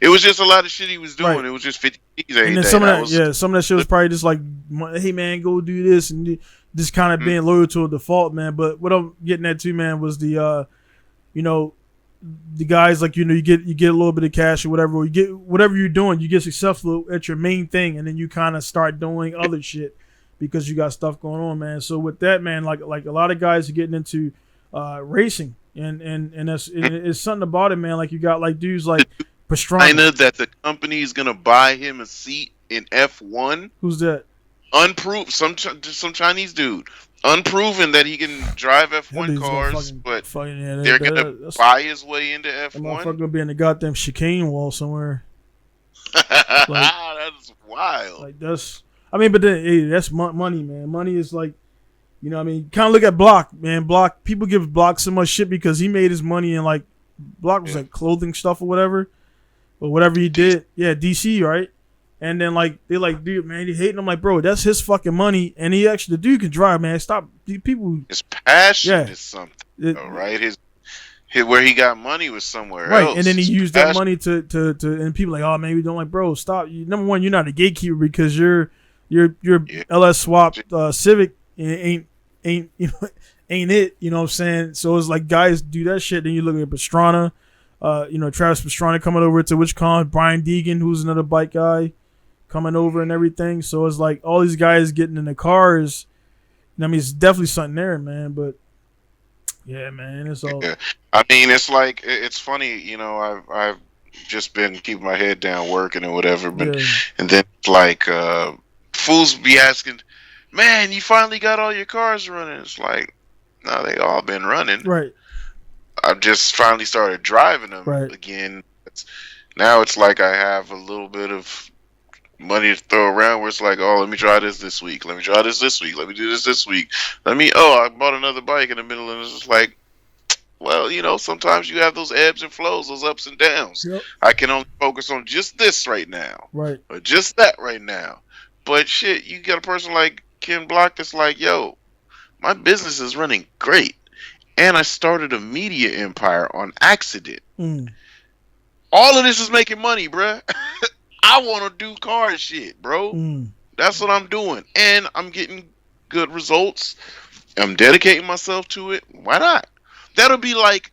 Speaker 2: was just a lot of shit he was doing. Right. It was just 50 G's every day.
Speaker 1: Some of that shit was probably just like, hey man, go do this, and just kind of being loyal to a default, man. But what I'm getting at too, man, was the, you know, the guys like, you know, you get a little bit of cash or whatever, or you get whatever you're doing, you get successful at your main thing, and then you kind of start doing other shit. Because you got stuff going on, man. So with that, man, like a lot of guys are getting into racing, and it's something about it, man. Like you got like dudes like Pastrana.
Speaker 2: I know that the company is gonna buy him a seat in F1.
Speaker 1: Who's that?
Speaker 2: Unproved, some Chinese dude, unproven that he can drive F1 cars, but they're gonna buy his way into F1.
Speaker 1: That motherfucker gonna be in the goddamn chicane wall somewhere.
Speaker 2: That's wild.
Speaker 1: Like that's. I mean, but then, hey, that's money, man. Money is like, you know what I mean? Kind of look at Block, man. Block, people give Block so much shit because he made his money in like, Block was like clothing stuff or whatever. Or whatever he did. Yeah, DC, right? And then like, they like, dude, man, he hating him like, bro, that's his fucking money. And he actually, the dude can drive, man. Stop, people.
Speaker 2: His passion is something, right? where he got money was somewhere
Speaker 1: Right,
Speaker 2: else.
Speaker 1: and then he
Speaker 2: It's
Speaker 1: used that
Speaker 2: passion.
Speaker 1: money to and people like, oh man, we don't like, bro, stop. Number one, you're not a gatekeeper because your
Speaker 2: Yeah.
Speaker 1: LS swap Civic ain't ain't it. You know what I'm saying? So it's like guys do that shit. Then you look at Pastrana, Travis Pastrana coming over to WitchCon, Brian Deegan, who's another bike guy, coming over and everything. So it's like all these guys getting in the cars. I mean, it's definitely something there, man. But yeah, man, it's all.
Speaker 2: Yeah. I mean, it's like it's funny, I've just been keeping my head down working and whatever, but
Speaker 1: Yeah.
Speaker 2: and then like fools be asking, "Man, you finally got all your cars running?" It's like, no, they all been running.
Speaker 1: Right.
Speaker 2: I've just finally started driving them
Speaker 1: Right.
Speaker 2: again. Now it's like I have a little bit of money to throw around where it's like, oh, let me try this week. Let me try this week. Let me do this week. I bought another bike in the middle, and it's just like, well, sometimes you have those ebbs and flows, those ups and downs.
Speaker 1: Yep.
Speaker 2: I can only focus on just this right now,
Speaker 1: Right.
Speaker 2: or just that right now. But shit, you got a person like Ken Block that's like, yo, my business is running great, and I started a media empire on accident.
Speaker 1: Mm.
Speaker 2: All of this is making money, bruh. I want to do car shit, bro.
Speaker 1: Mm.
Speaker 2: That's what I'm doing, and I'm getting good results. I'm dedicating myself to it. Why not? That'll be like,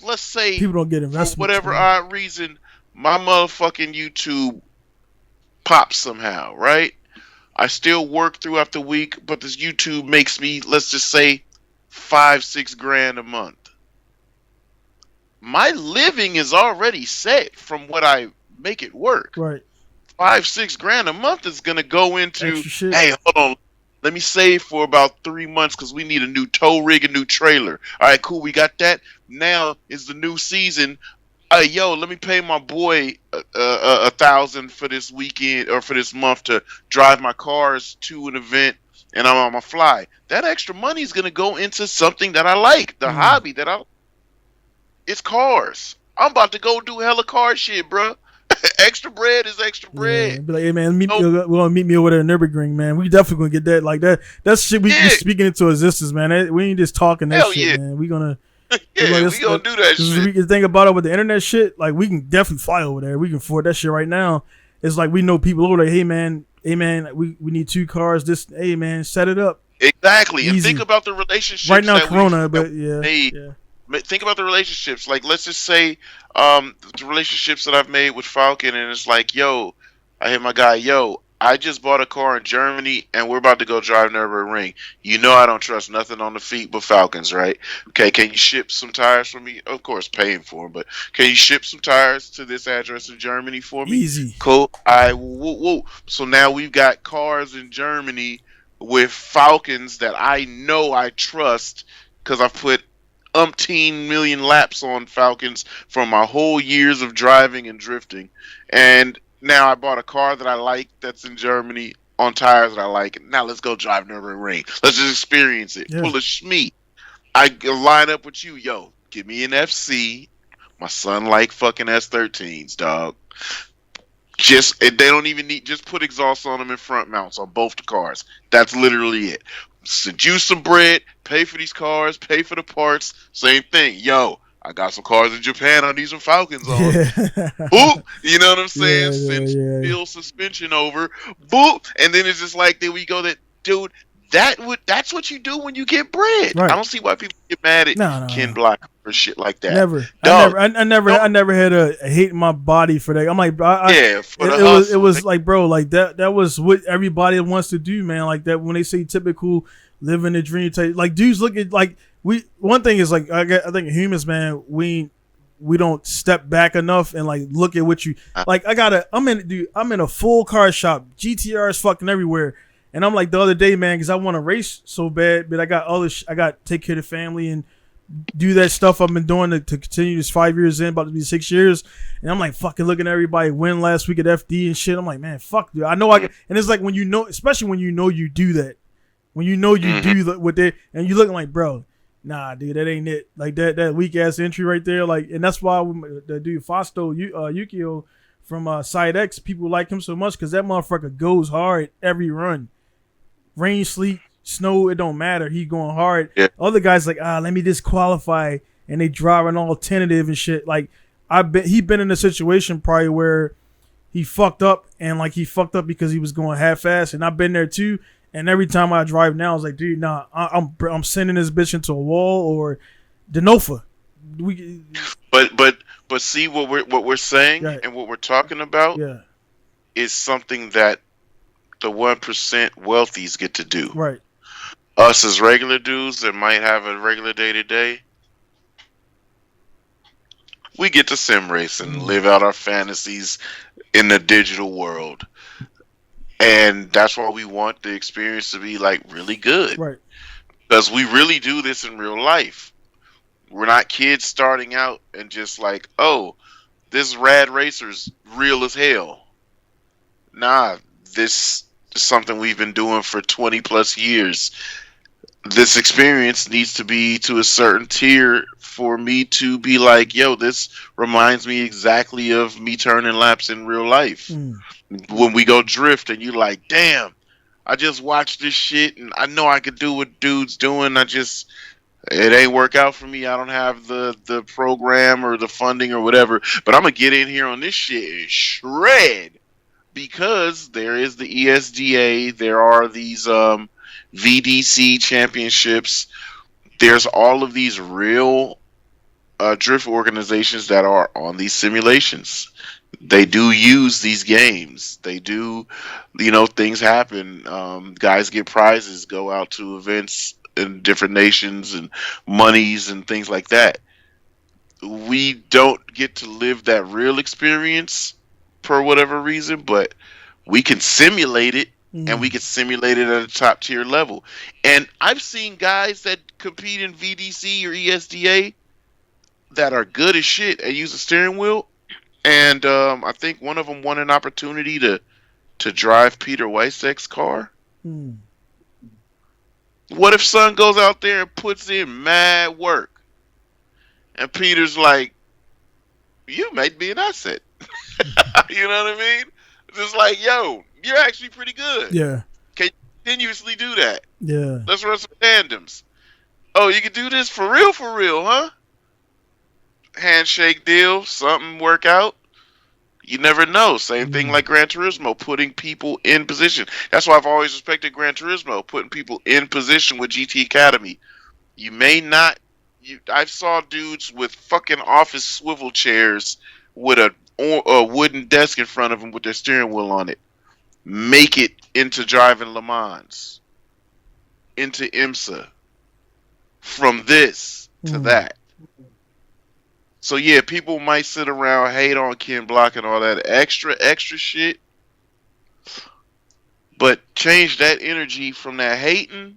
Speaker 2: let's say,
Speaker 1: People don't get
Speaker 2: for
Speaker 1: investments.
Speaker 2: whatever
Speaker 1: man.
Speaker 2: odd reason, my motherfucking YouTube pops somehow, right? I still work throughout the week, but this YouTube makes me, let's just say, $5-6 grand a month. My living is already set from what I make it work.
Speaker 1: Right.
Speaker 2: 5-6 grand a month is gonna go into,
Speaker 1: Extra shit.
Speaker 2: hey, hold on, let me save for about 3 months because we need a new tow rig, a new trailer. All right, cool, we got that. Now is the new season. Yo, let me pay my boy $1,000 for this weekend or for this month to drive my cars to an event, and I'm on my fly. That extra money is gonna go into something that I like, the hobby that I. It's cars. I'm about to go do hella car shit, bro. Extra bread is extra bread.
Speaker 1: Yeah, be like, hey man, we're gonna meet me over there in Nürburgring, man. We definitely gonna get that. Like that. That's shit we speaking into existence, man. We ain't just talking that
Speaker 2: Hell
Speaker 1: shit,
Speaker 2: yeah.
Speaker 1: man. We gonna.
Speaker 2: Yeah, we gonna do that shit.
Speaker 1: We can think about it with the internet shit. Like we can definitely fly over there. We can afford that shit right now. It's like we know people over there. Hey man, we need 2 cars. This, hey man, set it up.
Speaker 2: Exactly.
Speaker 1: Easy.
Speaker 2: And think about the relationships
Speaker 1: Right now,
Speaker 2: that
Speaker 1: Corona,
Speaker 2: we've
Speaker 1: but yeah,
Speaker 2: made.
Speaker 1: yeah.
Speaker 2: Think about the relationships. Like, let's just say the relationships that I've made with Falcon, and it's like, yo, I hit my guy, yo, I just bought a car in Germany, and we're about to go drive Nürburgring. You know I don't trust nothing on the feet but Falcons, right? Okay, can you ship some tires for me? Of course, paying for them, but can you ship some tires to this address in Germany for me?
Speaker 1: Easy.
Speaker 2: Cool. Whoa. So now we've got cars in Germany with Falcons that I know I trust because I've put umpteen million laps on Falcons from my whole years of driving and drifting. And now I bought a car that I like that's in Germany on tires that I like. Now let's go drive Nürburgring. Let's just experience it.
Speaker 1: Yeah.
Speaker 2: Pull a Schmee. I line up with you. Yo, give me an FC. My son like fucking S13s, dog. They don't even need, just put exhaust on them and front mounts on both the cars. That's literally it. Seduce some bread, pay for these cars, pay for the parts, same thing. Yo, I got some cars in Japan, I need some Falcons on.
Speaker 1: Yeah.
Speaker 2: Boop, you know what I'm saying?
Speaker 1: Yeah,
Speaker 2: Send
Speaker 1: yeah.
Speaker 2: steel suspension over, boop, and then it's just like, then we go that, dude, that's what you do when you get bread.
Speaker 1: Right.
Speaker 2: I don't see why people get mad at
Speaker 1: No.
Speaker 2: Ken Block for shit like that.
Speaker 1: Never.
Speaker 2: Dog,
Speaker 1: I never had a hate in my body for that. I'm like, it was like, bro, like that was what everybody wants to do, man. Like that when they say typical living the dream type, like dudes look at like one thing is like I think humans, man, we don't step back enough and like look at what you like. I'm in a full car shop, GTRs fucking everywhere. And I'm like the other day, man, because I want to race so bad, but I got to take care of the family and do that stuff I've been doing to continue this 5 years in, about to be 6 years. And I'm like fucking looking at everybody win last week at FD and shit. I'm like, man, fuck, dude. I know I can. And it's like when you know, especially when you know you do that, when you know you do what they, and you looking like, bro, nah, dude, that ain't it. Like that weak ass entry right there. Like, and that's why the dude Fausto Yukio from Side X, people like him so much because that motherfucker goes hard every run. Rain, sleet, snow, it don't matter. He going hard.
Speaker 2: Yeah.
Speaker 1: Other guys like, let me just qualify and they driving all tentative and shit. Like he been in a situation probably where he fucked up and like he fucked up because he was going half fast, and I've been there too. And every time I drive now, I was like, dude, nah, I'm sending this bitch into a wall or Denofa.
Speaker 2: But see what we're saying
Speaker 1: Right.
Speaker 2: and what we're talking about is something that the 1% wealthies get to do.
Speaker 1: Right.
Speaker 2: Us as regular dudes that might have a regular day to day, we get to sim race and live out our fantasies in the digital world. And that's why we want the experience to be like really good.
Speaker 1: Right.
Speaker 2: Because we really do this in real life. We're not kids starting out and just like, oh, this rad racer's real as hell. Nah, this is something we've been doing for 20 plus years. This experience needs to be to a certain tier for me to be like, yo, this reminds me exactly of me turning laps in real life. When we go drift and you're like, damn, I just watched this shit and I know I could do what dude's doing. It ain't work out for me. I don't have the program or the funding or whatever, but I'm going to get in here on this shit and shred because there is the ESDA. There are these VDC championships. There's all of these real drift organizations that are on these simulations. They do use these games. They do, things happen. Guys get prizes, go out to events in different nations and monies and things like that. We don't get to live that real experience for whatever reason, but we can simulate it. And we can simulate it at a top tier level. And I've seen guys that compete in VDC or ESDA that are good as shit and use a steering wheel. And I think one of them won an opportunity to drive Peter Weisek's car. What if son goes out there and puts in mad work? And Peter's like, you might be an asset. You know what I mean? Just like, yo, you're actually pretty good.
Speaker 1: Yeah.
Speaker 2: Can you continuously do that?
Speaker 1: Yeah.
Speaker 2: Let's run some tandems. Oh, you can do this for real, huh? Handshake deal, something work out. You never know. Same thing like Gran Turismo, putting people in position. That's why I've always respected Gran Turismo, putting people in position with GT Academy. You may not. I saw dudes with fucking office swivel chairs with a wooden desk in front of them with their steering wheel on it. Make it into driving Le Mans, into IMSA, from this to that. So yeah, people might sit around, hate on Ken Block and all that extra shit, but change that energy from that hating,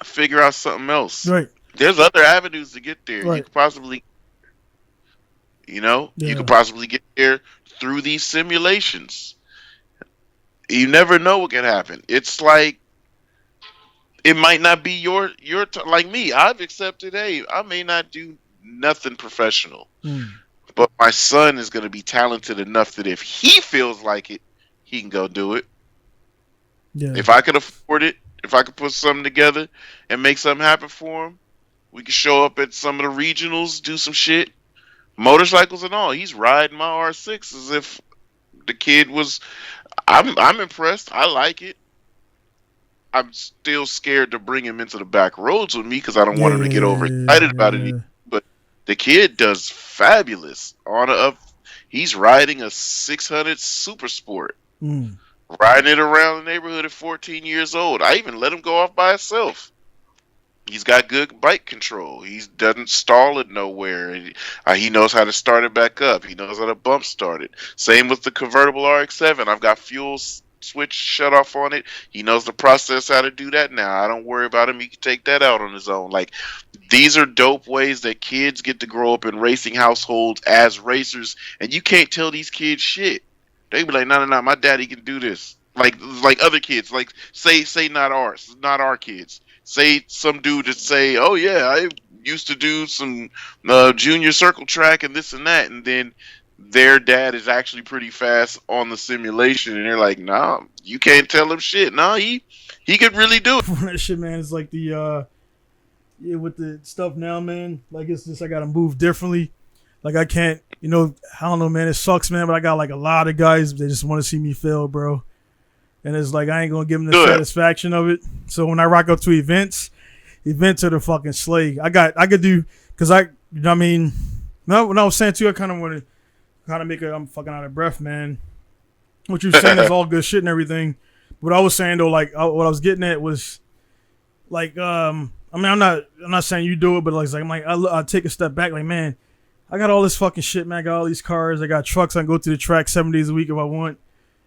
Speaker 2: figure out something else.
Speaker 1: Right.
Speaker 2: There's other avenues to get there.
Speaker 1: Right.
Speaker 2: You could possibly, you could possibly get there through these simulations. You never know what can happen. It's like, it might not be your like me. I've accepted, hey, I may not do nothing professional, but my son is going to be talented enough that if he feels like it, he can go do it. Yeah. If I could afford it, if I could put something together and make something happen for him, we could show up at some of the regionals, do some shit, motorcycles and all. He's riding my R6 as if the kid was. I'm impressed. I like it. I'm still scared to bring him into the back roads with me because I don't want him to get overexcited about it. But the kid does fabulous. He's riding a 600 Super Sport, riding it around the neighborhood at 14 years old. I even let him go off by himself. He's got good bike control. He doesn't stall it nowhere. He knows how to start it back up. He knows how to bump start it. Same with the convertible RX-7. I've got fuel switch shut off on it. He knows the process how to do that now. I don't worry about him. He can take that out on his own. Like, these are dope ways that kids get to grow up in racing households as racers, and you can't tell these kids shit. They be like, no, my daddy can do this. Like other kids. Like, say not our kids. Say some dude that say, oh yeah, I used to do some junior circle track and this and that, and then their dad is actually pretty fast on the simulation, and they're like, nah, you can't tell him shit. Nah, he could really do it.
Speaker 1: That shit, man, is like the Yeah, with the stuff now, man. Like it's just I gotta move differently. Like I can't, I don't know, man. It sucks, man. But I got like a lot of guys that just want to see me fail, bro. And it's like I ain't gonna give them the
Speaker 2: Good.
Speaker 1: satisfaction of it. So when I rock up to events are the fucking slay. I could do because I, you know what I mean. No, when I was saying too, I kind of want to make it. I'm fucking out of breath, man. What you're saying is all good shit and everything. What I was saying though, like what I was getting at was like, I mean, I'm not saying you do it, but like I'm like I take a step back, like man, I got all this fucking shit, man. I got all these cars. I got trucks. I can go to the track 7 days a week if I want,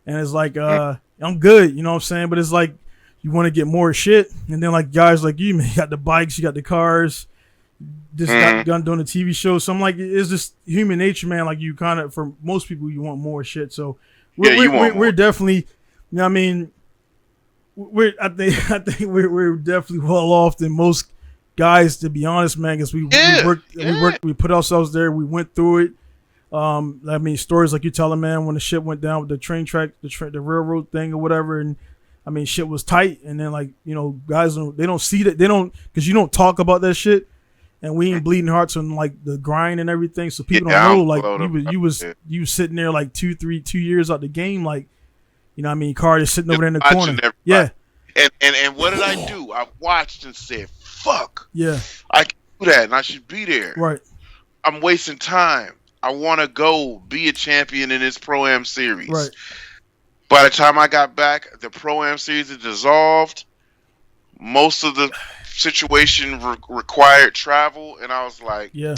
Speaker 1: and it's like I'm good, you know what I'm saying? But it's like you want to get more shit, and then like guys like you, man, you got the bikes, you got the cars. Just got done doing a TV show, so I'm like, it's just human nature, man. Like you kind of, for most people, you want more shit. So we're definitely, you know what I mean. I think we're definitely well off than most guys, to be honest, man. Because we worked, we put ourselves there, we went through it. I mean, stories like you telling, man, when the shit went down with the train track, the railroad thing or whatever, and I mean, shit was tight, and then like guys they don't see that, they don't, because you don't talk about that shit. And we ain't bleeding hearts on like the grind and everything, so people don't know. Like you was sitting there like 2 years out the game, like you know what I mean. Car just sitting over there in the corner.
Speaker 2: Everybody.
Speaker 1: Yeah.
Speaker 2: And what did I do? I watched and said, "Fuck."
Speaker 1: Yeah.
Speaker 2: I can do that, and I should be there.
Speaker 1: Right.
Speaker 2: I'm wasting time. I want to go be a champion in this Pro-Am series.
Speaker 1: Right.
Speaker 2: By the time I got back, the Pro-Am series had dissolved. Most of the situation required travel, and I was like,
Speaker 1: yeah,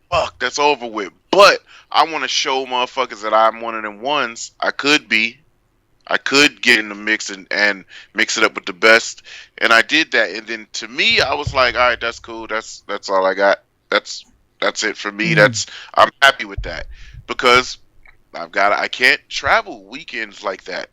Speaker 2: fuck, that's over with. But I want to show motherfuckers that I'm one of them ones. I could get in the mix and mix it up with the best, and I did that. And then to me, I was like, all right, that's cool. That's all I got. That's it for me. I'm happy with that, because I can't travel weekends like that.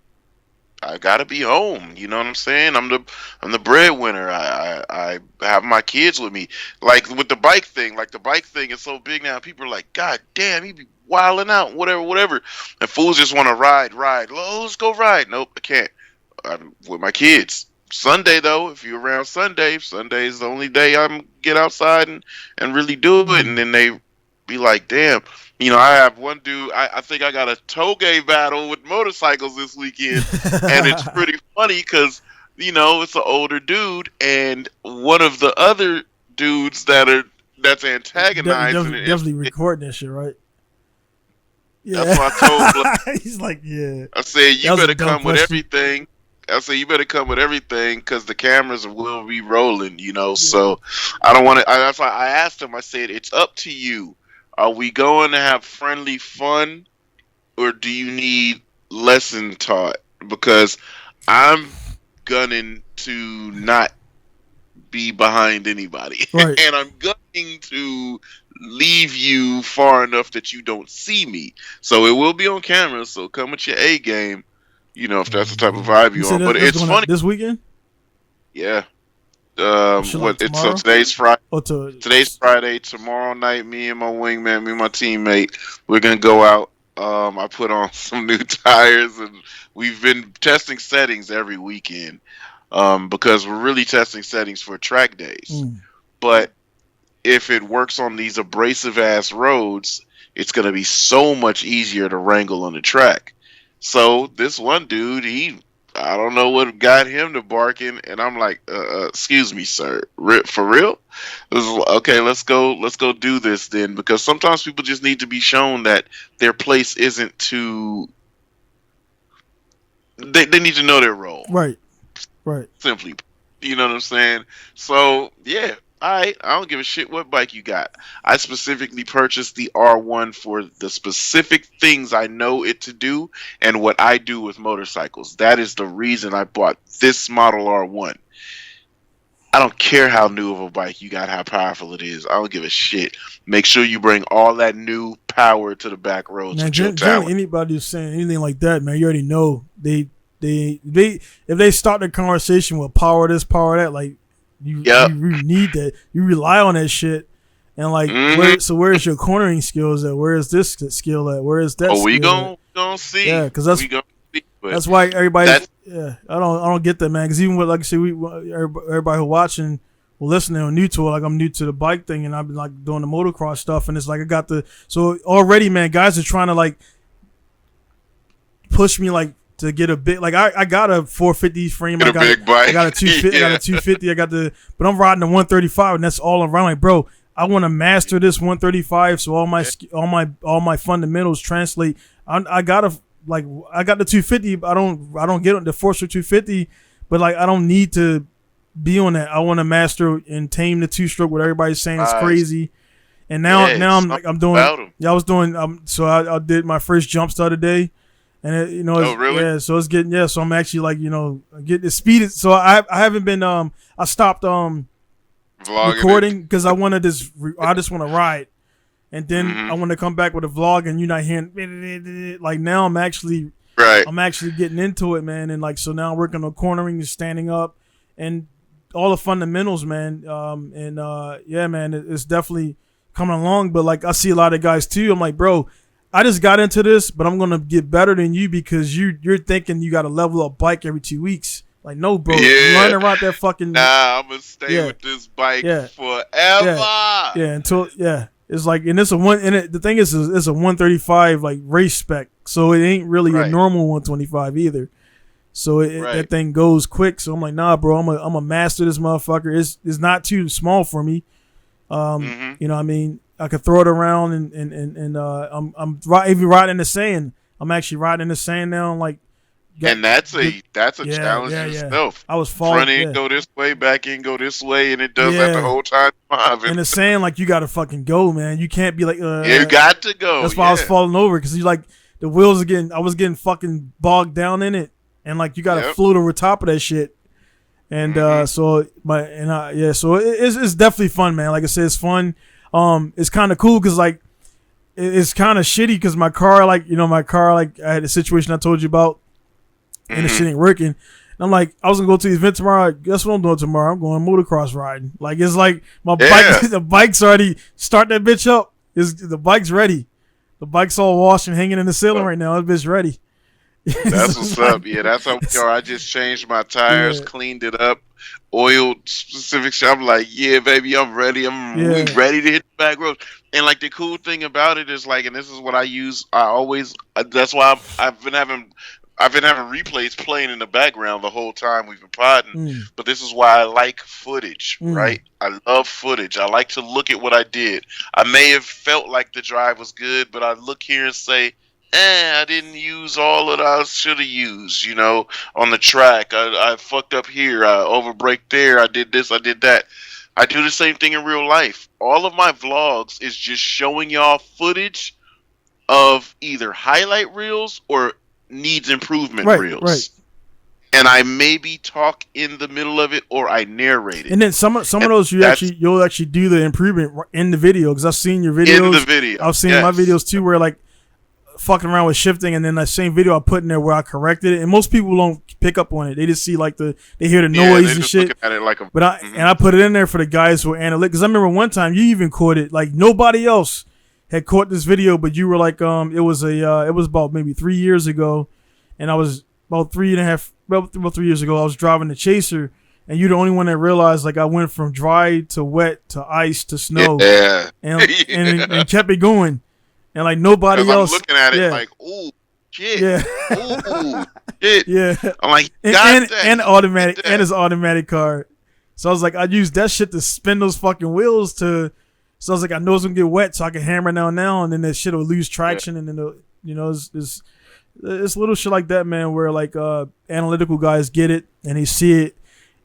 Speaker 2: I gotta be home. You know what I'm saying? I'm the breadwinner. I have my kids with me. Like with the bike thing. Like the bike thing is so big now. People are like, God damn, he be wilding out. Whatever. And fools just want to ride. Oh, let's go ride. Nope, I can't. I'm with my kids. Sunday though, if you're around Sunday is the only day I'm get outside and really do it. And then they be like, damn. I have one dude, I think I got a Touge battle with motorcycles this weekend, and it's pretty funny because, it's an older dude, and one of the other dudes that's antagonizing
Speaker 1: definitely recording that shit, right? Yeah.
Speaker 2: That's what I told him.
Speaker 1: He's like, yeah.
Speaker 2: I said, you better come with everything. I said, you better come with everything because the cameras will be rolling, so I don't want to, that's why I asked him, I said, it's up to you. Are we going to have friendly fun, or do you need lesson taught? Because I'm gunning to not be behind anybody.
Speaker 1: Right.
Speaker 2: And I'm gunning to leave you far enough that you don't see me. So it will be on camera, so come with your A game, if that's the type of vibe you're on. But it's funny.
Speaker 1: This weekend?
Speaker 2: Yeah.
Speaker 1: Like
Speaker 2: today's Friday. Today's
Speaker 1: Friday.
Speaker 2: Friday. Tomorrow night, me and my wingman, me and my teammate, we're gonna go out. I put on some new tires, and we've been testing settings every weekend, because we're really testing settings for track days. But if it works on these abrasive ass roads, it's gonna be so much easier to wrangle on the track. So this one dude, I don't know what got him to barking, and I'm like, excuse me, sir, for real? Okay, let's go do this then, because sometimes people just need to be shown that their place isn't too. They need to know their role.
Speaker 1: Right.
Speaker 2: Simply, you know what I'm saying? So yeah. Alright, I don't give a shit what bike you got. I specifically purchased the R1 for the specific things I know it to do and what I do with motorcycles. That is the reason I bought this model R1. I don't care how new of a bike you got, how powerful it is. I don't give a shit. Make sure you bring all that new power to the back roads.
Speaker 1: Now, generally, anybody who's saying anything like that, man, you already know they if they start the conversation with power this, power that, like. You need that. You rely on that shit, and like, where's your cornering skills at? Where is this skill at? Where is that?
Speaker 2: Oh, we gonna see.
Speaker 1: Yeah, because that's why everybody. Yeah, I don't get that, man. Because even with, like I said, everybody who watching, listening or new to it. Like I'm new to the bike thing, and I've been like doing the motocross stuff, and it's like I got so already, man. Guys are trying to like push me like to get a bit. Like I got a 450 frame.
Speaker 2: Get a big bike.
Speaker 1: I got a 250.
Speaker 2: Yeah.
Speaker 1: I got a 250. But I'm riding the 135, and that's all around. Like, bro, I want to master this 135, so all my fundamentals translate. I got the 250. But I don't get the Forcer 250, but like I don't need to be on that. I want to master and tame the two stroke. What everybody's saying is crazy. And now I'm doing. Yeah, I was doing. So I did my first jumps the other day, and
Speaker 2: oh really?
Speaker 1: Yeah. So it's getting So I'm actually like getting the speed. So I haven't been I stopped
Speaker 2: Vlogging
Speaker 1: recording because I wanted this. I just want to ride, and then I want to come back with a vlog, and you're not hearing like now. I'm actually getting into it, man, and like so now I'm working on cornering and standing up, and all the fundamentals, man. Yeah, man, it's definitely coming along. But like I see a lot of guys too. I'm like, bro, I just got into this, but I'm gonna get better than you because you're thinking you got to level up bike every 2 weeks. Like, no, bro.
Speaker 2: Yeah.
Speaker 1: Learn around that fucking.
Speaker 2: Nah, I'm gonna stay with this bike forever.
Speaker 1: Yeah. It's like, and it's a one. And the thing is, it's a 135 like race spec, so it ain't really a normal 125 either. So that thing goes quick. So I'm like, nah, bro. I'm a master this motherfucker. It's not too small for me. You know what I mean? I could throw it around and I'm even riding in the sand. I'm actually riding in the sand now. And like,
Speaker 2: and that's a challenge in itself.
Speaker 1: I was falling.
Speaker 2: Front end go this way, back end go this way, and it does that the whole time.
Speaker 1: In the sand, like you gotta fucking go, man. You can't be like,
Speaker 2: you got to go.
Speaker 1: That's why I was falling over because you like the wheels again. I was getting fucking bogged down in it, and like you gotta float over top of that shit. And so it's definitely fun, man. Like I said, it's fun. It's kind of cool because like it's kind of shitty because my car, like I had a situation I told you about. And the shit ain't working. And I'm like, I was gonna go to the event tomorrow. Guess what I'm doing tomorrow? I'm going motocross riding. Like it's like my bike. The bike's already start that bitch up. The bike's ready. The bike's all washed and hanging in the ceiling right now. That bitch ready.
Speaker 2: That's what's up. Yeah, that's how we are. I just changed my tires, cleaned it up, oiled specific shit. I'm like, yeah, baby, I'm ready. We ready to hit the back roads. And like the cool thing about it is like, and this is what I use. That's why I've been having replays playing in the background the whole time we've been podding. But this is why I like footage, right? I love footage. I like to look at what I did. I may have felt like the drive was good, but I look here and say, I didn't use all that I should have used, on the track. I fucked up here. I overbraked there. I did this. I did that. I do the same thing in real life. All of my vlogs is just showing y'all footage of either highlight reels or needs improvement reels. Right. And I maybe talk in the middle of it or I narrate it.
Speaker 1: And then some of those you'll actually do the improvement in the video because I've seen your videos.
Speaker 2: In the video.
Speaker 1: I've seen my videos too where like fucking around with shifting and then that same video I put in there where I corrected it. And most people don't pick up on it. They just see like they hear the noise and shit.
Speaker 2: At it like
Speaker 1: I put it in there for the guys who are analytic because I remember one time you even caught it like nobody else had caught this video, but you were like, it was about maybe 3 years ago, and I was about 3 years ago. I was driving the Chaser, and you're the only one that realized like I went from dry to wet to ice to snow, and kept it going, and like nobody else.
Speaker 2: I'm looking at it like, ooh, shit, ooh, shit.
Speaker 1: Yeah,
Speaker 2: I'm like,
Speaker 1: and automatic, and his automatic car. So I was like, I used that shit to spin those fucking wheels to. So I was like, I know it's gonna get wet, so I can hammer now, and then that shit will lose traction, and then it's little shit like that, man, where like analytical guys get it and they see it,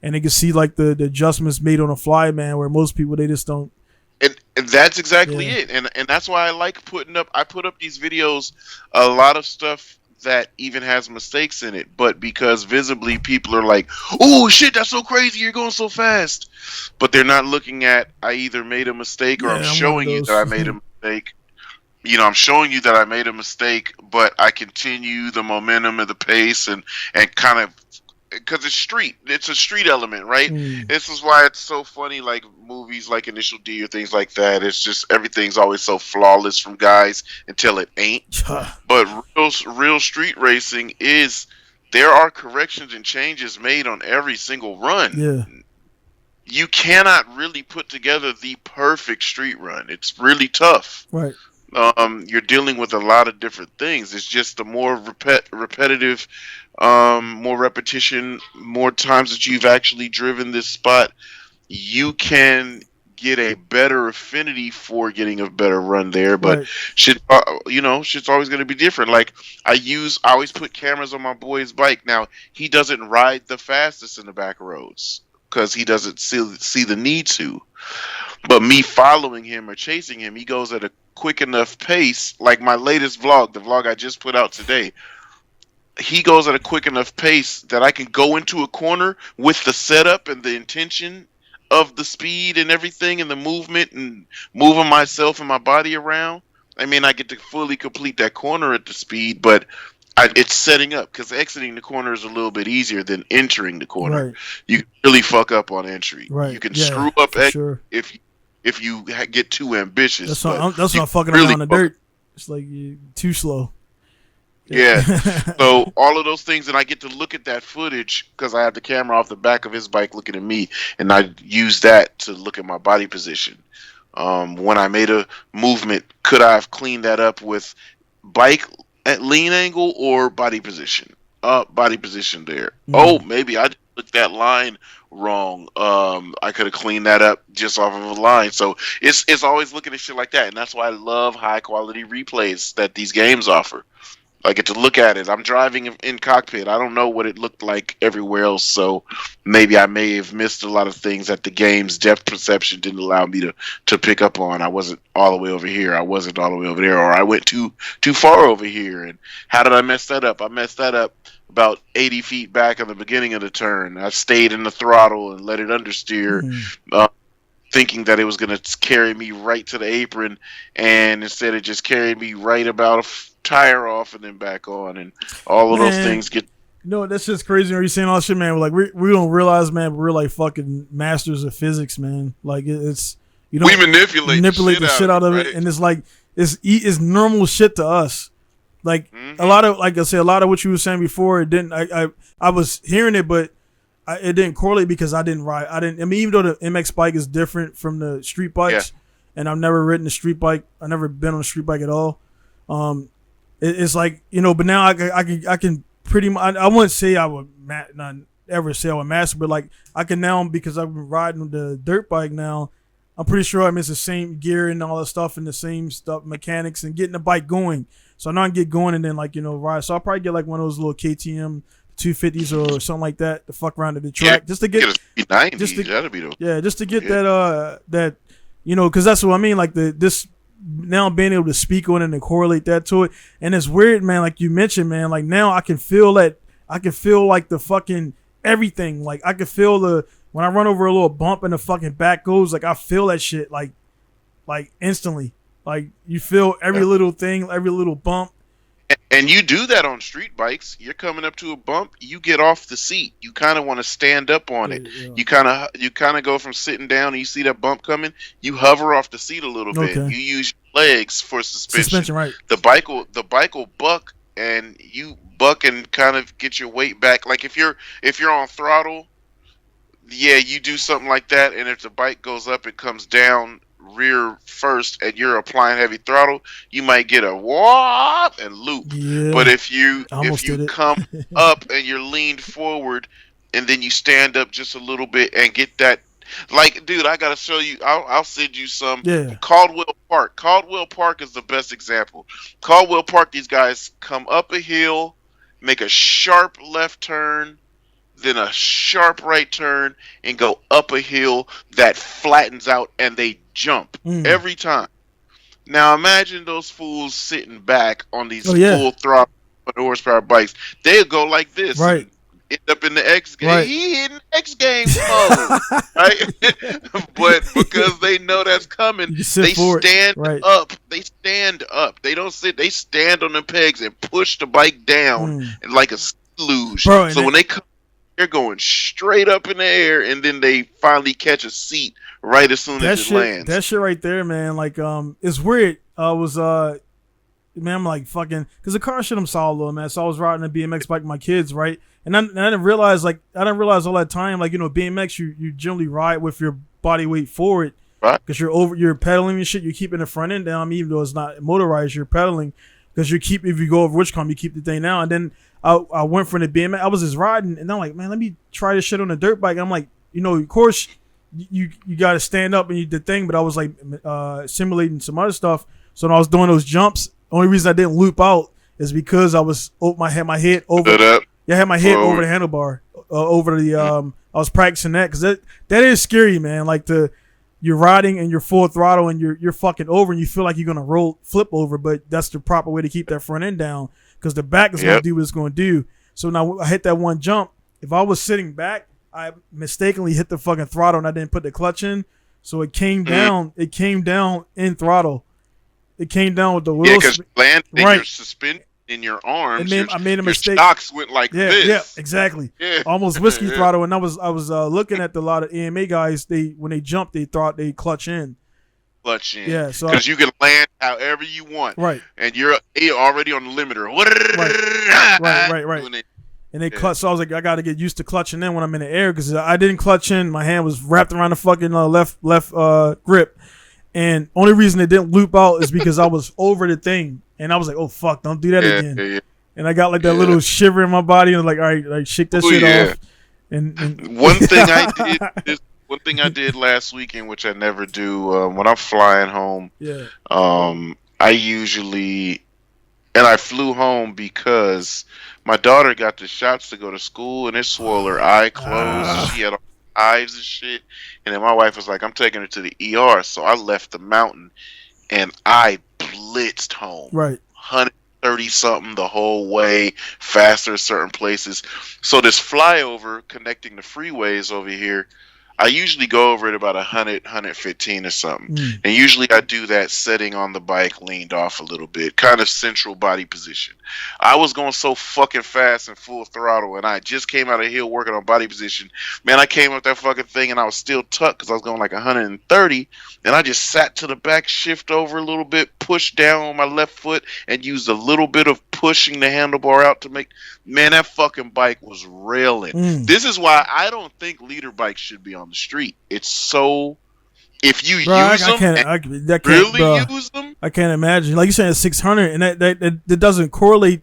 Speaker 1: and they can see like the adjustments made on the fly, man, where most people they just don't.
Speaker 2: And that's exactly it, and that's why I like I put up these videos, a lot of stuff that even has mistakes in it, but because visibly people are like, oh shit, that's so crazy, you're going so fast, but they're not looking at I either made a mistake or I'm showing you that I made a mistake. I'm showing you that I made a mistake, but I continue the momentum and the pace and kind of because it's a street element, right? This is why it's so funny, like movies like Initial D or things like that. It's just everything's always so flawless from guys until it ain't. But real street racing there are corrections and changes made on every single run. you cannot really put together the perfect street run. It's really tough.
Speaker 1: Right.
Speaker 2: You're dealing with a lot of different things. It's just the more repetitive, more repetition, more times that you've actually driven this spot, you can get a better affinity for getting a better run there. But
Speaker 1: Right.
Speaker 2: shit's always going to be different. Like I always put cameras on my boy's bike. Now he doesn't ride the fastest in the back roads because he doesn't see the need to. But me following him or chasing him, he goes at a quick enough pace. Like my latest vlog, the vlog I just put out today, he goes at a quick enough pace that I can go into a corner with the setup and the intention of the speed and everything and the movement and moving myself and my body around. I mean, I get to fully complete that corner at the speed, but it's setting up because exiting the corner is a little bit easier than entering the corner.
Speaker 1: Right.
Speaker 2: You can really fuck up on entry.
Speaker 1: Right.
Speaker 2: You can
Speaker 1: Yeah,
Speaker 2: screw up
Speaker 1: sure.
Speaker 2: if you get too ambitious.
Speaker 1: That's what I'm fucking
Speaker 2: really
Speaker 1: around the dirt. It's like you too slow.
Speaker 2: Yeah. So all of those things, and I get to look at that footage because I have the camera off the back of his bike looking at me, and I use that to look at my body position. When I made a movement, could I have cleaned that up with bike at lean angle or body position? Body position there. Oh, maybe I looked that line wrong. I could have cleaned that up just off of a line. So it's always looking at shit like that, and that's why I love high quality replays that these games offer. I get to look at it. I'm driving in cockpit. I don't know what it looked like everywhere else, so maybe I may have missed a lot of things that the game's depth perception didn't allow me to pick up on. I wasn't all the way over here. I wasn't all the way over there, or I went too far over here. And how did I mess that up? I messed that up about 80 feet back in the beginning of the turn. I stayed in the throttle and let it understeer. Thinking that it was going to carry me right to the apron, and instead it just carried me right about a tire off and then back on, and all of those things get.
Speaker 1: No, that's just crazy. Are you saying all that shit, man? We're like we don't realize, man. But we're like fucking masters of physics, man. Like it's
Speaker 2: we manipulate
Speaker 1: the shit out of it, and it's like it's normal shit to us. Like a lot of, like I said, a lot of what you were saying before, it didn't. I was hearing it, but it didn't correlate because I didn't ride. I mean, even though the MX bike is different from the street bikes, and I've never ridden a street bike. I've never been on a street bike at all. It's like, but now I can pretty much. I wouldn't say I would not ever say I would master, but like I can now, because I've been riding the dirt bike now. I'm pretty sure it's the same gear and all that stuff and the same stuff, mechanics and getting the bike going. So I know I can get going and then ride. So I'll probably get like one of those little KTM 250s or something like that to fuck around at the track just to get
Speaker 2: a 90. That'd be
Speaker 1: just to get that because that's what I mean. Like this now being able to speak on it and correlate that to it, and it's weird, man. Like you mentioned, man. Like now I can feel that. I can feel like the fucking everything. Like I can feel when I run over a little bump and the fucking back goes. Like I feel that shit like instantly. Like you feel every little thing, every little bump.
Speaker 2: And you do that on street bikes. You're coming up to a bump, you get off the seat. You kind of want to stand up on it. Yeah. You kind of go from sitting down and you see that bump coming, you hover off the seat a little bit. You use your legs for suspension. Right. The bike will buck, and you buck and kind of get your weight back. Like if you're on throttle, you do something like that, and if the bike goes up, it comes down rear first and you're applying heavy throttle, you might get a whoop and loop. But if you come up and you're leaned forward and then you stand up just a little bit and get that, like, dude, I gotta show you. I'll send you some. Caldwell Park is the best example. Caldwell Park, these guys come up a hill, make a sharp left turn, then a sharp right turn, and go up a hill that flattens out, and they jump every time. Now imagine those fools sitting back on these full throttle horsepower bikes. They'll go like this, right? End up in the X game. Right. He in X Games mode, right? But because they know that's coming, they stand up. They stand up. They don't sit. They stand on the pegs and push the bike down like a luge. So when they come, they're going straight up in the air, and then they finally catch a seat right as soon as it lands.
Speaker 1: That shit right there, man. Like, it's weird. Man, I'm like fucking, because the car shit I'm solid, man. So I was riding a BMX bike with my kids, right? And I didn't realize all that time, like, BMX, you generally ride with your body weight forward
Speaker 2: Right.
Speaker 1: because you're pedaling and shit. You're keeping the front end down, even though it's not motorized. You're pedaling because if you go over Witchcomb, you keep the thing down. And then I went from the BMX. I was just riding, and I'm like, man, let me try this shit on a dirt bike. And I'm like, of course, you got to stand up and you did the thing, but I was like simulating some other stuff. So when I was doing those jumps, only reason I didn't loop out is because I had my head over. Yeah, I had my head over the handlebar, over the. I was practicing that because that is scary, man. Like you're riding and you're full throttle and you're fucking over and you feel like you're gonna flip over, but that's the proper way to keep that front end down because the back is gonna do what it's gonna do. So now I hit that one jump. If I was sitting back, I mistakenly hit the fucking throttle and I didn't put the clutch in, so it came down. It came down in throttle. It came down with the wheels.
Speaker 2: Yeah, because landing, you're suspended in your arms.
Speaker 1: I made a mistake.
Speaker 2: Your shocks went like this.
Speaker 1: Yeah, exactly.
Speaker 2: Yeah.
Speaker 1: Almost whiskey throttle. And I was looking at a lot of EMA guys. When they jump, they thought they clutch in. Yeah, so
Speaker 2: because you can land however you want.
Speaker 1: Right.
Speaker 2: And you're already on the limiter.
Speaker 1: Right. And they clutch. So I was like, I got to get used to clutching in when I'm in the air because I didn't clutch in. My hand was wrapped around the fucking left grip. And only reason it didn't loop out is because I was over the thing. And I was like, oh, fuck, don't do that again. Yeah. And I got like that little shiver in my body. And like, all right, like shake that shit off. And
Speaker 2: one thing I did last weekend, which I never do, when I'm flying home, I usually, and I flew home because my daughter got the shots to go to school and it swole her eye closed. She had hives and shit. And then my wife was like, I'm taking her to the ER. So I left the mountain and I blitzed home.
Speaker 1: Right.
Speaker 2: 130 something the whole way, faster at certain places. So this flyover connecting the freeways over here, I usually go over at about 100, 115 or something. And usually I do that sitting on the bike, leaned off a little bit, kind of central body position. I was going so fucking fast and full throttle, and I just came out of hill working on body position. Man, I came up that fucking thing, and I was still tucked because I was going like 130, and I just sat to the back, shift over a little bit, pushed down on my left foot, and used a little bit of pushing the handlebar out to make... Man, that fucking bike was railing. This is why I don't think leader bikes should be on the street. It's so... If you use them, use them.
Speaker 1: I can't imagine. Like you said, 600, and that doesn't correlate.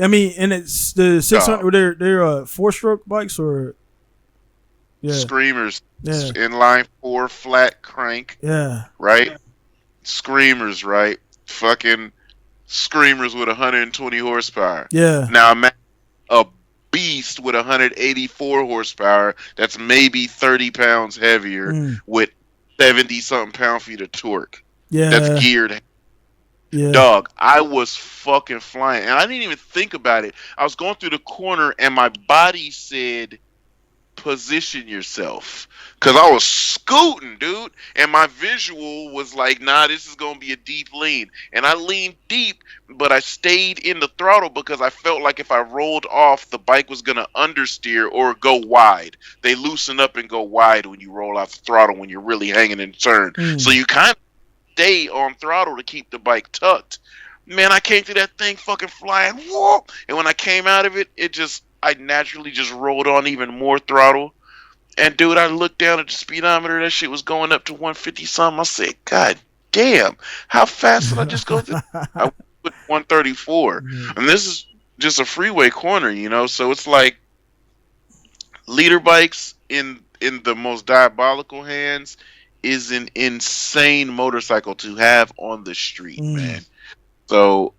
Speaker 1: I mean, and it's the 600. They're 4-stroke bikes or
Speaker 2: Screamers. Inline 4 flat crank.
Speaker 1: Yeah.
Speaker 2: Right. Screamers. Right. Fucking Screamers with 120 horsepower.
Speaker 1: Yeah.
Speaker 2: Now imagine a beast with 184 horsepower. That's maybe 30 pounds heavier with 70 something pound-feet of torque.
Speaker 1: Yeah.
Speaker 2: That's geared. Yeah. Dog, I was fucking flying. And I didn't even think about it. I was going through the corner and my body said, position yourself. Because I was scooting, dude. And my visual was like, nah, this is going to be a deep lean. And I leaned deep, but I stayed in the throttle because I felt like if I rolled off, the bike was going to understeer or go wide. They loosen up and go wide when you roll off the throttle when you're really hanging in turn. So you kind of stay on throttle to keep the bike tucked. Man, I came through that thing fucking flying. Whoa! And when I came out of it, I naturally just rolled on even more throttle. And dude, I looked down at the speedometer. That shit was going up to 150 something. I said, God damn, how fast did I just go through? I went with 134. And this is just a freeway corner, So it's like leader bikes in the most diabolical hands is an insane motorcycle to have on the street, man. So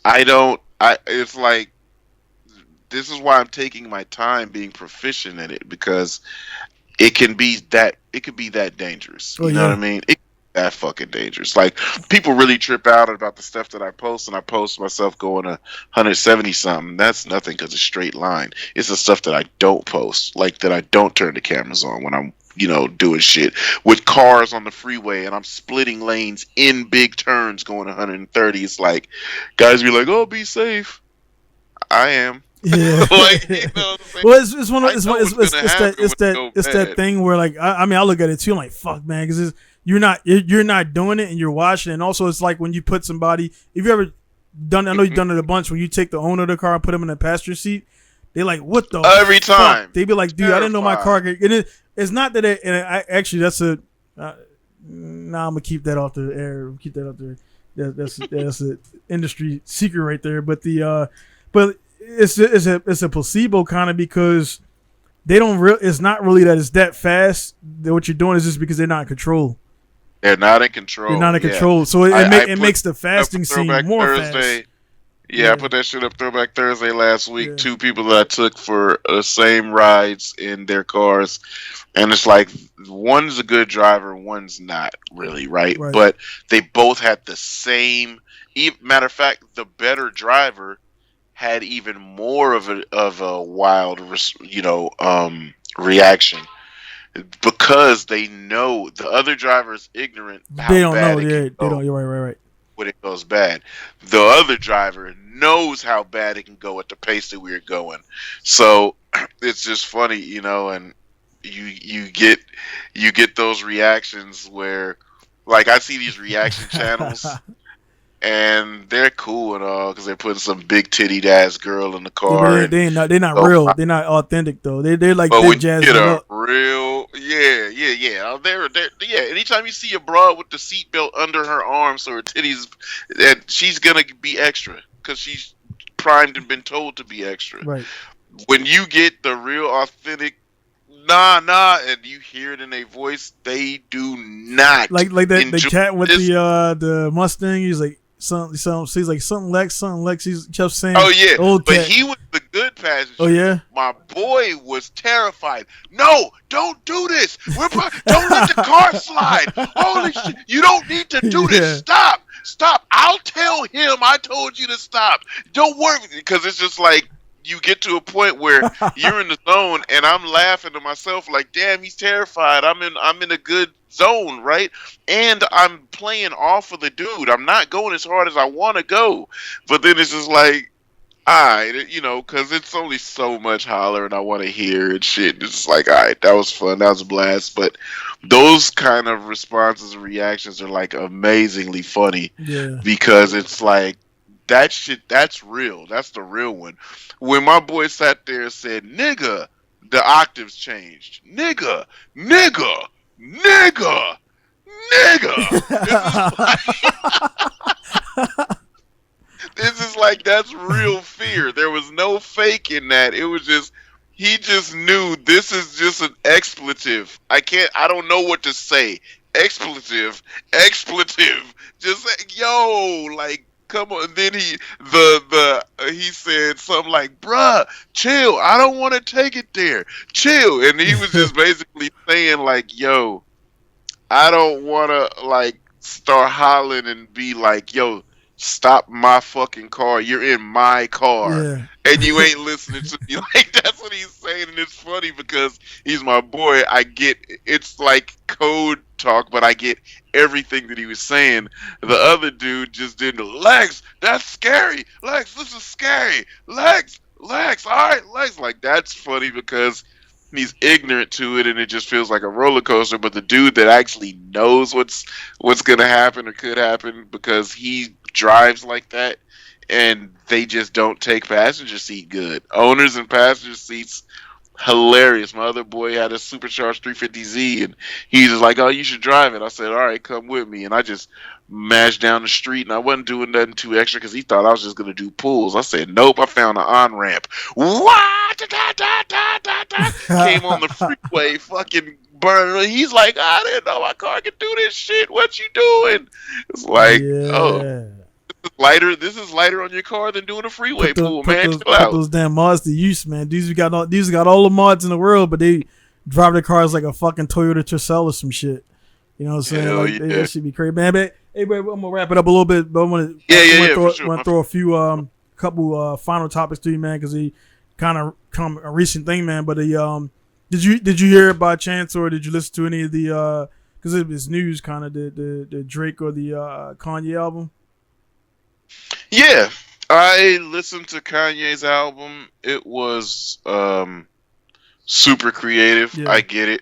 Speaker 2: it's like, this is why I'm taking my time being proficient in it, because it can be that dangerous. You know what I mean? It can be that fucking dangerous. Like, people really trip out about the stuff that I post, and I post myself going to 170 something. That's nothing because it's straight line. It's the stuff that I don't post, like that I don't turn the cameras on when I'm doing shit with cars on the freeway and I'm splitting lanes in big turns going 130. It's like, guys be like, oh, be safe. I am.
Speaker 1: Yeah. Like, well, it's one of it's that thing where, like, I mean, I look at it too. I'm like, fuck, man, because you're not doing it and you're watching it. And also, it's like when you put somebody, if you ever done. I know you've done it a bunch. When you take the owner of the car and put him in the passenger seat, they're like, "What the
Speaker 2: every
Speaker 1: fuck?"
Speaker 2: time?
Speaker 1: They be like, "Dude, I didn't know my car could." It's not that. And I actually, that's a. Nah, I'm gonna keep that off the air. Keep that up there. That's an industry secret right there. But but it's a placebo kind of because they don't. It's not really that it's that fast. What you're doing is just because they're not in control.
Speaker 2: They're not in control.
Speaker 1: They're not in control. So it makes the fasting seem more
Speaker 2: Thursday.
Speaker 1: fast.
Speaker 2: Yeah, I put that shit up Throwback Thursday last week.
Speaker 1: Yeah.
Speaker 2: 2 people that I took for the same rides in their cars. And it's like, one's a good driver, one's not really, right? But they both had the same. Matter of fact, the better driver had even more of a wild, reaction. Because they know the other driver is ignorant.
Speaker 1: They don't know. Yeah, they don't. You're right.
Speaker 2: When it goes bad, the other driver knows how bad it can go at the pace that we're going. So it's just funny, and you get those reactions where, like, I see these reaction channels. And they're cool and all because they're putting some big tittied ass girl in the car.
Speaker 1: Yeah, they're not real. They're not authentic though. They're like they're jazzing up.
Speaker 2: Real, yeah. They're Anytime you see a broad with the seatbelt under her arm, so her titties, and she's gonna be extra because she's primed and been told to be extra.
Speaker 1: Right.
Speaker 2: When you get the real authentic. Nah, and you hear it in their voice. They do not
Speaker 1: like the cat with the Mustang. He's like he's like something Lex. He's just saying.
Speaker 2: Oh yeah,
Speaker 1: old
Speaker 2: but
Speaker 1: cat.
Speaker 2: he was the good passenger.
Speaker 1: Oh yeah,
Speaker 2: my boy was terrified. No, don't do this. Don't let the car slide. Holy shit! You don't need to do this. Stop. I'll tell him I told you to stop. Don't worry, because it's just like. You get to a point where you're in the zone, and I'm laughing to myself like, "Damn, he's terrified." I'm in a good zone, right? And I'm playing off of the dude. I'm not going as hard as I want to go, but then it's just like, alright, because it's only so much hollering I want to hear and shit. It's just like, alright, that was fun, that was a blast. But those kind of responses and reactions are like amazingly funny, because it's like. That shit, that's real. That's the real one. When my boy sat there and said, "Nigga," the octaves changed. Nigga. This is like that's real fear. There was no fake in that. It was just he just knew this is just an expletive. I don't know what to say. Expletive. Just like, yo, like. Come on, and then he said something like, "Bruh, chill. I don't want to take it there. Chill." And he was just basically saying like, "Yo, I don't want to like start hollering and be like, yo, stop my fucking car. You're in my car, and you ain't listening to me." Like that's what he's saying, and it's funny because he's my boy. I get it's like code talk, but I get everything that he was saying. The other dude just didn't. Lex, that's scary. Lex, this is scary. Lex, all right, Lex. Like that's funny because he's ignorant to it, and it just feels like a roller coaster. But the dude that actually knows what's gonna happen or could happen because he drives like that, and they just don't take passenger seat good. Owners and passenger seats. Hilarious. My other boy had a supercharged 350Z, and he's just like, "Oh, you should drive it." I said, "All right, come with me." And I just mashed down the street, and I wasn't doing nothing too extra because he thought I was just gonna do pulls. I said, "Nope." I found an on ramp. What? Came on the freeway, fucking burning. He's like, "I didn't know my car could do this shit. What you doing?" It's like, oh. This is lighter on your car than doing a freeway pool, man.
Speaker 1: Put those damn mods to use, man. These got all the mods in the world, but they drive their cars like a fucking Toyota Tercel or some shit. You know what I'm saying? Like, that should be crazy, man. But hey, I'm gonna wrap it up a little bit, but I want to throw a few couple final topics to you, man, because they kind of come a recent thing, man. But did you hear it by chance, or did you listen to any of the because it was news, kind of the Drake or the Kanye album?
Speaker 2: Yeah, I listened to Kanye's album. It was super creative. Yeah. I get it.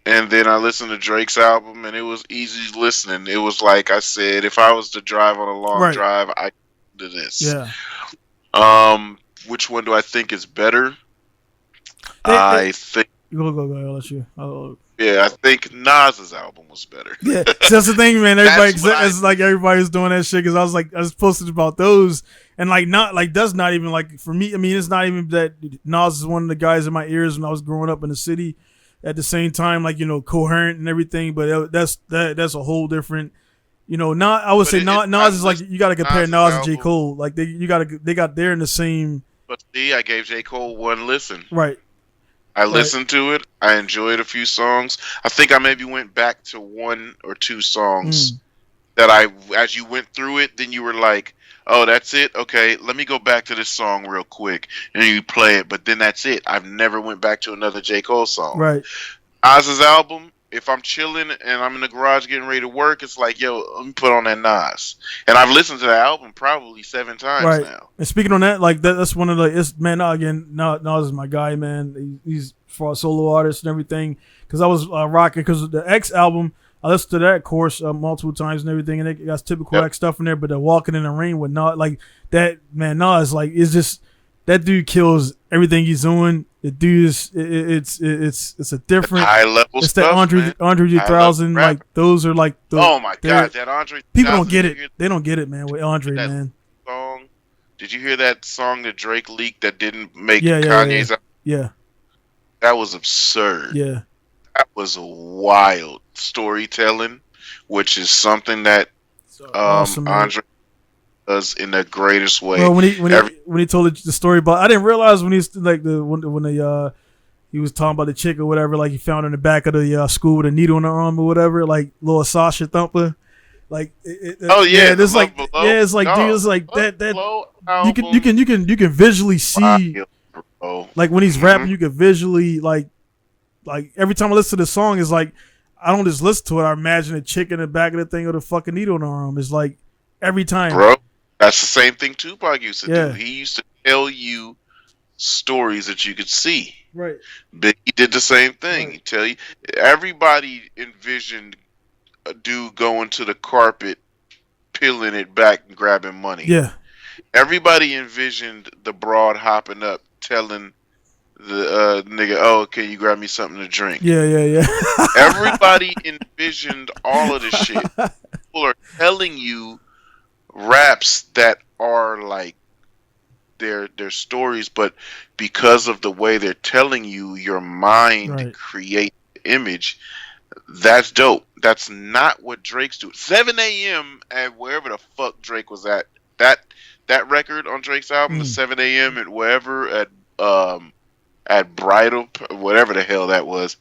Speaker 2: and then I listened to Drake's album, and it was easy listening. It was like I said, if I was to drive on a long
Speaker 1: Right.
Speaker 2: drive, I do this.
Speaker 1: Yeah.
Speaker 2: Which one do I think is better?
Speaker 1: They,
Speaker 2: I think,
Speaker 1: go. I'll let you.
Speaker 2: I think Nas's album was better.
Speaker 1: Yeah, so that's the thing, man. Everybody,
Speaker 2: That's
Speaker 1: it's like everybody was doing that shit because I was posted about those, and like not like that's not even like for me. I mean, it's not even that Nas is one of the guys in my ears when I was growing up in the city. At the same time, like coherent and everything, but that's a whole different. Not I would
Speaker 2: But
Speaker 1: say Nas is like you got to compare
Speaker 2: Nas's
Speaker 1: Nas and J.
Speaker 2: album.
Speaker 1: Cole. Like they're in the same
Speaker 2: But see, I gave J. Cole one listen.
Speaker 1: right.
Speaker 2: I listened to it. I enjoyed a few songs. I think I maybe went back to one or two songs that as you went through it, then you were like, oh, that's it? Okay, let me go back to this song real quick. And then you play it, but then that's it. I've never went back to another J. Cole song.
Speaker 1: Right.
Speaker 2: Nas's album, if I'm chilling and I'm in the garage getting ready to work, it's like, yo, let me put on that Nas. And I've listened to that album probably 7 times now.
Speaker 1: And speaking on that, like that's one of the Nas is my guy, man. He's for a solo artist and everything. Because I was rocking because the X album, I listened to that course multiple times and everything, and it got typical X stuff in there. But the Walking in the Rain with Nas, like that, man, Nas, like it's just that dude kills everything he's doing. The dude is it's a different
Speaker 2: high level
Speaker 1: it's
Speaker 2: stuff.
Speaker 1: That Andre 3000, like those are like
Speaker 2: oh my god, that Andre.
Speaker 1: People don't get it. They don't get it, man. With Andre, man.
Speaker 2: Song. Did you hear that song that Drake leaked that didn't make
Speaker 1: Kanye's?
Speaker 2: Yeah. That was absurd.
Speaker 1: Yeah.
Speaker 2: That was wild storytelling, which is something that awesome, Andre does in the greatest way.
Speaker 1: Well, when he told the story about, I didn't realize when he's like he was talking about the chick or whatever, like he found her in the back of the school with a needle in her arm or whatever, like little Sasha Thumper. Like it's like dude, it's like that you can visually see like when he's rapping, you can visually like every time I listen to the song, it's like I don't just listen to it, I imagine a chick in the back of the thing with a fucking needle in her arm. It's like every time,
Speaker 2: bro. That's the same thing Tupac used to do. He used to tell you stories that you could see.
Speaker 1: Right.
Speaker 2: But he did the same thing. He tell you. Everybody envisioned a dude going to the carpet, peeling it back and grabbing money.
Speaker 1: Yeah.
Speaker 2: Everybody envisioned the broad hopping up, telling the nigga, "Oh, can you grab me something to drink?"
Speaker 1: Yeah.
Speaker 2: Everybody envisioned all of this shit. People are telling you raps that are like their stories, but because of the way they're telling you, your mind create the image. That's dope. That's not what Drake's do. 7 a.m. at wherever the fuck Drake was at. That record on Drake's album, the 7 a.m. at wherever at Bridal, whatever the hell that was.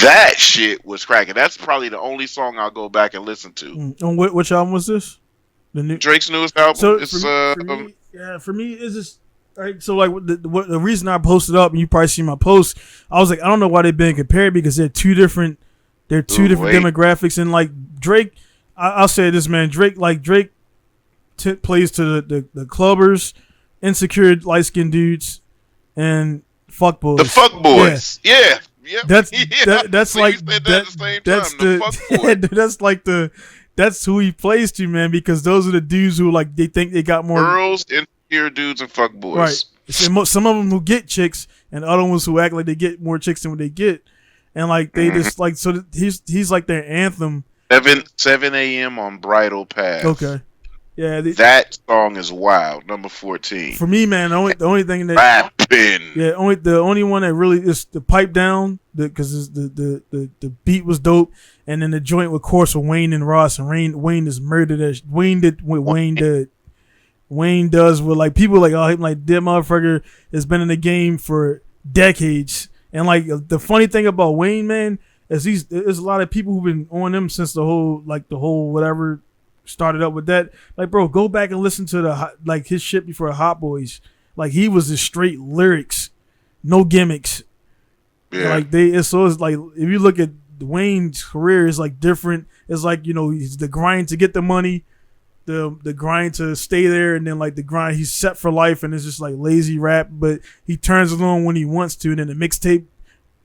Speaker 2: That shit was cracking. That's probably the only song I'll go back and listen to.
Speaker 1: On which album was this?
Speaker 2: Drake's newest album.
Speaker 1: So for me, it's just right. So like the reason I posted up, and you probably see my post, I was like, I don't know why they've been compared because they're two different demographics, and like Drake, I'll say this, man, Drake plays to the clubbers, insecure light skinned dudes, and fuckboys.
Speaker 2: The fuckboys, yeah.
Speaker 1: That's like that's who he plays to, man, because those are the dudes who like they think they got more
Speaker 2: girls, insecure dudes, and fuckboys.
Speaker 1: Right. Some of them who get chicks, and other ones who act like they get more chicks than what they get, and like they just like so he's like their anthem.
Speaker 2: 7 a.m. on Bridal Path.
Speaker 1: Okay. Yeah,
Speaker 2: that song is wild. Number 14
Speaker 1: for me, man. The only thing that
Speaker 2: rapping.
Speaker 1: Yeah, the only one that really is the pipe down, because the beat was dope, and then the joint with course with Wayne and Ross, and Wayne is murdered as Wayne did what Wayne did. Wayne does with like people like him, like that motherfucker has been in the game for decades, and like the funny thing about Wayne, man, is there's a lot of people who've been on him since the whole whatever started up with that. Like, bro, go back and listen to his shit before Hot Boys. Like, he was just straight lyrics, no gimmicks. Yeah. Like it's like if you look at Wayne's career, it's like different. It's like, he's the grind to get the money, the grind to stay there, and then like the grind he's set for life, and it's just like lazy rap, but he turns it on when he wants to. And then the mixtape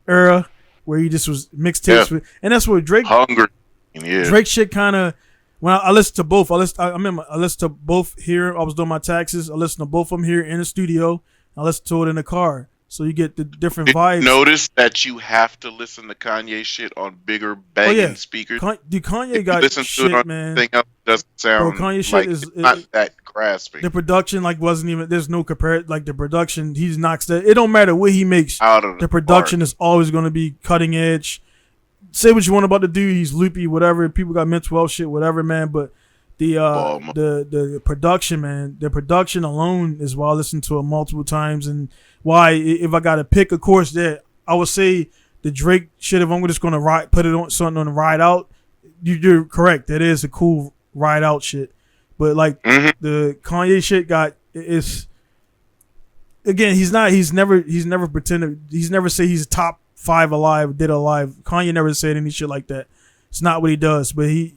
Speaker 1: era, where he just was mixtapes with, and that's what Drake.
Speaker 2: Hungry. Yeah.
Speaker 1: Drake shit kind of. When I listened to both, I listened to both here. I was doing my taxes. I listened to both of them here in the studio. I listened to it in the car, so you get the different vibes.
Speaker 2: Notice that you have to listen to Kanye shit on bigger banging speakers.
Speaker 1: Kanye got shit, man.
Speaker 2: Else doesn't sound
Speaker 1: Kanye shit
Speaker 2: like
Speaker 1: is
Speaker 2: not that grasping.
Speaker 1: The production wasn't even. There's no compare. Like the production, he knocks that. It don't matter what he makes.
Speaker 2: Out of
Speaker 1: the production is always going to be cutting edge. Say what you want about the dude, he's loopy, whatever. People got mental health shit, whatever, man. But the production, man, the production alone is why I listen to it multiple times, and why if I got to pick, of course, that I would say the Drake shit. If I'm just going to put it on something on the ride out, you're correct. That is a cool ride out shit. But like the Kanye shit is again, he's never pretended. He's never say he's top 5 alive, dead alive. Kanye never said any shit like that. It's not what he does. But he,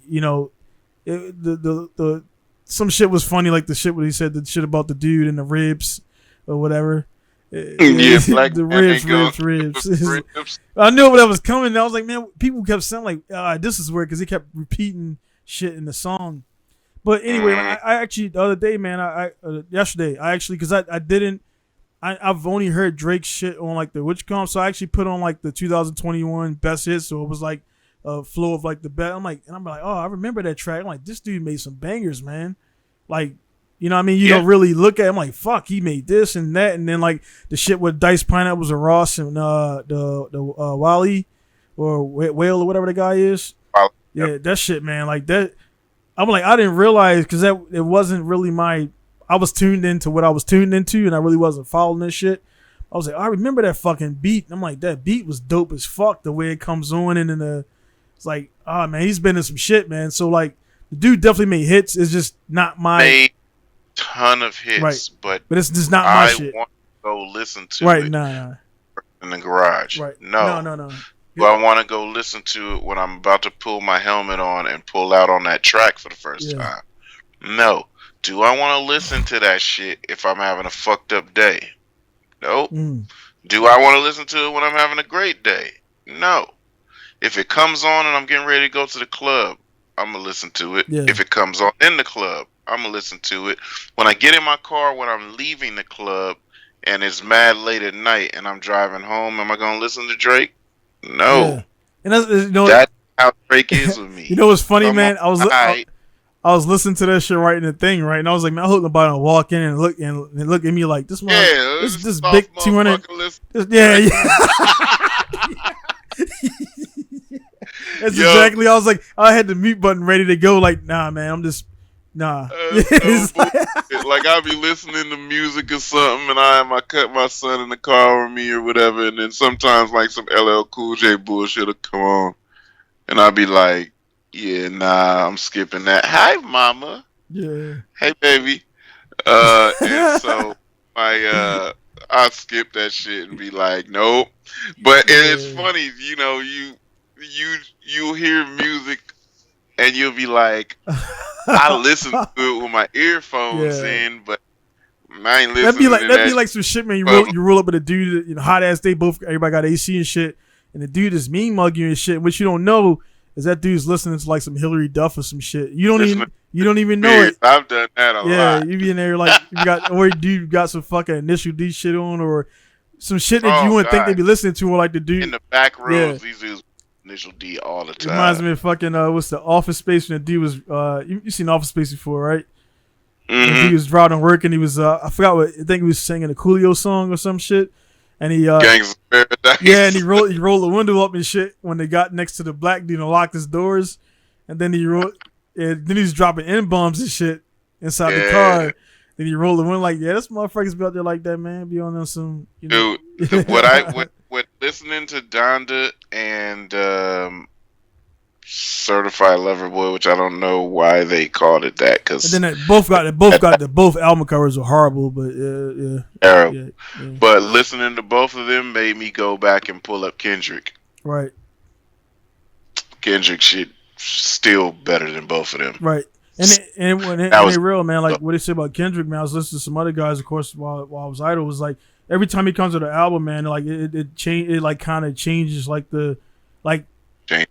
Speaker 1: the some shit was funny, like the shit when he said the shit about the dude and the ribs or whatever.
Speaker 2: Yeah, like
Speaker 1: the ribs. I knew that was coming. And I was like, man, people kept saying like, this is weird because he kept repeating shit in the song. But anyway, I actually the other day, man, yesterday, because I've only heard Drake's shit on like the Witchcom, so I actually put on like the 2021 best hits, so it was like a flow of like the best. I'm like, oh, I remember that track. I'm like, this dude made some bangers, man. Like, you know what I mean? You don't really look at him like, fuck, he made this and that, and then like the shit with Dice Pineapples and Ross and the Wally or Whale or whatever the guy is. Yeah, that shit, man. Like that. I'm like, I didn't realize because it wasn't really I was tuned into what I was tuned into, and I really wasn't following this shit. I was like, I remember that fucking beat. And I'm like, that beat was dope as fuck, the way it comes on, and then it's like, oh man, he's been in some shit, man. So like, the dude definitely made hits. It's just not my
Speaker 2: made ton of hits,
Speaker 1: right.
Speaker 2: but
Speaker 1: it's just not my shit.
Speaker 2: I want to go listen to it in the garage.
Speaker 1: Right?
Speaker 2: No. Do I want to go listen to it when I'm about to pull my helmet on and pull out on that track for the first time? No. Do I want to listen to that shit if I'm having a fucked up day? Nope. Do I want to listen to it when I'm having a great day? No. If it comes on and I'm getting ready to go to the club, I'm going to listen to it. Yeah. If it comes on in the club, I'm going to listen to it. When I get in my car when I'm leaving the club and it's mad late at night and I'm driving home, am I going to listen to Drake? No.
Speaker 1: Yeah. And
Speaker 2: that's how Drake is with me.
Speaker 1: You know what's funny, man? I was listening to that shit right in the thing, right? And I was like, man, I hope nobody will walk in and look at me like this this big 200. Yeah. That's exactly. I was like, I had the mute button ready to go. Like, nah, man, I'm just nah.
Speaker 2: Like I'll be listening to music or something, and I cut my son in the car with me or whatever, and then sometimes like some LL Cool J bullshit will come on, and I'll be like, yeah, nah, I'm skipping that. Hi, mama.
Speaker 1: Yeah.
Speaker 2: Hey, baby. And so I skip that shit and be like, nope. But it's funny, you hear music and you'll be like, I listen to it with my earphones in, but I ain't listening.
Speaker 1: That'd be like some shit, man. You roll up with a dude, hot ass day. Everybody got AC and shit, and the dude is mean mugging you and shit. What you don't know is that dude's listening to like some Hillary Duff or some shit. You don't even know it.
Speaker 2: I've done that a lot.
Speaker 1: Yeah, you be in there like you got some fucking Initial D shit on or some shit that you wouldn't think they'd be listening to, or like the dude
Speaker 2: in the back rows. These dudes Initial D all the time.
Speaker 1: Reminds me of fucking what's the Office Space when the dude was you seen Office Space before, right? Mm-hmm. He was driving to work and he was I think he was singing a Coolio song or some shit. And he
Speaker 2: Gangs of Paradise.
Speaker 1: Yeah, and he rolled the window up and shit when they got next to the black dude and locked his doors. And then he was dropping N-bombs and shit inside the car. Then he rolled the window like, this motherfuckers be out there like that, man. Be on them some
Speaker 2: Dude, what listening to Donda and Certified Lover Boy, which I don't know why they called it that, because
Speaker 1: and then both album covers were horrible, but
Speaker 2: terrible. Yeah. But listening to both of them made me go back and pull up Kendrick.
Speaker 1: Right.
Speaker 2: Kendrick shit still better than both of them.
Speaker 1: Right. And they real, man. Like what they say about Kendrick, man. I was listening to some other guys, of course, while I was idle. Was like every time he comes to the album, man, like it change, it like kind of changes like the like
Speaker 2: the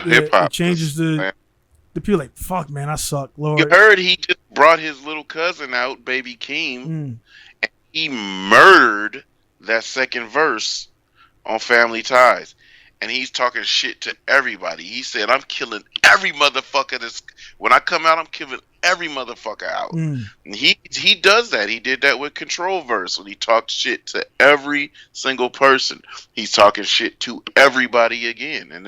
Speaker 2: hip hop.
Speaker 1: It changes the people like fuck, man, I suck, Lord.
Speaker 2: You heard he just brought his little cousin out, Baby Keem, and he murdered that second verse on Family Ties. And he's talking shit to everybody. He said, I'm killing every motherfucker that's... When I come out, I'm killing every motherfucker out. And he does that. He did that with Control Verse when he talked shit to every single person. He's talking shit to everybody again. And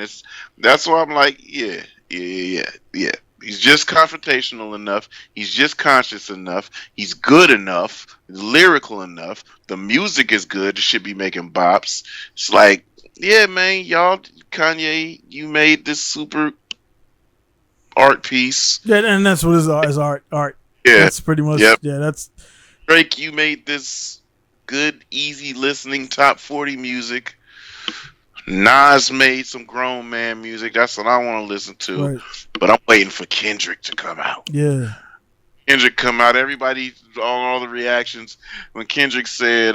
Speaker 2: that's why I'm like, yeah. He's just confrontational enough. He's just conscious enough. He's good enough. Lyrical enough. The music is good. It should be making bops. It's like, yeah, man, y'all, Kanye, you made this super art piece.
Speaker 1: Yeah, and that's what is art. Yeah, that's pretty much. Yep. Yeah, that's
Speaker 2: Drake. You made this good, easy listening top 40 music. Nas made some grown man music. That's what I want to listen to. Right. But I'm waiting for Kendrick to come out.
Speaker 1: Yeah.
Speaker 2: Kendrick come out. Everybody on all the reactions when Kendrick said,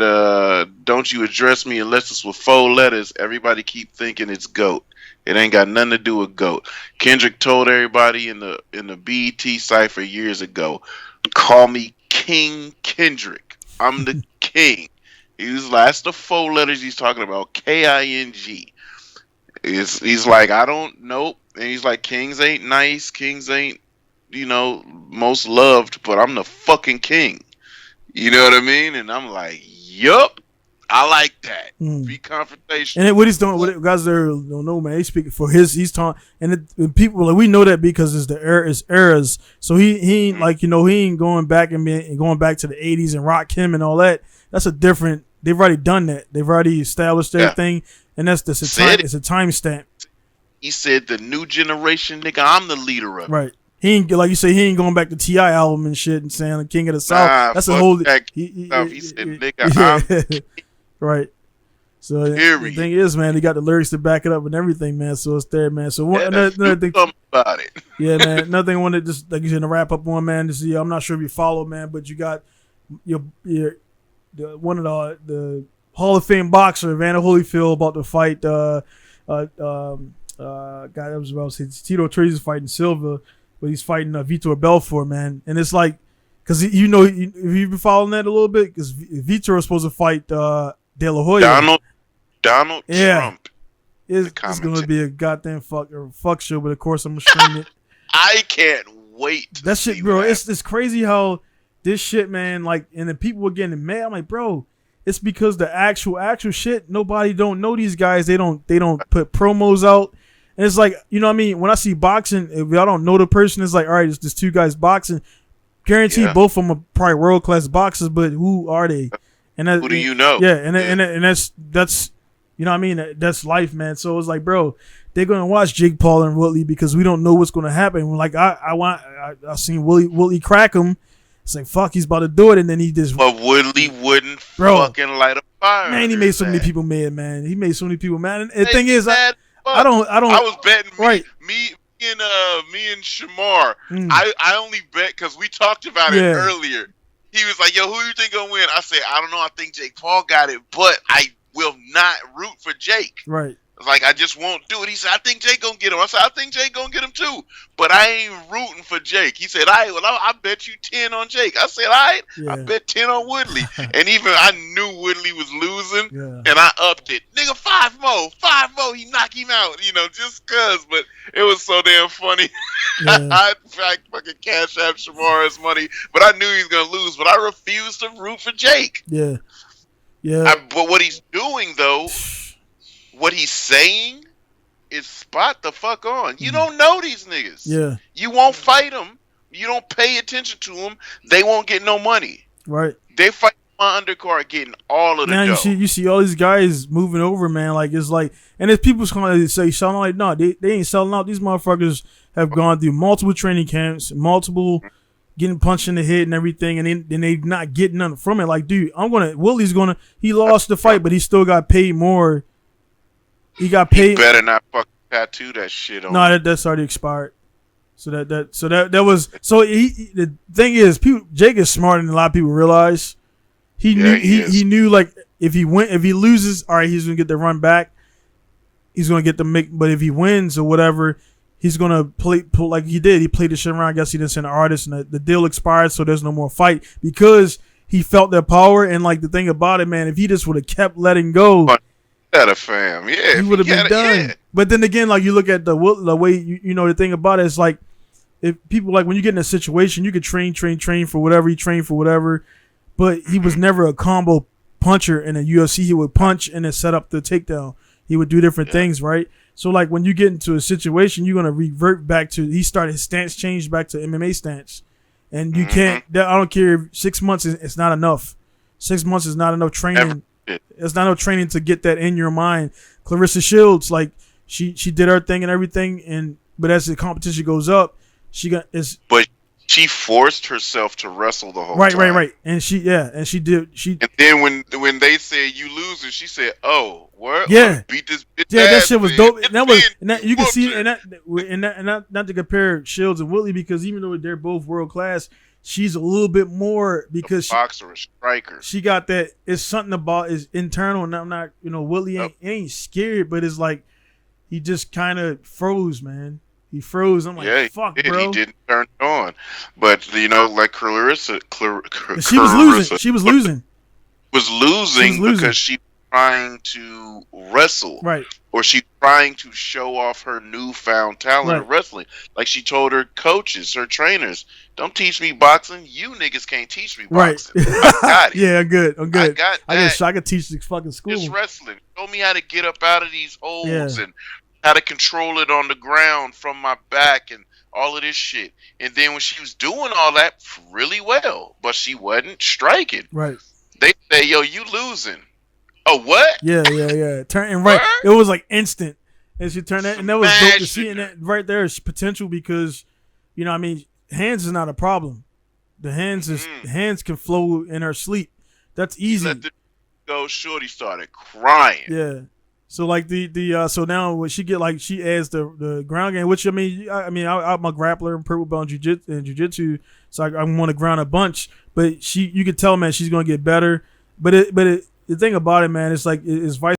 Speaker 2: "Don't you address me unless it's with 4 letters." Everybody keep thinking it's GOAT. It ain't got nothing to do with GOAT. Kendrick told everybody in the BET cipher years ago, "Call me King Kendrick. I'm the king." He was like, that's the 4 letters he's talking about. KING. He's like, I don't know. And he's like, kings ain't nice. Kings ain't, most loved, but I'm the fucking king. You know what I mean? And I'm like, yup, I like that. Be confrontational.
Speaker 1: And what he's doing, what guys there don't know, man. He's speaking for he's talking, and people like we know that because it's the eras. So he ain't like he ain't going back and going back to the 80s and rock him and all that. That's a different. They've already done that. They've already established everything, and it's a time stamp.
Speaker 2: He said the new generation, nigga, I'm the leader of it.
Speaker 1: Right. He ain't, like you say, he ain't going back to T.I. album and shit and saying the King of the South. That's a whole... He
Speaker 2: said, nigga,
Speaker 1: right. So the thing is, man, he got the lyrics to back it up and everything, man. So it's there, man. So another thing
Speaker 2: about it.
Speaker 1: Yeah, man. Another thing I wanted just like you said to wrap up on, man, is I'm not sure if you follow, man, but you got your one of the Hall of Fame boxer, Evander Holyfield, about to fight guy that was about to say Tito Treze's fighting Silva, but he's fighting Vitor Belfort, man. And it's like, because if you've been following that a little bit, because Vitor was supposed to fight De La Hoya.
Speaker 2: Donald Trump.
Speaker 1: It's going to be a goddamn fuck show, but of course I'm going to stream it.
Speaker 2: I can't wait.
Speaker 1: That shit, bro. It's crazy how this shit, man, like, and the people were getting mad. I'm like, bro, it's because the actual shit, nobody don't know these guys. They don't put promos out. And it's like, you know what I mean? When I see boxing, if y'all don't know the person, it's like, all right, it's just 2 guys boxing. Guaranteed both of them are probably world-class boxers, but who are they? And
Speaker 2: who do you know?
Speaker 1: Yeah, and that's you know what I mean? That's life, man. So it's like, bro, they're going to watch Jake Paul and Woodley because we don't know what's going to happen. Like, I seen Woodley crack him. It's like, fuck, he's about to do it, and then he just...
Speaker 2: But Woodley wouldn't fucking light a fire.
Speaker 1: Man, he made so many people mad, man. He made so many people mad. And the thing is, I
Speaker 2: was betting me and Shamar. I only bet because we talked about it earlier. He was like, yo, who you think gonna win? I said, I don't know. I think Jake Paul got it, but I will not root for Jake.
Speaker 1: Right.
Speaker 2: Like, I just won't do it. He said, I think Jake gonna get him. I said, I think Jake gonna get him too. But I ain't rooting for Jake. He said, all right, well, I bet you 10 on Jake. I said, all right, I bet 10 on Woodley. And even I knew Woodley was losing, and I upped it. Nigga, 5 more. He knocked him out, just cuz. But it was so damn funny. I fucking cash out Shamara's money, but I knew he was gonna lose. But I refused to root for Jake.
Speaker 1: Yeah.
Speaker 2: But what he's doing, though... What he's saying is spot the fuck on. You don't know these niggas.
Speaker 1: Yeah.
Speaker 2: You won't fight them. You don't pay attention to them. They won't get no money.
Speaker 1: Right.
Speaker 2: They fight my undercard getting all of the dough.
Speaker 1: You see all these guys moving over, man. Like, it's like, and there's people's going to say, selling like, no, they ain't selling out. These motherfuckers have gone through multiple training camps, multiple getting punched in the head and everything, and then they not getting nothing from it. Like, dude, he lost the fight, but he still got paid more. He got paid.
Speaker 2: He better not fucking tattoo that shit on.
Speaker 1: No, that's already expired. So that was the thing is, Jake is smarter than a lot of people realize. He
Speaker 2: Yeah,
Speaker 1: knew he knew like if he loses, all right, he's gonna get the run back. He's gonna get the make, but if he wins or whatever, he's gonna play like he did. He played the shit around. I guess he didn't send an artist, and the deal expired, so there's no more fight because he felt their power. And like the thing about it, man, if he just would have kept letting go,
Speaker 2: Got a fam, yeah,
Speaker 1: he would have been done.
Speaker 2: Yeah.
Speaker 1: But then again, like you look at the way you know the thing about it is like if people like when you get in a situation, you could train for whatever he trained for whatever, but he was never a combo puncher in a UFC. He would punch and then set up the takedown. He would do different things, right? So like when you get into a situation, you're gonna revert back to his stance changed back to MMA stance, and you can't. I don't care if 6 months it's not enough. 6 months is not enough training. It's not enough training to get that in your mind. Clarissa Shields, like she did her thing and everything, but as the competition goes up,
Speaker 2: But she forced herself to wrestle the whole time.
Speaker 1: Right. And she did.
Speaker 2: And then when they said you losing, she said, "Oh, what?
Speaker 1: Yeah,
Speaker 2: beat this bitch."
Speaker 1: Yeah, that shit was dope. You can see,
Speaker 2: her.
Speaker 1: and not to compare Shields and Whitley because even though they're both world class, she's a little bit more because
Speaker 2: a boxer, a striker.
Speaker 1: She got that. It's something about is internal, and I'm not. Whitley ain't scared, but it's like he just kind of froze, man. He froze. I'm like, fuck, bro.
Speaker 2: He didn't turn it on. But like Clarissa,
Speaker 1: she was losing. She was losing.
Speaker 2: Because she was trying to wrestle,
Speaker 1: right?
Speaker 2: Or she trying to show off her newfound talent of wrestling. Like she told her coaches, her trainers, "Don't teach me boxing. You niggas can't teach me boxing. I got it.
Speaker 1: Yeah, I'm good. I
Speaker 2: got that.
Speaker 1: I could teach this fucking school.
Speaker 2: Just wrestling. Show me how to get up out of these holds and how to control it on the ground from my back and all of this shit." And then when she was doing all that really well, but she wasn't striking.
Speaker 1: Right.
Speaker 2: They say, "Yo, you losing." Oh, what?
Speaker 1: Yeah. Turning right. It was like instant. And she turned that, and that was dope to see. And that right there is potential because, hands is not a problem. The hands can flow in her sleep. That's easy.
Speaker 2: Let the go. Shorty started crying.
Speaker 1: Yeah. So like so now when she get like she adds the ground game, which I'm a grappler and purple belt in jiu-jitsu, so I want to ground a bunch. But you could tell, man, she's gonna get better. But the thing about it, man, it's like it's vice